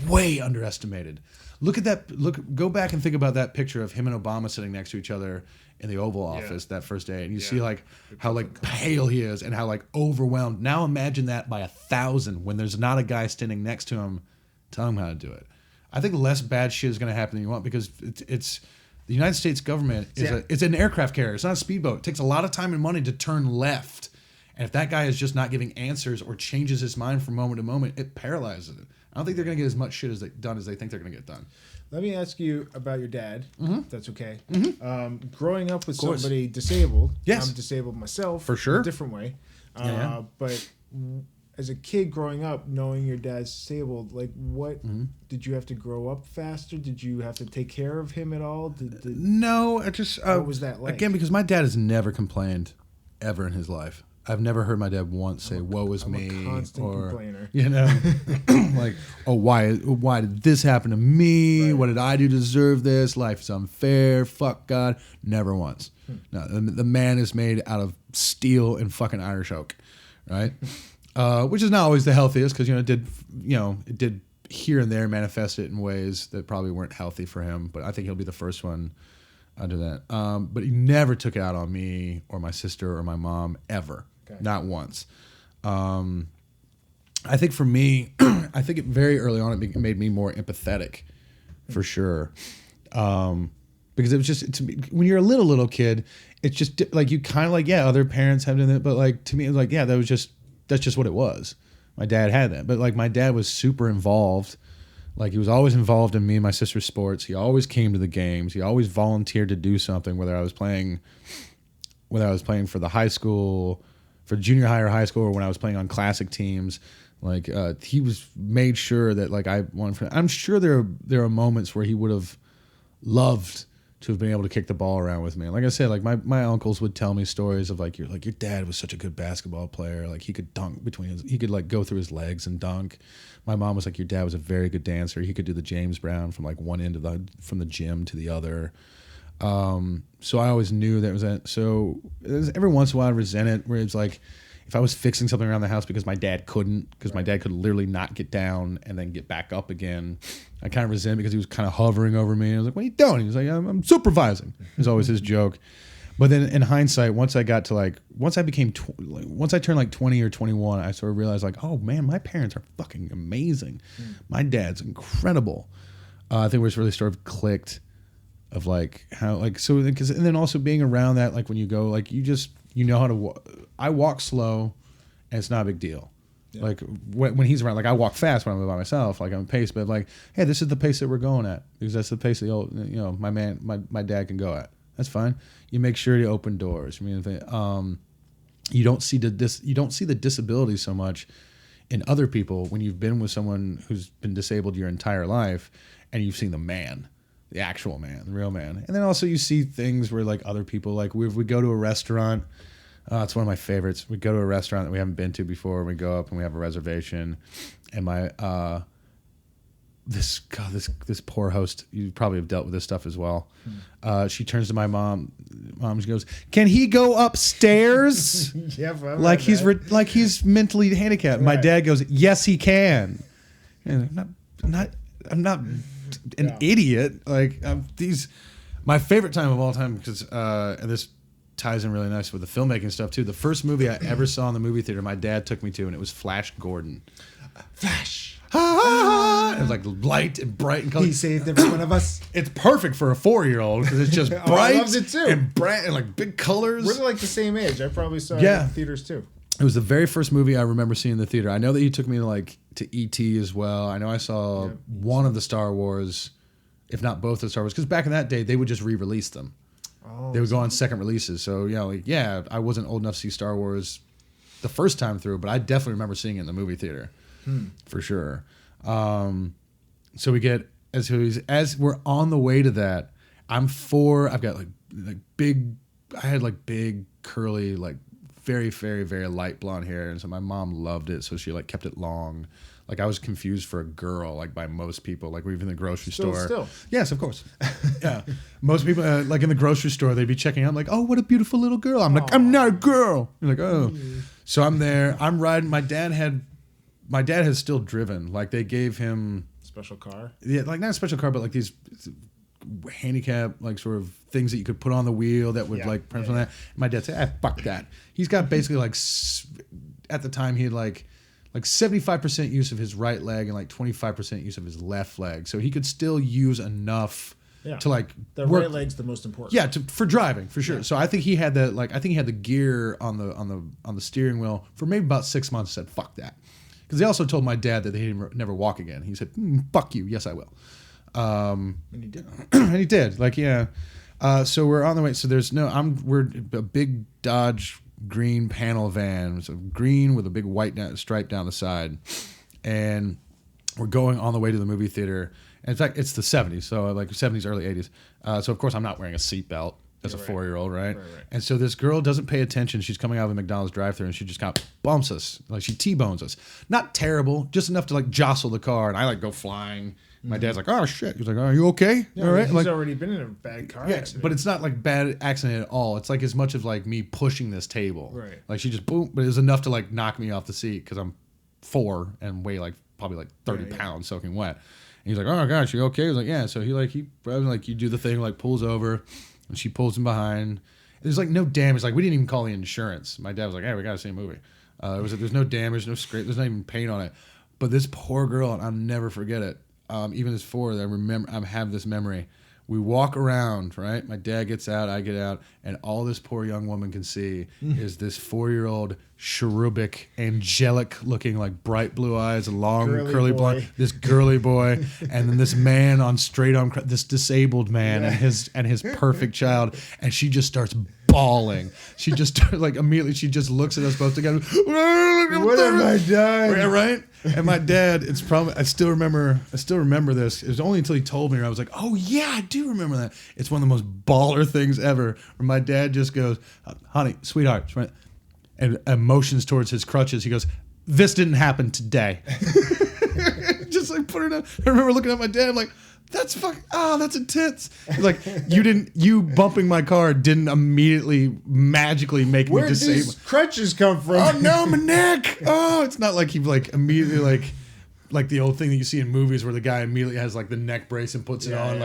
way underestimated. Look at that. Go back and think about that picture of him and Obama sitting next to each other in the Oval Office that first day, and you see like how like pale he is and how like overwhelmed. Now imagine that by 1,000 when there's not a guy standing next to him telling him how to do it. I think less bad shit is going to happen than you want, because it's the United States government is it's an aircraft carrier. It's not a speedboat. It takes a lot of time and money to turn left. And if that guy is just not giving answers or changes his mind from moment to moment, it paralyzes it. I don't think they're going to get as much shit done as they think they're going to get done. Let me ask you about your dad, if that's okay. Mm-hmm. Growing up with course. somebody disabled, Yes. I'm disabled myself. For sure. In a different way. Yeah. But as a kid growing up, knowing your dad's disabled, like what, did you have to grow up faster? Did you have to take care of him at all? No, I just... What was that like? Again, because my dad has never complained ever in his life. I've never heard my dad once say, "Woe is me," a constant or complainer. you know, like, "Oh, why did this happen to me? What did I do to deserve this? Life is unfair. Fuck God." Never once. No, the man is made out of steel and fucking Irish oak, right? Which is not always the healthiest, because it did here and there manifest it in ways that probably weren't healthy for him. But I think he'll be the first one under that. But he never took it out on me or my sister or my mom ever. Okay. Not once. I think for me, I think very early on it made me more empathetic, for sure. Because it was just, to me, when you're a little kid, it's just like you kind of like, other parents have done it, but like to me it was like, that's just what it was. My dad had that, but like my dad was super involved. Like he was always involved in me and my sister's sports. He always came to the games. He always volunteered to do something, whether I was playing for the high school, for junior high or high school, or when I was playing on classic teams. Like he made sure that like I wanted. I'm sure there are moments where he would have loved to have been able to kick the ball around with me. Like I said, like my uncles would tell me stories of like your dad was such a good basketball player. Like he could dunk he could like go through his legs and dunk. My mom was like, your dad was a very good dancer. He could do the James Brown from like one end from the gym to the other. So I always knew that was that. So every once in a while I resent it, where it's like, if I was fixing something around the house because my dad couldn't, because my dad could literally not get down and then get back up again, I kind of resent it because he was kind of hovering over me. And I was like, what are you doing? He was like, I'm supervising. It was always his joke. But then in hindsight, once I turned like 20 or 21, I sort of realized like, oh man, my parents are fucking amazing. My dad's incredible. I think we're really sort of clicked of like how, like, so, and then also being around that, like when you go, like you know how to walk. I walk slow and it's not a big deal. Yeah. Like when he's around, like I walk fast when I'm by myself, like I'm pace, but like, hey, this is the pace that we're going at, because that's the pace that my dad can go at. That's fine. You make sure you open doors. I mean, you don't see the disability so much in other people when you've been with someone who's been disabled your entire life and you've seen the actual man, the real man. And then also you see things where like other people, like we go to a restaurant. It's one of my favorites. We go to a restaurant that we haven't been to before. And we go up and we have a reservation, and this poor host, you probably have dealt with this stuff as well. She turns to my mom. She goes, "Can he go upstairs?" Yeah, like he's mentally handicapped. Right. My dad goes, "Yes, he can." And I'm not an idiot. Like my favorite time of all time, because and this ties in really nice with the filmmaking stuff too. The first movie I ever saw in the movie theater, my dad took me to, and it was Flash Gordon. Flash. It was like light and bright and colorful. He saved every one of us. It's perfect for a 4-year-old because it's just bright loves it too. and bright and like big colors. We're like the same age. I probably saw it in theaters too. It was the very first movie I remember seeing in the theater. I know that he took me to E.T. as well. I know I saw one of the Star Wars, if not both of the Star Wars, because back in that day they would just re-release them. Oh, they would go on second releases. So I wasn't old enough to see Star Wars the first time through, but I definitely remember seeing it in the movie theater. For sure. So we get as we're on the way to that. I've got big curly, like very, very, very light blonde hair, and so my mom loved it, so she kept it long. Like I was confused for a girl, by most people. Like we're even in the grocery store. Still. Yes, of course. Yeah, most people in the grocery store, they'd be checking out. I'm like, oh, what a beautiful little girl. I'm like, I'm not a girl. You're like, oh. So I'm there. I'm riding. My dad has still driven. Like they gave him special car. Yeah, not a special car, but these handicap sort of things that you could put on the wheel that would print on that. My dad said, fuck that. He's got basically at the time he had like 75% use of his right leg and 25% use of his left leg, so he could still use enough to the work. Right leg's the most important. Yeah, for driving for sure. Yeah. So I think he had the gear on the steering wheel for maybe about 6 months. Said fuck that, because he also told my dad that he'd never walk again. He said, fuck you, yes I will. And he did. And he did. So we're on the way. So we're a big Dodge green panel van. So green with a big white stripe down the side. And we're going on the way to the movie theater. And in fact, it's the 70s. So 70s, early 80s. So of course I'm not wearing a seatbelt as a 4-year-old, right? And so this girl doesn't pay attention. She's coming out of the McDonald's drive-thru and she just kind of bumps us. She T-bones us. Not terrible, just enough to jostle the car. And I go flying. My dad's like, oh shit. He's like, are you okay? Yeah, all right. He's already been in a bad car accident. But it's not bad accident at all. It's as much of me pushing this table. Right. She just boom, but it was enough to knock me off the seat because I'm 4 and weigh probably 30 pounds soaking wet. And he's like, oh my gosh, you okay? I was like, yeah. So he you do the thing, pulls over, and she pulls him behind. There's no damage. We didn't even call the insurance. My dad was like, hey, we got to see a movie. There's no damage, no scrape, there's not even paint on it. But this poor girl, and I'll never forget it. Even as 4, I have this memory. We walk around, right? My dad gets out, I get out, and all this poor young woman can see is this 4-year-old cherubic, angelic-looking, bright blue eyes, long curly blonde, this girly boy, and then this man on straight arm, this disabled man, and his perfect child, and she just starts bawling. She just immediately she just looks at us both together. What have I done? Right? And my dad, it's probably I still remember this. It was only until he told me I was like, oh yeah, I do remember that. It's one of the most baller things ever. Where my dad just goes, honey, sweetheart, and motions towards his crutches. He goes, this didn't happen today. Just put it up. I remember looking at my dad like, that's intense. He's you bumping my car didn't immediately magically make me disabled. Where did these crutches come from? Oh no, my neck. Oh, it's not he immediately like the old thing that you see in movies where the guy immediately has the neck brace and puts it on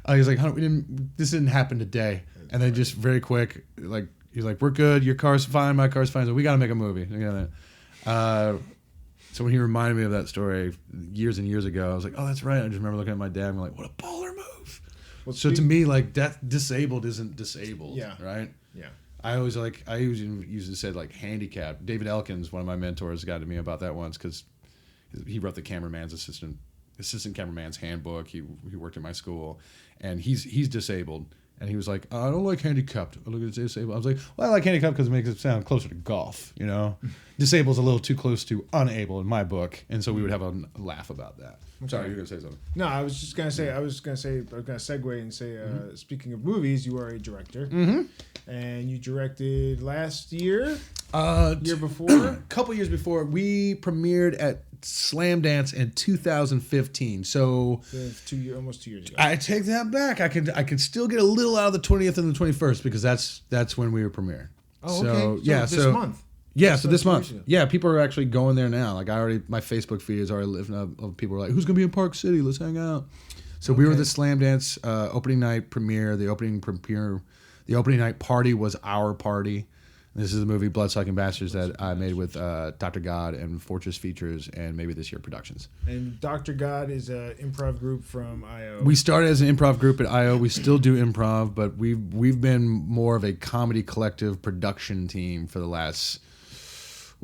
he's like, honey, this didn't happen today. And then just very quick, he's like, we're good, your car's fine, my car's fine, so we got to make a movie. So when he reminded me of that story years and years ago, I was like, oh, that's right. I just remember looking at my dad and being like, what a baller move. Well, so to me, that disabled isn't disabled. Yeah. Right? Yeah. I usually used to say handicapped. David Elkins, one of my mentors, got to me about that once because he wrote the cameraman's assistant cameraman's handbook. He worked at my school, and he's disabled. And he was like, I don't like handicapped. I look at disabled. I was like, well, I like handicapped because it makes it sound closer to golf, Disabled's a little too close to unable in my book. And so we would have a laugh about that. I'm sorry, you were going to say something. No, I was going to segue and say, speaking of movies, you are a director. Mm-hmm. And you directed last year. Year before? A couple years before, we premiered at Slam Dance in 2015. So almost 2 years ago. I take that back. I can still get a little out of the 20th and the 21st because that's when we were premiering. Oh, okay. So this month. Yeah, so this month. Yeah, people are actually going there now. Like my Facebook feed is already living up of people who are like, who's gonna be in Park City? Let's hang out. So we were the Slam Dance opening night premiere. The opening night party was our party. This is the movie Bloodsucking Bastards that I made with Dr. God and Fortress Features and Maybe This Year Productions. And Dr. God is an improv group from IO. We started as an improv group at IO. We still do improv, but we've been more of a comedy collective production team for the last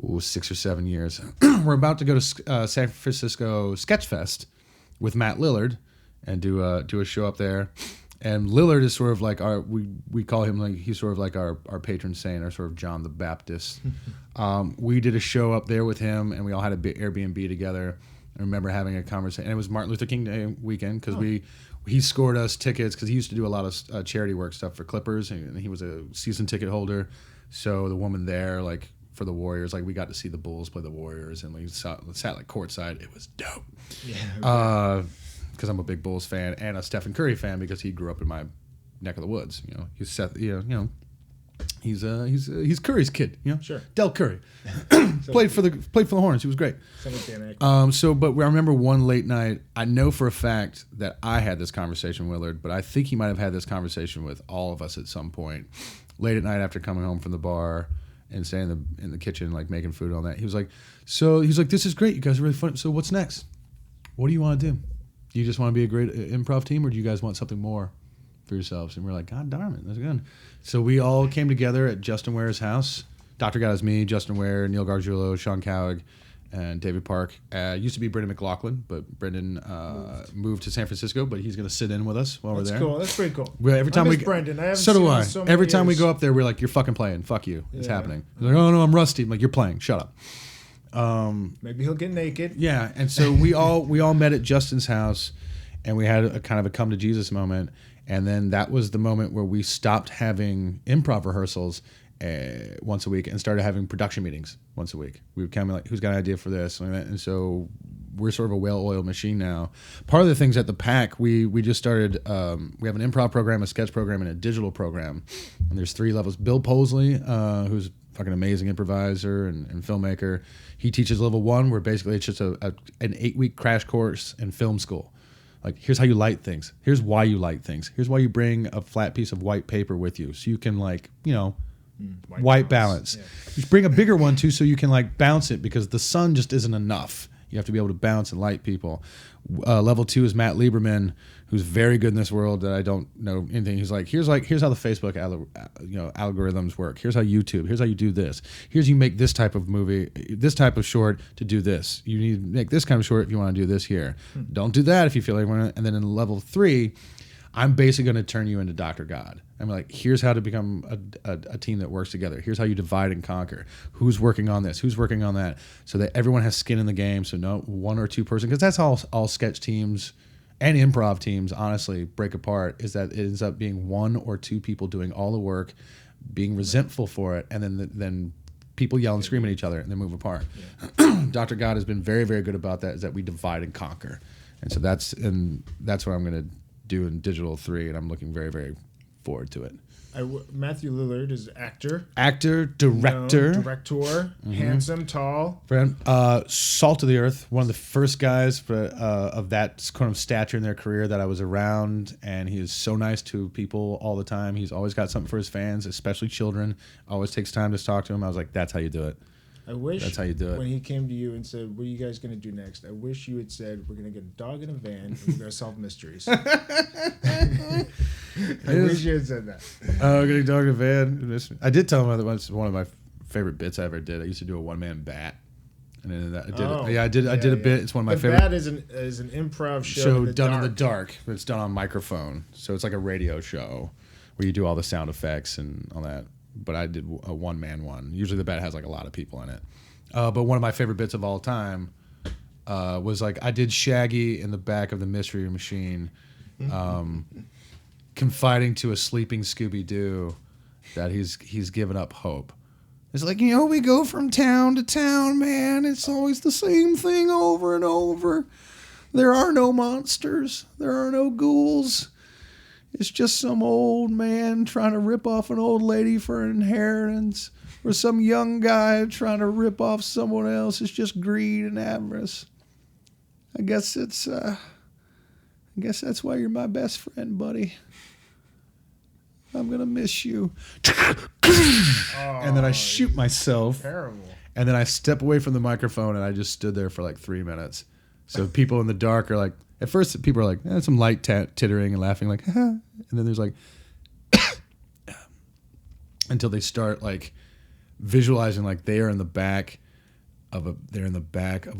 6 or 7 years. We're about to go to San Francisco Sketchfest with Matt Lillard and do a show up there. And Lillard is sort of like we call him like he's sort of like our patron saint, our sort of John the Baptist. We did a show up there with him, and we all had an Airbnb together. I remember having a conversation, and it was Martin Luther King Day weekend because he scored us tickets because he used to do a lot of charity work stuff for Clippers, and he was a season ticket holder. So the woman there, like for the Warriors, like we got to see the Bulls play the Warriors, and we sat like courtside. It was dope. Yeah. Because I'm a big Bulls fan and a Stephen Curry fan because he grew up in my neck of the woods. You know, he's Seth. He's Curry's kid. You know, sure. Del Curry played for the Hornets. He was great. But I remember one late night. I know for a fact that I had this conversation with Lillard, but I think he might have had this conversation with all of us at some point. Late at night after coming home from the bar and staying in the kitchen, like making food and all that. He was like, this is great. You guys are really fun. So what's next? What do you want to do? Do you just want to be a great improv team, or do you guys want something more for yourselves? And we're like, God darn it, that's good. So we all came together at Justin Ware's house. Dr. God is me, Justin Ware, Neil Gargiulo, Sean Cowig, and David Park. Used to be Brendan McLaughlin, but Brendan moved to San Francisco, but he's going to sit in with us while we're there. That's cool. That's pretty cool. Every time Brendan. I haven't so seen do I. him in so many Every time we years. go up there, we're like, you're fucking playing. Fuck you. It's happening. He's like, oh, no, I'm rusty. I'm like, you're playing. Shut up. Maybe he'll get naked. Yeah, and so we all met at Justin's house, and we had a kind of a come to Jesus moment, and then that was the moment where we stopped having improv rehearsals once a week and started having production meetings once a week. We would kind of like, who's got an idea for this? And so we're sort of a well-oiled machine now. Part of the things at the PAC, we just started, we have an improv program, a sketch program, and a digital program. And there's 3 levels. Bill Posley, who's a fucking amazing improviser and filmmaker, he teaches level 1, where basically it's just an 8-week crash course in film school. Like, here's how you light things. Here's why you light things. Here's why you bring a flat piece of white paper with you, so you can, like, you know, white balance. Yeah. You bring a bigger one too, so you can like bounce it, because the sun just isn't enough. You have to be able to bounce and light people. Level 2 is Matt Lieberman, who's very good in this world that I don't know anything. He's like, here's how the Facebook algorithms work. Here's how YouTube. Here's how you do this. Here's you make this type of movie, this type of short to do this. You need to make this kind of short if you want to do this here. Don't do that if you feel like you want to. And then in level 3, I'm basically going to turn you into Dr. God. I'm like, here's how to become a team that works together. Here's how you divide and conquer. Who's working on this? Who's working on that? So that everyone has skin in the game. So no 1 or 2 person, because that's how all sketch teams and improv teams honestly break apart, is that it ends up being 1 or 2 people doing all the work, being resentful for it, and then people yell and scream at each other and then move apart. Yeah. Dr. God has been very, very good about that, is that we divide and conquer. And so that's what I'm going to do in Digital 3, and I'm looking very, very forward to it. Matthew Lillard is actor, director, handsome, tall, friend, salt of the earth. One of the first guys of that kind of stature in their career that I was around, and he is so nice to people all the time. He's always got something for his fans, especially children. Always takes time to talk to him. I was like, that's how you do it. I wish that's how you do it. When he came to you and said, what are you guys going to do next? I wish you had said, we're going to get a dog in a van and we're going to solve mysteries. I wish you had said that. Oh, getting a dog in a van. I did tell him that was one of my favorite bits I ever did. I used to do a one-man bat. And then I did a bit. It's one of my favorite. Bat is an improv show done in the dark. But it's done on microphone. So it's like a radio show where you do all the sound effects and all that. But I did a one-man one. Usually the bat has like a lot of people in it. But one of my favorite bits of all time was like I did Shaggy in the back of the Mystery Machine, confiding to a sleeping Scooby-Doo that he's given up hope. It's like, we go from town to town, man. It's always the same thing over and over. There are no monsters. There are no ghouls. It's just some old man trying to rip off an old lady for an inheritance, or some young guy trying to rip off someone else. It's just greed and avarice. I guess that's why you're my best friend, buddy. I'm going to miss you. And then I shoot myself. Terrible. And then I step away from the microphone and I just stood there for like 3 minutes. So people in the dark are like, at first people are like, some light tittering and laughing like, haha. And then there's like, until they start like visualizing like they're in the back of a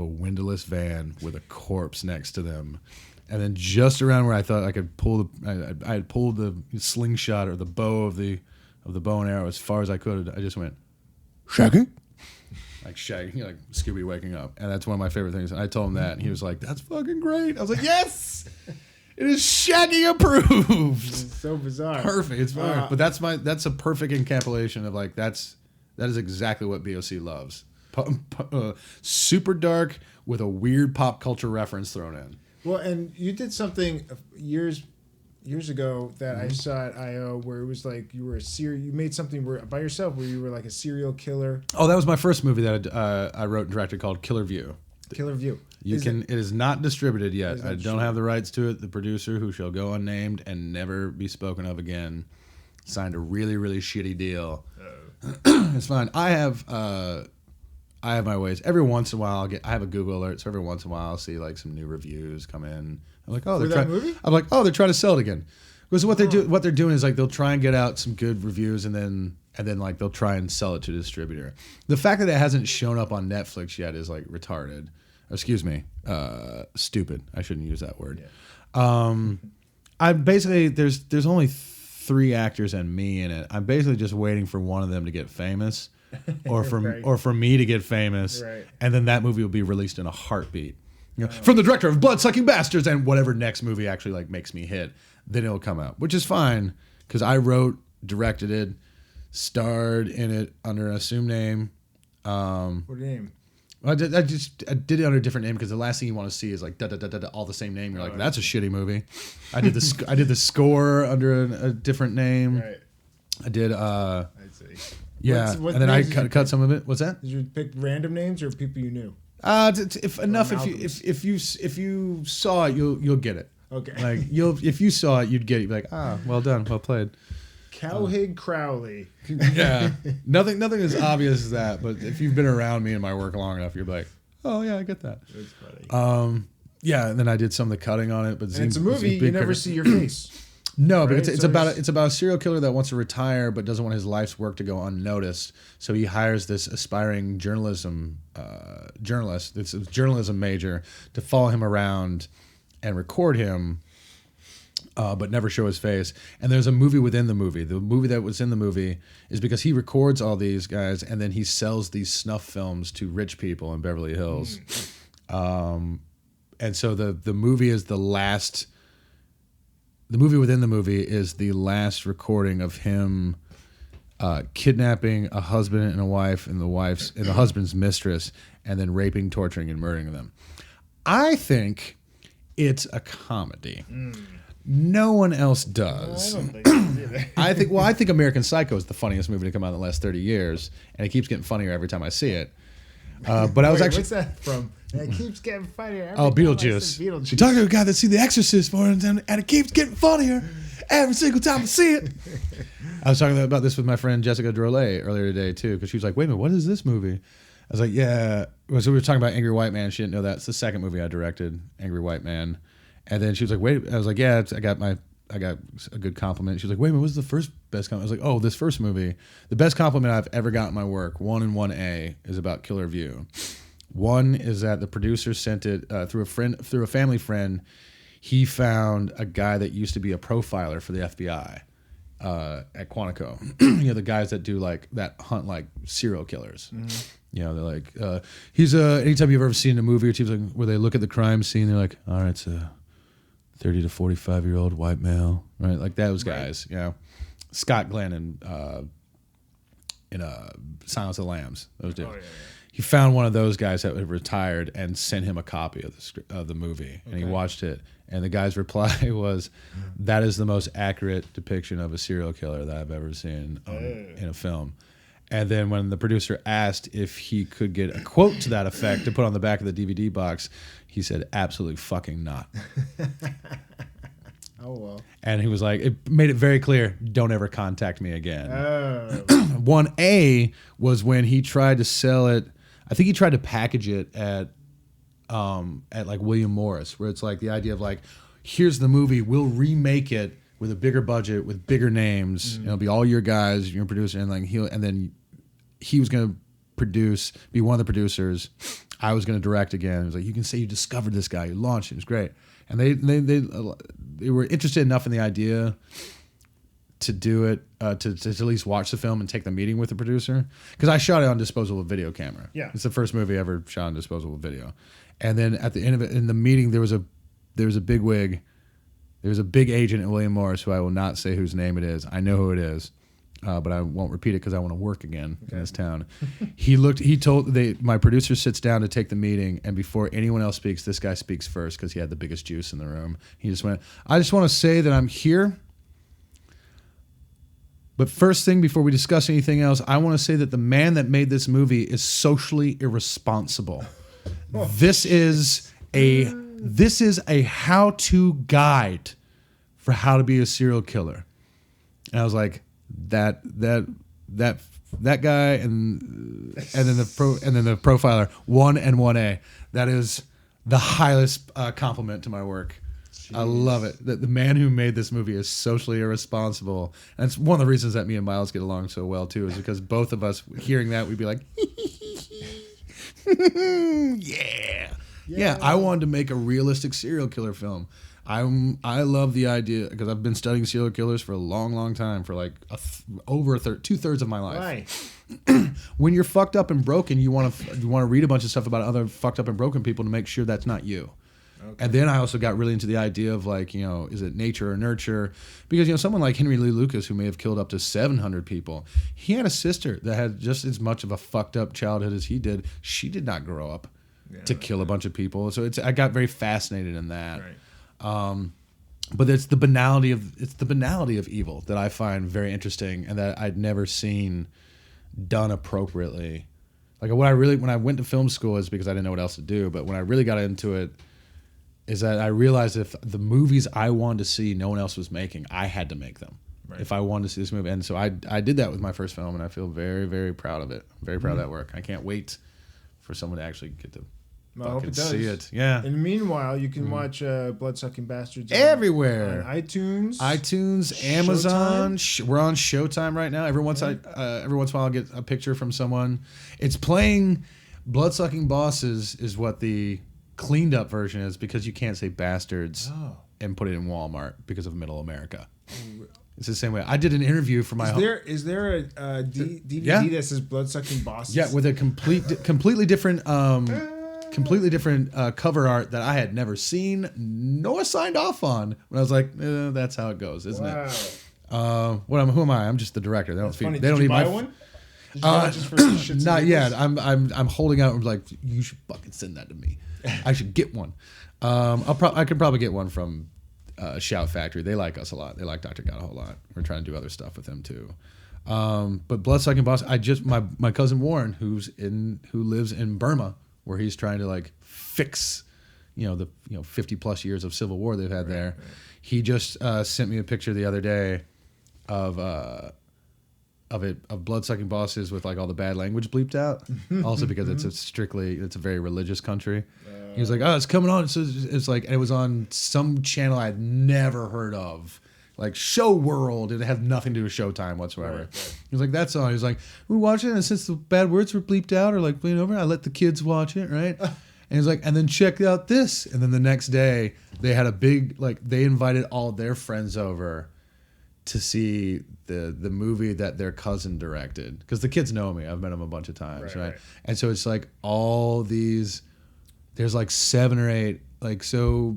windowless van with a corpse next to them. And then just around where I thought I could pull I had pulled the slingshot or the bow of the bow and arrow as far as I could. I just went, Shaggy? Like Shaggy, like Scooby waking up. And that's one of my favorite things. And I told him that, and he was like, that's fucking great. I was like, yes! It is Shaggy approved. It's so bizarre. Perfect. It's fine. But that's a perfect encapsulation of like, that is exactly what BOC loves. Super dark with a weird pop culture reference thrown in. Well, and you did something years ago that I saw at I.O. where it was like you made something by yourself where you were like a serial killer. Oh, that was my first movie that I wrote and directed called Killer View. Killer View. It is not distributed yet. I don't have the rights to it. The producer, who shall go unnamed and never be spoken of again, signed a really, really shitty deal. It's fine. I have my ways. Every once in a while, I have a Google alert, so every once in a while I'll see like some new reviews come in. I'm like, oh, they're trying to sell it again. Because what they're doing is like they'll try and get out some good reviews and then like they'll try and sell it to a distributor. The fact that it hasn't shown up on Netflix yet is like retarded. Excuse me, stupid. I shouldn't use that word. Yeah. I'm basically there's only 3 actors and me in it. I'm basically just waiting for one of them to get famous. Or for me to get famous, right. And then that movie will be released in a heartbeat. From the director of Bloodsucking Bastards, and whatever next movie actually like makes me hit, then it'll come out, which is fine because I wrote, directed it, starred in it under an assumed name. What name? I did it under a different name because the last thing you want to see is like all the same name. You're like, that's a shitty movie. I did the score under a different name. Right. I did. I see. Yeah, and then I cut some of it. What's that? Did you pick random names or people you knew? If you saw it, you'll get it. Okay. Like if you saw it, you'd get it. You'd be like, well done, well played. Cowhig Crowley. Yeah, nothing as obvious as that. But if you've been around me and my work long enough, you're like, oh yeah, I get that. That's funny. Yeah, and then I did some of the cutting on it. But it's a movie. You never see your face. No, right? But it's about a serial killer that wants to retire but doesn't want his life's work to go unnoticed. So he hires this aspiring journalist, this journalism major, to follow him around and record him, but never show his face. And there's a movie within the movie. The movie that was in the movie is because he records all these guys and then he sells these snuff films to rich people in Beverly Hills. And so the movie is the last. The movie within the movie is the last recording of him kidnapping a husband and a wife and the husband's mistress and then raping, torturing, and murdering them. I think it's a comedy. No one else does. I don't think so either. I think American Psycho is the funniest movie to come out in the last 30 years, and it keeps getting funnier every time I see it. But I was actually. What's that from? It keeps getting funnier. Beetlejuice. You're talking to a guy that see The Exorcist for it, and it keeps getting funnier every single time I see it. I was talking about this with my friend Jessica Drolet earlier today too, because she was like, "Wait a minute, what is this movie?" I was like, "Yeah." So we were talking about Angry White Man. She didn't know that. It's the second movie I directed, Angry White Man. And then she was like, "Wait." I was like, "Yeah, I got a good compliment." She was like, "Wait a minute, what's the first best compliment?" I was like, "Oh, this first movie. The best compliment I've ever gotten in my work, 1 and 1A, is about Killer View. One is that the producer sent it through a family friend. He found a guy that used to be a profiler for the FBI at Quantico. The guys that do like that hunt like serial killers. Mm-hmm. They're like, he's anytime you've ever seen a movie or TV like, where they look at the crime scene, they're like, all right, it's a 30 to 45-year-old white male, right? Like those guys, Scott Glenn and Silence of the Lambs. Those dudes. Oh, yeah. He found one of those guys that had retired and sent him a copy of the movie, and he watched it. And the guy's reply was, "That is the most accurate depiction of a serial killer that I've ever seen in a film." And then when the producer asked if he could get a quote to that effect to put on the back of the DVD box, he said, "Absolutely fucking not." Oh, well. And he was like, it made it very clear, don't ever contact me again. Oh. 1A was when he tried to sell it. I think he tried to package it at like William Morris, where it's like the idea of like, here's the movie, we'll remake it with a bigger budget, with bigger names. It'll be all your guys, your producer, and like then he was gonna be one of the producers. I was gonna direct again. It was like, you can say you discovered this guy, you launched it. It was great, and they were interested enough in the idea to do it, to at least watch the film and take the meeting with the producer, because I shot it on disposable video camera. Yeah, it's the first movie I ever shot on disposable video. And then at the end of it, in the meeting, there was a big wig. There was a big agent at William Morris, who I will not say whose name it is. I know who it is, but I won't repeat it because I want to work again in this town. My producer sits down to take the meeting, and before anyone else speaks, this guy speaks first because he had the biggest juice in the room. He just went, "I just want to say that I'm here. But first thing, before we discuss anything else, I want to say that the man that made this movie is socially irresponsible. This is a how-to guide for how to be a serial killer." And I was like, that guy, and then the profiler, 1 and 1A. That is the highest compliment to my work. Jeez. I love it. The man who made this movie is socially irresponsible. And it's one of the reasons that me and Miles get along so well, too, is because both of us, hearing that, we'd be like, yeah. I wanted to make a realistic serial killer film. I love the idea, because I've been studying serial killers for a long, long time, for like over 2/3 of my life. Right. When you're fucked up and broken, you want to read a bunch of stuff about other fucked up and broken people to make sure that's not you. Okay. And then I also got really into the idea of like, is it nature or nurture? Because, someone like Henry Lee Lucas, who may have killed up to 700 people, he had a sister that had just as much of a fucked up childhood as he did. She did not grow up to kill a bunch of people. So I got very fascinated in that. Right. But it's the banality of evil that I find very interesting, and that I'd never seen done appropriately. Like when I went to film school, is because I didn't know what else to do. But when I really got into it, is that I realized if the movies I wanted to see, no one else was making, I had to make them. Right. If I wanted to see this movie. And so I did that with my first film, and I feel very, very proud of it. Very proud of that work. I can't wait for someone to actually get to fucking see it. Yeah. And meanwhere, you can watch Bloodsucking Bastards everywhere. On iTunes, Amazon. We're on Showtime right now. Every once in a while, I'll get a picture from someone. It's playing. Bloodsucking Bosses is what the cleaned up version is, because you can't say bastards and put it in Walmart because of Middle America. It's the same way. I did an interview for my. Is there a DVD that says Bloodsucking Bosses? Yeah, with a completely different cover art that I had never seen nor signed off on. When I was like, that's how it goes, isn't it? Who am I? I'm just the director. They don't feed. They don't need my one. Not yet. I'm holding out. I'm like, you should fucking send that to me. I should get one. I could probably get one from Shout Factory. They like us a lot. They like Dr. God a whole lot. We're trying to do other stuff with him too. But Bloodsucking Boss, my cousin Warren, who lives in Burma, where he's trying to like fix, the 50 plus years of civil war they've had there. Right. He just sent me a picture the other day of Bloodsucking Bosses with like all the bad language bleeped out. Also because it's a very religious country. He was like, "Oh, it's coming on." It's like, and it was on some channel I had never heard of, like Show World. It had nothing to do with Showtime whatsoever. Right. He was like, "That's on." He was like, "We watched it, and since the bad words were bleeped out or like bleeped over, I let the kids watch it, right?" And he's like, "And then check out this." And then the next day, they had a big they invited all their friends over to see the movie that their cousin directed, because the kids know me. I've met them a bunch of times, right? And so it's like all these. There's like 7 or 8. Like, so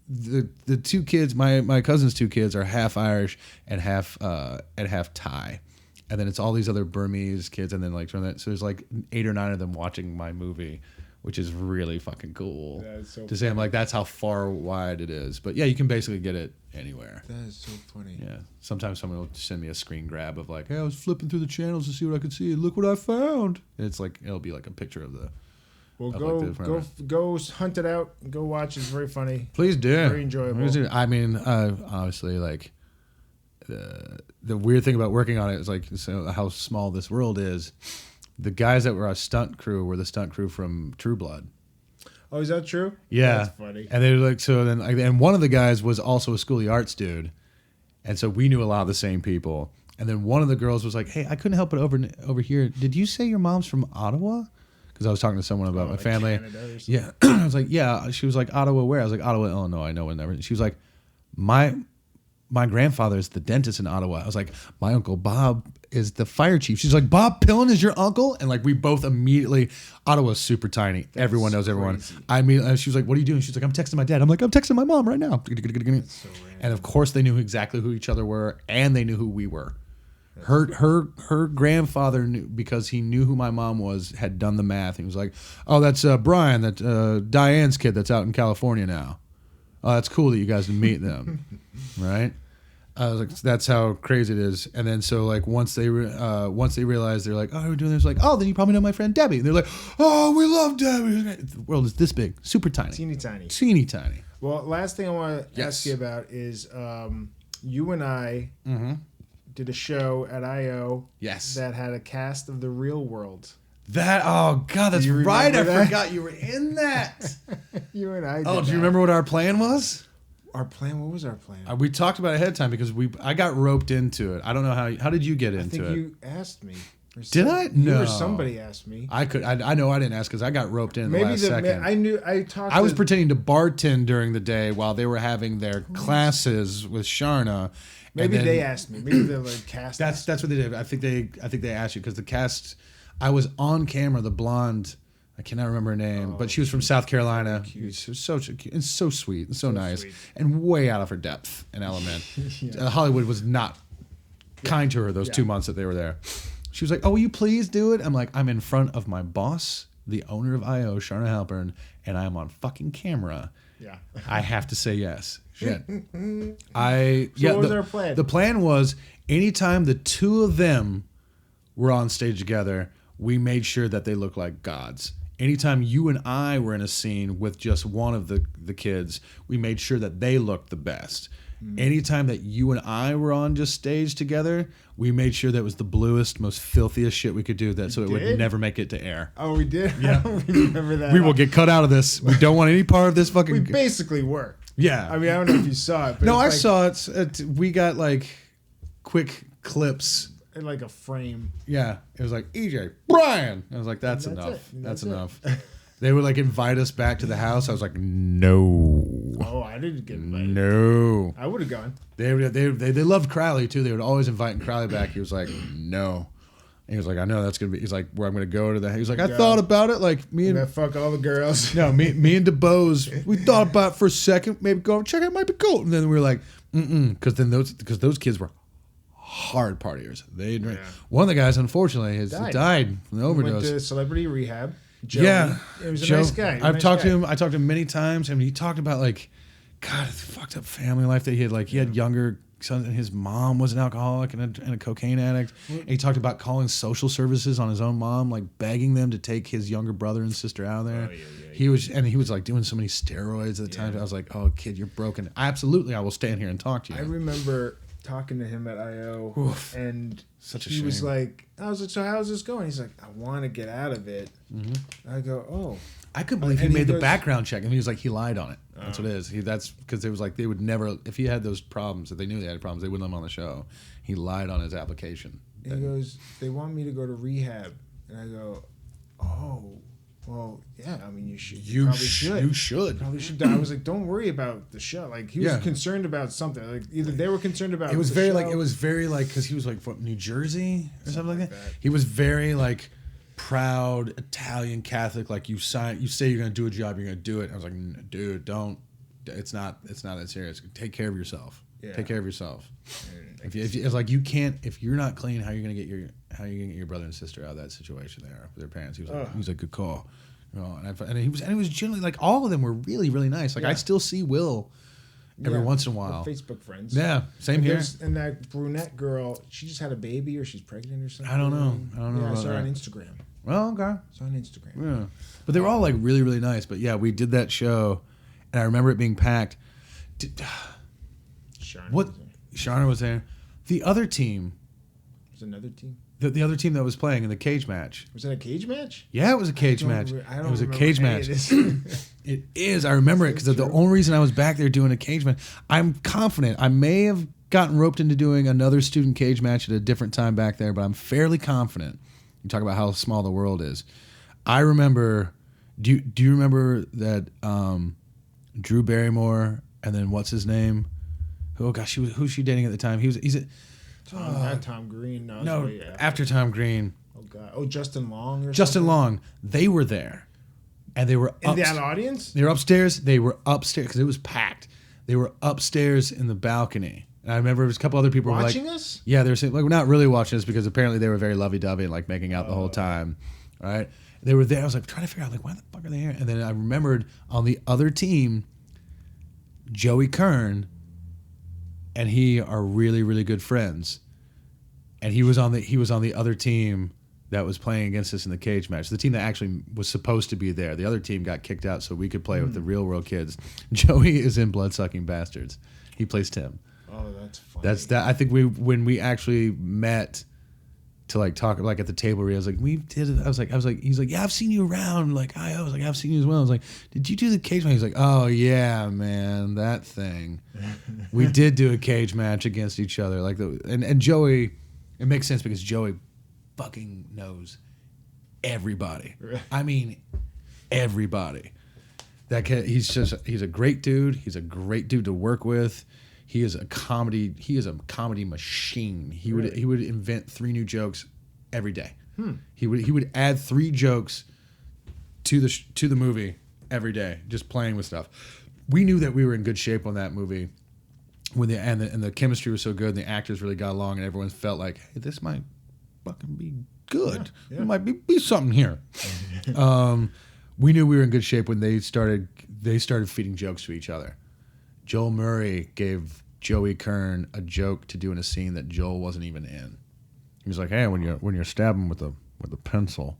the two kids, my cousin's two kids, are half Irish and half Thai, and then it's all these other Burmese kids, and then like so there's like 8 or 9 of them watching my movie, which is really fucking cool. That's so to say, I'm like, that's how far wide it is. But yeah, you can basically get it anywhere. That is so funny. Yeah. Sometimes someone will send me a screen grab of like, hey, I was flipping through the channels to see what I could see. Look what I found. And it's like, it'll be like a picture of the. Well, of go hunt it out. Go watch. It's very funny. Please do. Very enjoyable. I mean, obviously, like the weird thing about working on it is like so how small this world is. The guys that were our stunt crew were the stunt crew from True Blood. Oh, is that true? Yeah, that's funny. And they were like, so then, and one of the guys was also a School of the Arts dude, and so we knew a lot of the same people. And then one of the girls was like, "Hey, I couldn't help it over here. Did you say your mom's from Ottawa?" Because I was talking to someone about my like family. Yeah, I was like, "Yeah." She was like, "Ottawa, where?" I was like, "Ottawa, Illinois." I know when never. She was like, My grandfather's the dentist in Ottawa. I was like, my uncle Bob is the fire chief. She's like, Bob Pillen is your uncle? And like we both immediately, Ottawa's super tiny. Everyone knows everyone. Crazy. I mean, she was like, what are you doing? She's like, I'm texting my dad. I'm like, I'm texting my mom right now. So and of course they knew exactly who each other were, and they knew who we were. Her grandfather knew, because he knew who my mom was, had done the math. He was like, oh, that's Brian, that Diane's kid that's out in California now. Oh, that's cool that you guys didn't meet them, right? I was like, that's how crazy it is. And then so like once they realized, they're like, oh, we're doing this, like, oh, then you probably know my friend Debbie. And they're like, oh, we love Debbie. The world is this big, super tiny, teeny tiny. Well, last thing I want to ask you about is you and I did a show at I.O. that had a cast of The Real World. Oh God, that's right. I forgot you were in that. You and I. Do you remember what our plan was? Our plan. What was our plan? We talked about it ahead of time because I got roped into it. I don't know how did you get into it? I think you asked me. Did I? No. You or somebody asked me. I know I didn't ask because I got roped in the last second. I was pretending to bartend during the day while they were having their classes with Sharna. Maybe they asked me. Maybe they like cast. That's what they did. I think they asked you because the cast. I was on camera. The blonde, I cannot remember her name, but she was from South Carolina. She was so cute and so sweet and so nice and way out of her depth and element. Hollywood was not kind to her those 2 months that they were there. She was like, "Oh, will you please do it?" I'm like, "I'm in front of my boss, the owner of I.O., Sharna Halpern, and I'm on fucking camera. Yeah, I have to say yes." Shit. What was our plan? The plan was anytime the two of them were on stage together, we made sure that they looked like gods. Anytime you and I were in a scene with just one of the kids, we made sure that they looked the best. Anytime that you and I were on just stage together, we made sure that it was the bluest, most filthiest shit we could do so it would never make it to air. Oh, we did? Yeah. I don't remember that. We will get cut out of this. We don't want any part of this fucking... We basically were. Yeah. I mean, I don't know if you saw it. But no, I saw it. We got like quick clips... in like a frame. Yeah, it was like EJ Brian. I was like, that's enough. That's enough. They would like invite us back to the house. I was like, no. Oh, I didn't get invited. No, I would have gone. They loved Crowley too. They would always invite Crowley back. He was like, no. And he was like, I know that's gonna be. He's like, where I'm gonna go to the. He was like, I thought about it. Like me and fuck all the girls. No, me and DeBose. We thought about it for a second. Maybe go check it. It might be cool. And then we were like, because those kids were hard partiers. They drink. One of the guys, unfortunately, died from an overdose. Went to celebrity rehab. Joey. Yeah, it was a nice guy. I've talked to him. I talked to him many times, and he talked about like, God, the fucked up family life that he had. Like he had younger sons, and his mom was an alcoholic and a cocaine addict. And he talked about calling social services on his own mom, like begging them to take his younger brother and sister out of there. He was like doing so many steroids at the time. I was like, oh, kid, you're broken. Absolutely, I will stand here and talk to you. I remember talking to him at I.O. and he was like, I was like, so how's this going? He's like, I want to get out of it. I go, oh. I couldn't believe he made the background check, and he was like, he lied on it. That's what it is. That's because it was like they would never, if he had those problems, if they knew they had problems, they wouldn't let him on the show. He lied on his application. He goes, they want me to go to rehab, and I go, oh. Well, yeah, I mean, you should. You probably should. You should. Probably should. I was like, don't worry about the show. Like, he was concerned about something. Like, either they were concerned about it was the very show. like, it was very like, because he was like from New Jersey or something like that. He was very like proud Italian Catholic. Like, you say you're going to do a job, you're going to do it. I was like, dude, don't. It's not that serious. Take care of yourself. Yeah. Take care of yourself. If it's like you can't, if you're not clean, how are you gonna get your brother and sister out of that situation there with their parents? He was like, good call. You know, and he was generally like, all of them were really, really nice. Like I still see Will every once in a while. We're Facebook friends. Yeah, same here. And that brunette girl, she just had a baby or she's pregnant or something. I don't know. Yeah, I saw her on Instagram. Well, okay. It's on Instagram. Yeah, but they were all like really, really nice. But yeah, we did that show, and I remember it being packed. Sharna was there. The other team. Was another team? The other team that was playing in the cage match. Was that a cage match? Yeah, it was a cage match. It was a cage match. It is. I remember it because the only reason I was back there doing a cage match. I'm confident. I may have gotten roped into doing another student cage match at a different time back there, but I'm fairly confident. You talk about how small the world is. I remember. Do you remember that Drew Barrymore and then what's his name? Oh gosh, who's she dating at the time? Not Tom Green. No, after Tom Green. Oh God. Oh, Justin Long. Justin Long. They were there, and they were in that audience. They were upstairs. They were upstairs because it was packed. They were upstairs in the balcony, and I remember there was a couple other people watching us. Yeah, they were saying, like, we're not really watching us because apparently they were very lovey-dovey and like making out the whole time. Right? They were there. I was like trying to figure out like why the fuck are they here? And then I remembered on the other team, Joey Kern and he are really, really good friends. And he was on the other team that was playing against us in the cage match. The team that actually was supposed to be there. The other team got kicked out so we could play with the real world kids. Joey is in Bloodsucking Bastards. He plays Tim. Oh, that's funny. That's that. I think when we actually met to like talk like at the table where I was like, we did it. I was like, he's like, yeah, I've seen you around. Like I was like, I've seen you as well. I was like, did you do the cage match? He's like, oh yeah, man, that thing. We did do a cage match against each other. Like and Joey, it makes sense because Joey fucking knows everybody. I mean, everybody. That kid, he's a great dude. He's a great dude to work with. He is a comedy machine. He would invent 3 new jokes every day. He would add 3 jokes to the movie every day, just playing with stuff. We knew that we were in good shape on that movie when the chemistry was so good and the actors really got along and everyone felt like, hey, this might fucking be good. Yeah. There might be something here. We knew we were in good shape when they started feeding jokes to each other. Joel Murray gave Joey Kern a joke to do in a scene that Joel wasn't even in. He was like, "Hey, when you're stabbing with a pencil,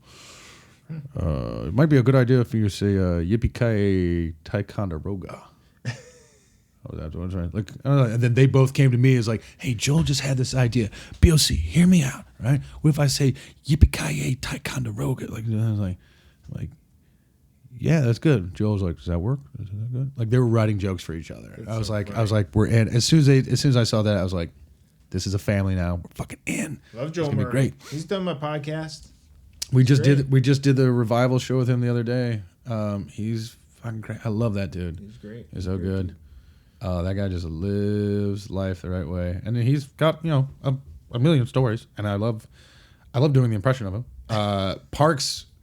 it might be a good idea if you say yippee-ki-yay Ticonderoga." Like, and then they both came to me as like, "Hey, Joel just had this idea. BOC, hear me out, right? What if I say yippee-ki-yay Ticonderoga?" Like, I was like. Yeah, that's good. Joel was like, "Does that work? Is that good?" Like they were writing jokes for each other. I was like, we're in. As soon as I saw that, I was like, this is a family now. We're fucking in. Love Joel Murray. Great. He's done my podcast. We just did the revival show with him the other day. He's fucking great. I love that dude. He's great. He's so good. That guy just lives life the right way, and he's got a million stories, and I love doing the impression of him.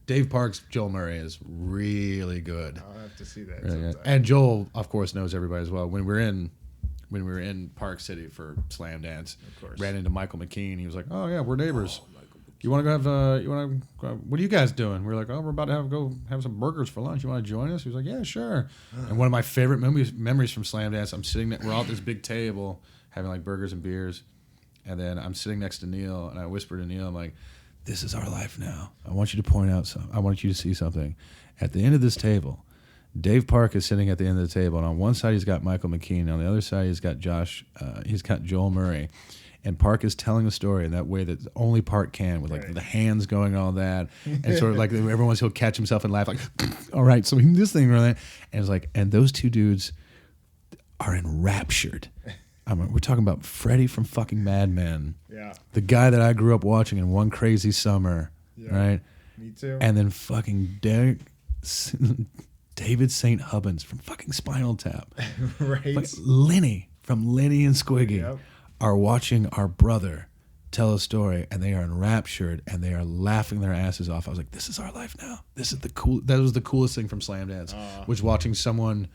Dave Parks, Joel Murray is really good. I'll have to see that. Really, and Joel, of course, knows everybody as well. When we were in Park City for Slam Dance, ran into Michael McKean. He was like, "Oh yeah, we're neighbors. You want to go have? What are you guys doing?" We were like, "Oh, we're about to go have some burgers for lunch. You want to join us?" He was like, "Yeah, sure." And one of my favorite memories from Slam Dance, I'm sitting there. We're all at this big table having like burgers and beers, and then I'm sitting next to Neil, and I whisper to Neil, I'm like, "This is our life now. I want you to point out something. I want you to see something. At the end of this table, Dave Park is sitting at the end of the table, and on one side he's got Michael McKean, on the other side he's got he's got Joel Murray, and Park is telling a story in that way that only Park can, with like the hands going all that, and sort of like every once he'll catch himself and laugh like, all right, so this thing really, and it's like, and those 2 dudes are enraptured. We're talking about Freddie from fucking Mad Men. Yeah. The guy that I grew up watching in One Crazy Summer. Yeah. Right? Me too. And then fucking David St. Hubbins from fucking Spinal Tap. Right. Like Lenny from Lenny and Squiggy are watching our brother tell a story, and they are enraptured and they are laughing their asses off. I was like, this is our life now. This is that was the coolest thing from Slam Dance, was watching someone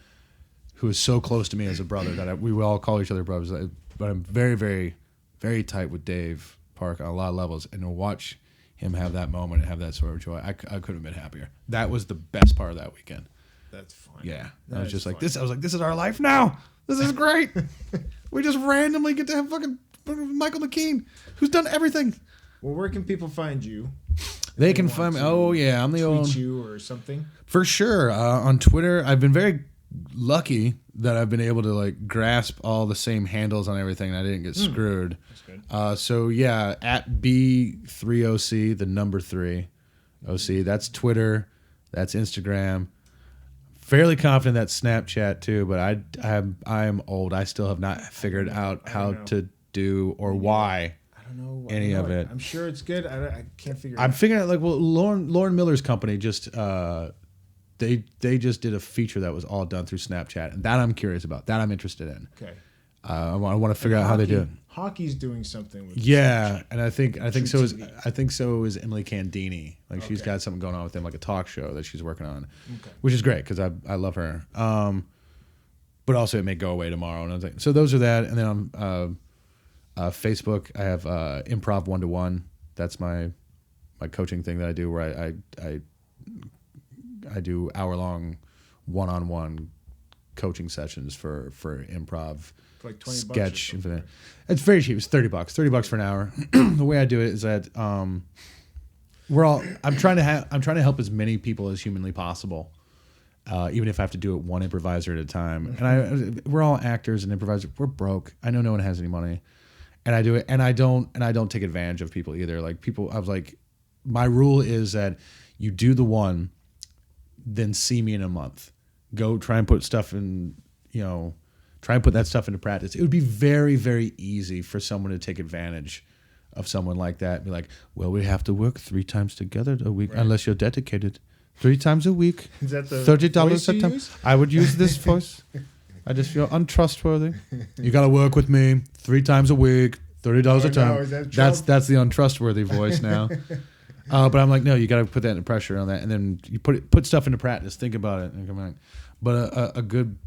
who is so close to me as a brother that we will all call each other brothers. But I'm very, very, very tight with Dave Park on a lot of levels, and to watch him have that moment and have that sort of joy, I couldn't have been happier. That was the best part of that weekend. That's fun. Yeah, That I was is just like fun. this. I was like, this is our life now. This is great. We just randomly get to have fucking Michael McKean, who's done everything. Well, where can people find you? They can find me. Oh yeah, I'm the Tweet old you or something. for sure on Twitter. I've been very lucky that I've been able to like grasp all the same handles on everything, and I didn't get screwed. That's good. So yeah, at B3OC, the number 3 OC. That's Twitter. That's Instagram. Fairly confident that's Snapchat too, but I am old. I still have not figured out how to do or why. I don't know any of it. I'm sure it's good. I can't figure it I'm out. figuring out like Lauren Miller's company just they just did a feature that was all done through Snapchat, and that I'm curious about. That I'm interested in. Okay. I want to figure out how they do it. Hockey's doing something with Yeah, and I think so is TV. Emily Candini. Like she's Okay. got something going on with them, like a talk show that she's working on, Okay. which is great because I love her. But also it may go away tomorrow, and I was like, so those are that, and then on Facebook I have Improv 1-to-1. That's my coaching thing that I do, where I do hour-long one-on-one coaching sessions for improv. For like 20 bucks or sketch. something. It's very cheap. It's $30. $30 for an hour. The way I do it is that I'm trying to help as many people as humanly possible, even if I have to do it one improviser at a time. And we're all actors and improvisers. We're broke. I know no one has any money, and I do it. And I don't take advantage of people either. Like people, I was like, my rule is that you do the one, then see me in a month. Go try and put stuff in, try and put that stuff into practice. It would be very, very easy for someone to take advantage of someone like that and be like, well, we have to work 3 times together a week, unless you're dedicated. 3 times a week, Is that the $30 voice a you time. use? I would use this voice. I just feel untrustworthy. You got to work with me 3 times a week, $30 a no, time. is that Trump? That's the untrustworthy voice now. But I'm like, no, you got to put that into pressure on that, and then you put stuff into practice. Think about it, and come back. But a good,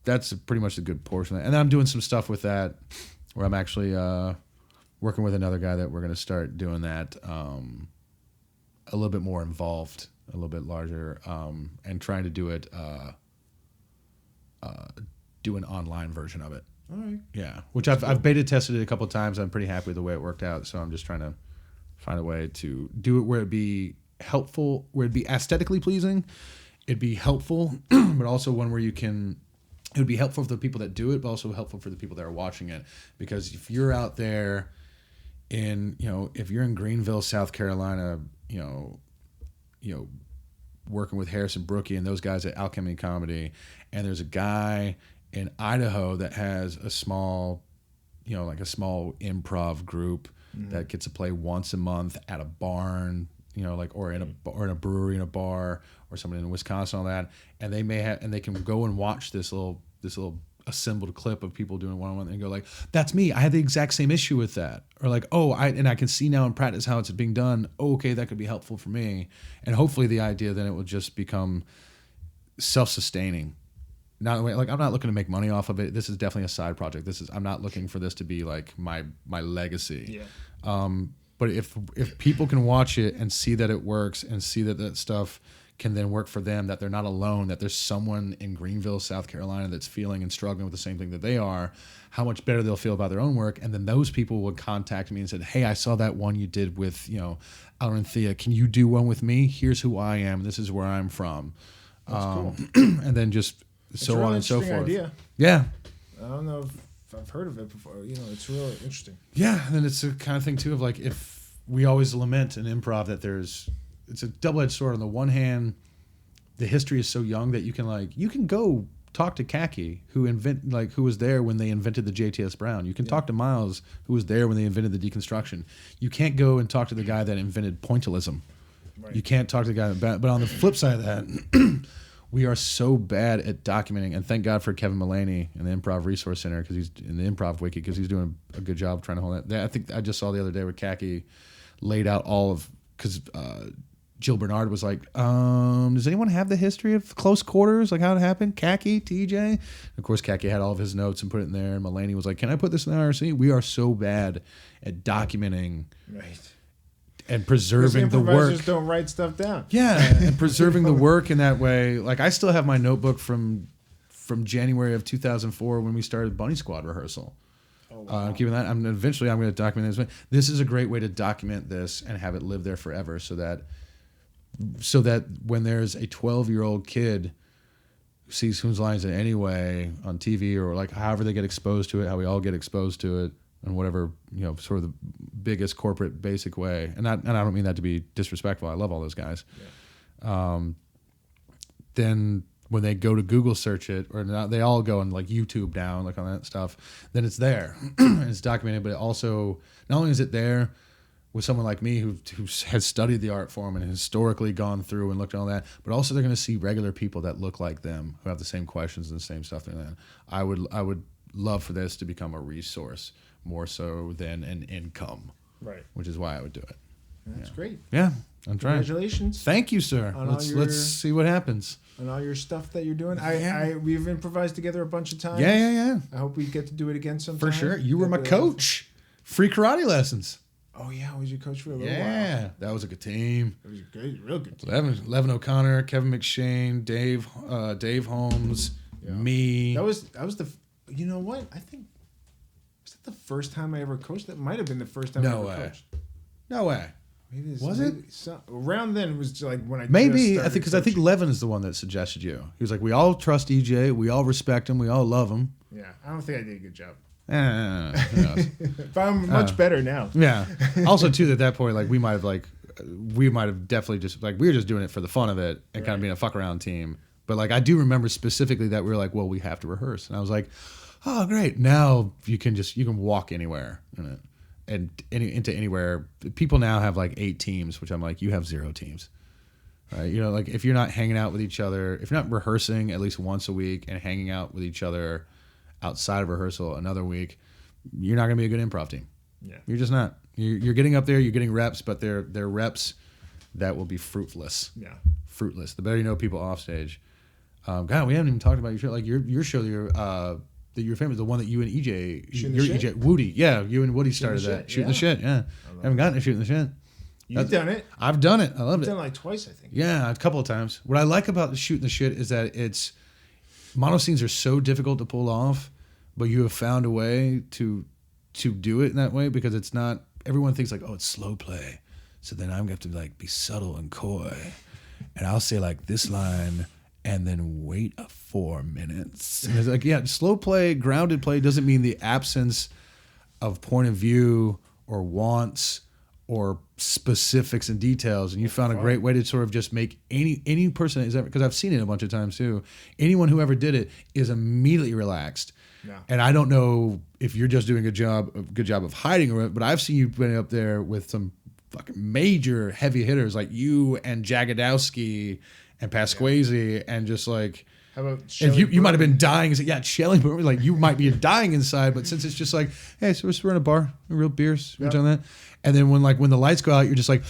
that's pretty much a good portion of that. And then I'm doing some stuff with that, where I'm actually working with another guy that we're going to start doing that a little bit more involved, a little bit larger, and trying to do it, do an online version of it. All right. Yeah, which I've beta tested it a couple of times. I'm pretty happy with the way it worked out. So I'm just trying to find a way to do it where it'd be helpful, where it'd be aesthetically pleasing, it'd be helpful, but also one where it would be helpful for the people that do it, but also helpful for the people that are watching it. Because if you're out there if you're in Greenville, South Carolina, working with Harrison Brookie and those guys at Alchemy Comedy, and there's a guy in Idaho that has a small, like a small improv group that gets to play once a month at a barn, or in a brewery, in a bar, or somebody in Wisconsin, all that, and they can go and watch this little assembled clip of people doing one-on-one and go like, that's me. I had the exact same issue with that. Or like, I can see now in practice how it's being done. Oh, okay, that could be helpful for me. And hopefully the idea then it will just become self-sustaining. Not like I'm not looking to make money off of it. This is definitely a side project. I'm not looking for this to be like my legacy. Yeah. But if people can watch it and see that it works and see that stuff can then work for them, that they're not alone, that there's someone in Greenville, South Carolina that's feeling and struggling with the same thing that they are, how much better they'll feel about their own work. And then those people would contact me and said, hey, I saw that one you did with, Alan and Thea. Can you do one with me? Here's who I am. This is where I'm from. That's cool. And then just It's so a really on and so interesting forth. Idea. Yeah. I don't know if I've heard of it before. It's really interesting. Yeah. And then it's the kind of thing too of like, if we always lament in improv that it's a double-edged sword. On the one hand, the history is so young that you can go talk to Kaki, who was there when they invented the JTS Brown. You can talk to Miles, who was there when they invented the deconstruction. You can't go and talk to the guy that invented pointillism. Right. You can't talk to the guy but on the flip side of that, we are so bad at documenting, and thank God for Kevin Mullaney and the Improv Resource Center, because he's in the Improv Wiki, because he's doing a good job trying to hold that. I think I just saw the other day where Kaki laid out all of, because Jill Bernard was like, does anyone have the history of close quarters? Like how it happened? Khaki, TJ? Of course, Khaki had all of his notes and put it in there. And Mulaney was like, can I put this in the IRC? We are so bad at documenting and preserving the work. Improvisers don't write stuff down. Yeah, and preserving the work in that way. Like I still have my notebook from January of 2004 when we started Bunny Squad rehearsal. Oh, wow. Keeping that, eventually I'm going to document this. This is a great way to document this and have it live there forever, so that when there's a 12-year-old kid who sees Whose Lines It Anyway on TV, or like however they get exposed to it, how we all get exposed to it, in whatever, sort of the biggest corporate basic way. And I don't mean that to be disrespectful. I love all those guys. Yeah. Then when they go to Google search it, or not, they all go and like YouTube down, like on that stuff, then it's there and it's documented. But it also, not only is it there with someone like me who has studied the art form and historically gone through and looked at all that, but also they're going to see regular people that look like them, who have the same questions and the same stuff. And I would love for this to become a resource more so than an income, right? Which is why I would do it. That's great. Yeah, I'm trying. Congratulations. Thank you, sir. Let's see what happens. And all your stuff that you're doing. We've improvised together a bunch of times. Yeah. I hope we get to do it again sometime. For sure. You were my coach. Free karate lessons. Oh, yeah. I was your coach for a little while. Yeah. That was a good team. It was a good, real good team. Levin O'Connor, Kevin McShane, Dave Holmes, me. That was the, you know what? I think, was that the first time I ever coached? That might have been the first time I ever coached. No way. Was it? Around then, it was like when I maybe I think Levin is the one that suggested you. He was like, we all trust EJ, we all respect him, we all love him. Yeah, I don't think I did a good job. But I'm much better now. Yeah. Also, too, at that point, like we might have definitely just like we were just doing it for the fun of it and kind of being a fuck around team. But like I do remember specifically that we were like, well, we have to rehearse, and I was like, oh, great. Now you can walk anywhere in it. And into anywhere. People now have like 8 teams, which I'm like, you have 0 teams, right? Like if you're not hanging out with each other, if you're not rehearsing at least once a week and hanging out with each other outside of rehearsal another week, you're not going to be a good improv team. Yeah, you're just not. You're getting up there, you're getting reps, but they're reps that will be fruitless. Yeah, fruitless. The better you know people off stage. God, we haven't even talked about your show. Like your show, that you're famous, the one that you and EJ, Woody, you and Woody started that. Shooting the shit, yeah. Haven't gotten to Shooting the Shit. You've done it. I've done it. I loved it. You've done it like twice, I think. Yeah, a couple of times. What I like about Shooting the Shit is that mono scenes are so difficult to pull off, but you have found a way to do it in that way, because it's not, everyone thinks like, oh, it's slow play. So then I'm going to have to like be subtle and coy. And I'll say like this line and then wait 4 minutes. And it's like, yeah, slow play, grounded play doesn't mean the absence of point of view or wants or specifics and details. And you found a great way to sort of just make any person that is ever, because I've seen it a bunch of times too, anyone who ever did it is immediately relaxed. Yeah. And I don't know if you're just doing a good job of hiding it, but I've seen you put up there with some fucking major heavy hitters like you and Jagodowski and Pasquazi, and just like, how about you might have been dying. Shelly, but like you might be dying inside, but since it's just like, hey, so we're in a bar, real beers, we're doing that, and then when the lights go out, you're just like,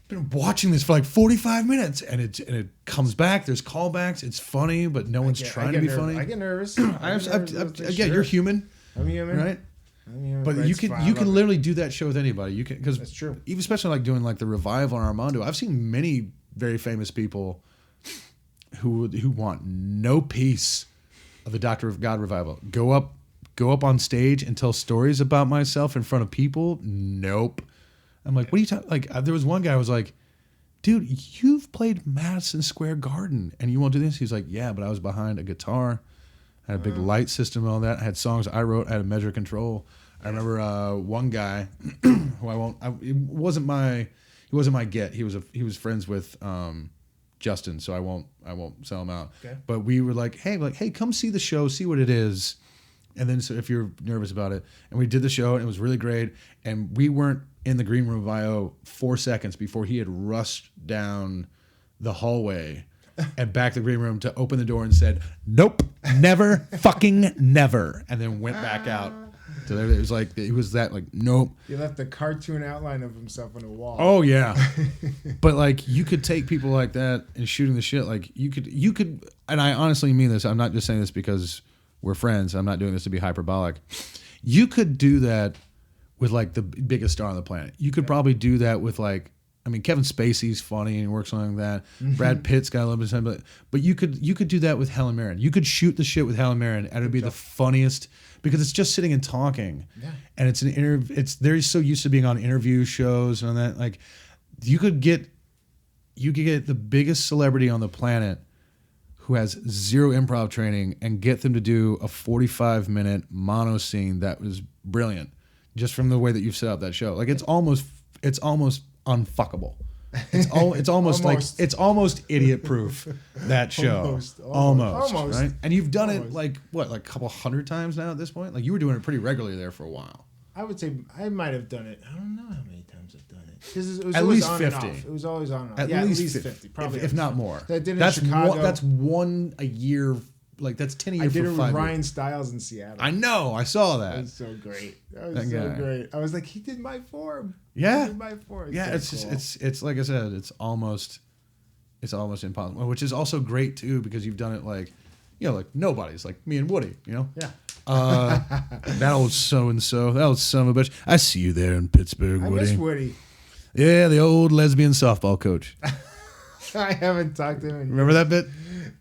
been watching this for like 45 minutes, and it comes back. There's callbacks. It's funny, but no one's trying to be funny. I get nervous. You're human. I'm human, right? But you can literally do that show with anybody. You can, because that's true. Even especially like doing like the revival on Armando. I've seen many very famous people who want no piece of the Doctor of God revival. Go up on stage and tell stories about myself in front of people. Nope. I'm like, what are you talking? Like, there was one guy who was like, dude, you've played Madison Square Garden and you won't do this? He's like, yeah, but I was behind a guitar, I had a big light system and all that. I had songs I wrote, I had a measure control. I remember one guy who he wasn't my get. He was friends with Justin, so I won't sell him out. Okay. But we were like, hey, come see the show, see what it is. And then so if you're nervous about it, and we did the show and it was really great. And we weren't in the green room of IO 4 seconds before he had rushed down the hallway and back to the green room to open the door and said, nope, never, fucking never. And then went back out. So it was like it was that like nope. He left a cartoon outline of himself on the wall. Oh yeah, but like you could take people like that and shooting the shit. Like you could, and I honestly mean this. I'm not just saying this because we're friends. I'm not doing this to be hyperbolic. You could do that with like the biggest star on the planet. You could probably do that with like, I mean, Kevin Spacey's funny and he works on that. Brad Pitt's got a little bit of time, but you could do that with Helen Mirren. You could shoot the shit with Helen Mirren, and it'd be the funniest because it's just sitting and talking. Yeah. And it's an interview. They're so used to being on interview shows and that. Like, you could get the biggest celebrity on the planet who has zero improv training and get them to do a 45-minute mono scene that was brilliant, just from the way that you've set up that show. Like it's almost unfuckable. It's almost like it's almost idiot proof, that show. Almost. Right? And you've done it like what, like a couple hundred times now at this point? Like you were doing it pretty regularly there for a while. I would say I might have done it. I don't know how many times I've done it. Because it was at always least on 50. and off. It was always on and off. At least 50. Probably if not more. I did it in Chicago. That's one a year. Like that's 10 a year. I did for it 5 with years. Ryan Stiles in Seattle. I know. I saw that. That was so great. That was so great. I was like, he did my form. Yeah. He did my form. Yeah. It's so cool. It's like I said. It's almost impossible. Which is also great too because you've done it like, you know, like nobody's like me and Woody. You know. Yeah. That old so and so. That old son of a bitch. I see you there in Pittsburgh, Woody. I miss Woody. Yeah, the old lesbian softball coach. I haven't talked to him. Remember that bit?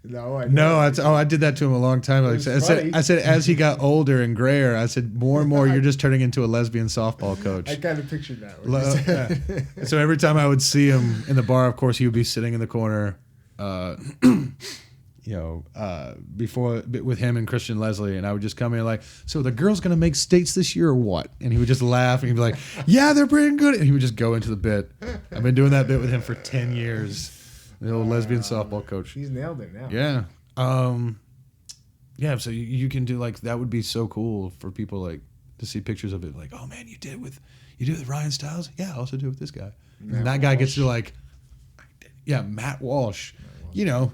No, I did that to him a long time ago. I said as he got older and grayer, I said more and more you're just turning into a lesbian softball coach. I kind of pictured that. So every time I would see him in the bar, of course he would be sitting in the corner, before with him and Christian Leslie, and I would just come in like, so the girl's gonna make states this year or what? And he would just laugh and he'd be like, yeah, they're pretty good. And he would just go into the bit. I've been doing that bit with him for 10 years. The old lesbian softball coach. He's nailed it now. Yeah. Yeah, so you can do like that would be so cool for people like to see pictures of it like, oh man, you did it with Ryan Stiles? Yeah, I also do it with this guy. And that guy gets to like, yeah, Matt Walsh. You know,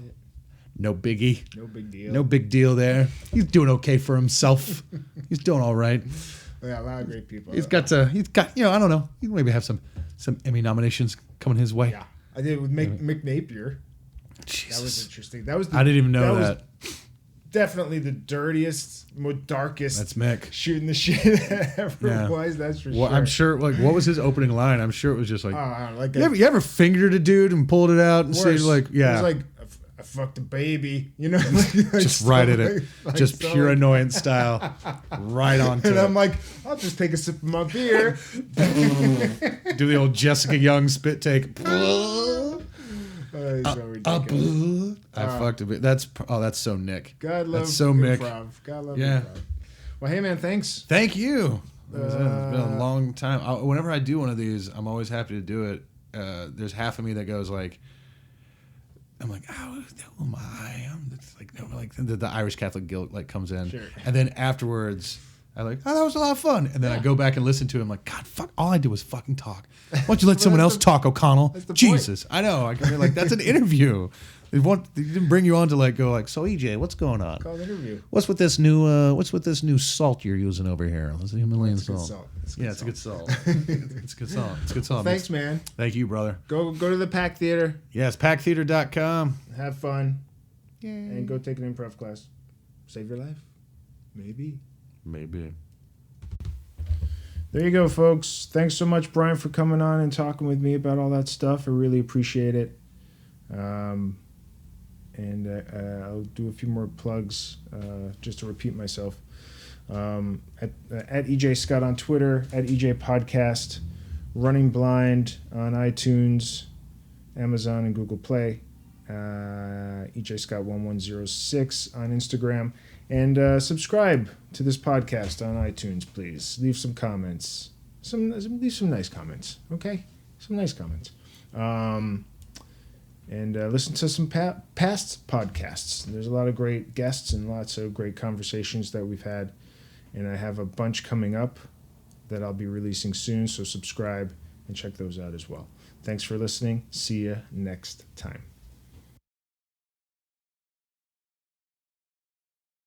no biggie. No big deal. No big deal there. He's doing okay for himself. He's doing all right. Yeah, a lot of great people. He's got I don't know. He maybe have some Emmy nominations coming his way. Yeah. I did it with Mick Napier. Jesus. That was interesting. I didn't even know that. Definitely the dirtiest, most darkest. That's Mick shooting the shit that ever was. That's for sure. I'm sure. Like, what was his opening line? I'm sure it was just like, you ever fingered a dude and pulled it out and said like, yeah, it was like I fucked a baby, you know, just right at it, just pure annoyance style, right on. And I'm like, I'll just take a sip of my beer, do the old Jessica Young spit take. So ridiculous. I fucked a bit. That's so Nick. God love that's so improv. Mick. God love improv. Well, hey man, thanks. Thank you. It's been a long time. Whenever I do one of these, I'm always happy to do it. There's half of me that goes like, I'm like, oh, who am I? The Irish Catholic guilt like comes in, sure. And then afterwards, I like, oh, that was a lot of fun. And then I go back and listen to him like, God, fuck, all I did was fucking talk. Why don't you let someone else talk, O'Connell? Jesus, point. I know. I can be like, that's an interview. They didn't bring you on to like go like, so EJ, what's going on? Call an interview. What's with this new salt you're using over here? Let's see Himalayan salt. It's a good salt. It's a good salt. It's a good salt. Thanks, man. Thank you, brother. Go to the Pack Theater. Yes, packtheater.com. Have fun. Yay. And go take an improv class. Save your life. Maybe. There you go, folks. Thanks so much, Brian, for coming on and talking with me about all that stuff. I really appreciate it. And I'll do a few more plugs just to repeat myself. At EJ Scott on Twitter, at EJ Podcast, Running Blind on iTunes, Amazon, and Google Play. EJ Scott 1106 on Instagram. And subscribe to this podcast on iTunes, please. Leave some comments. Leave some nice comments, okay? Some nice comments. And listen to some past podcasts. There's a lot of great guests and lots of great conversations that we've had. And I have a bunch coming up that I'll be releasing soon, so subscribe and check those out as well. Thanks for listening. See you next time.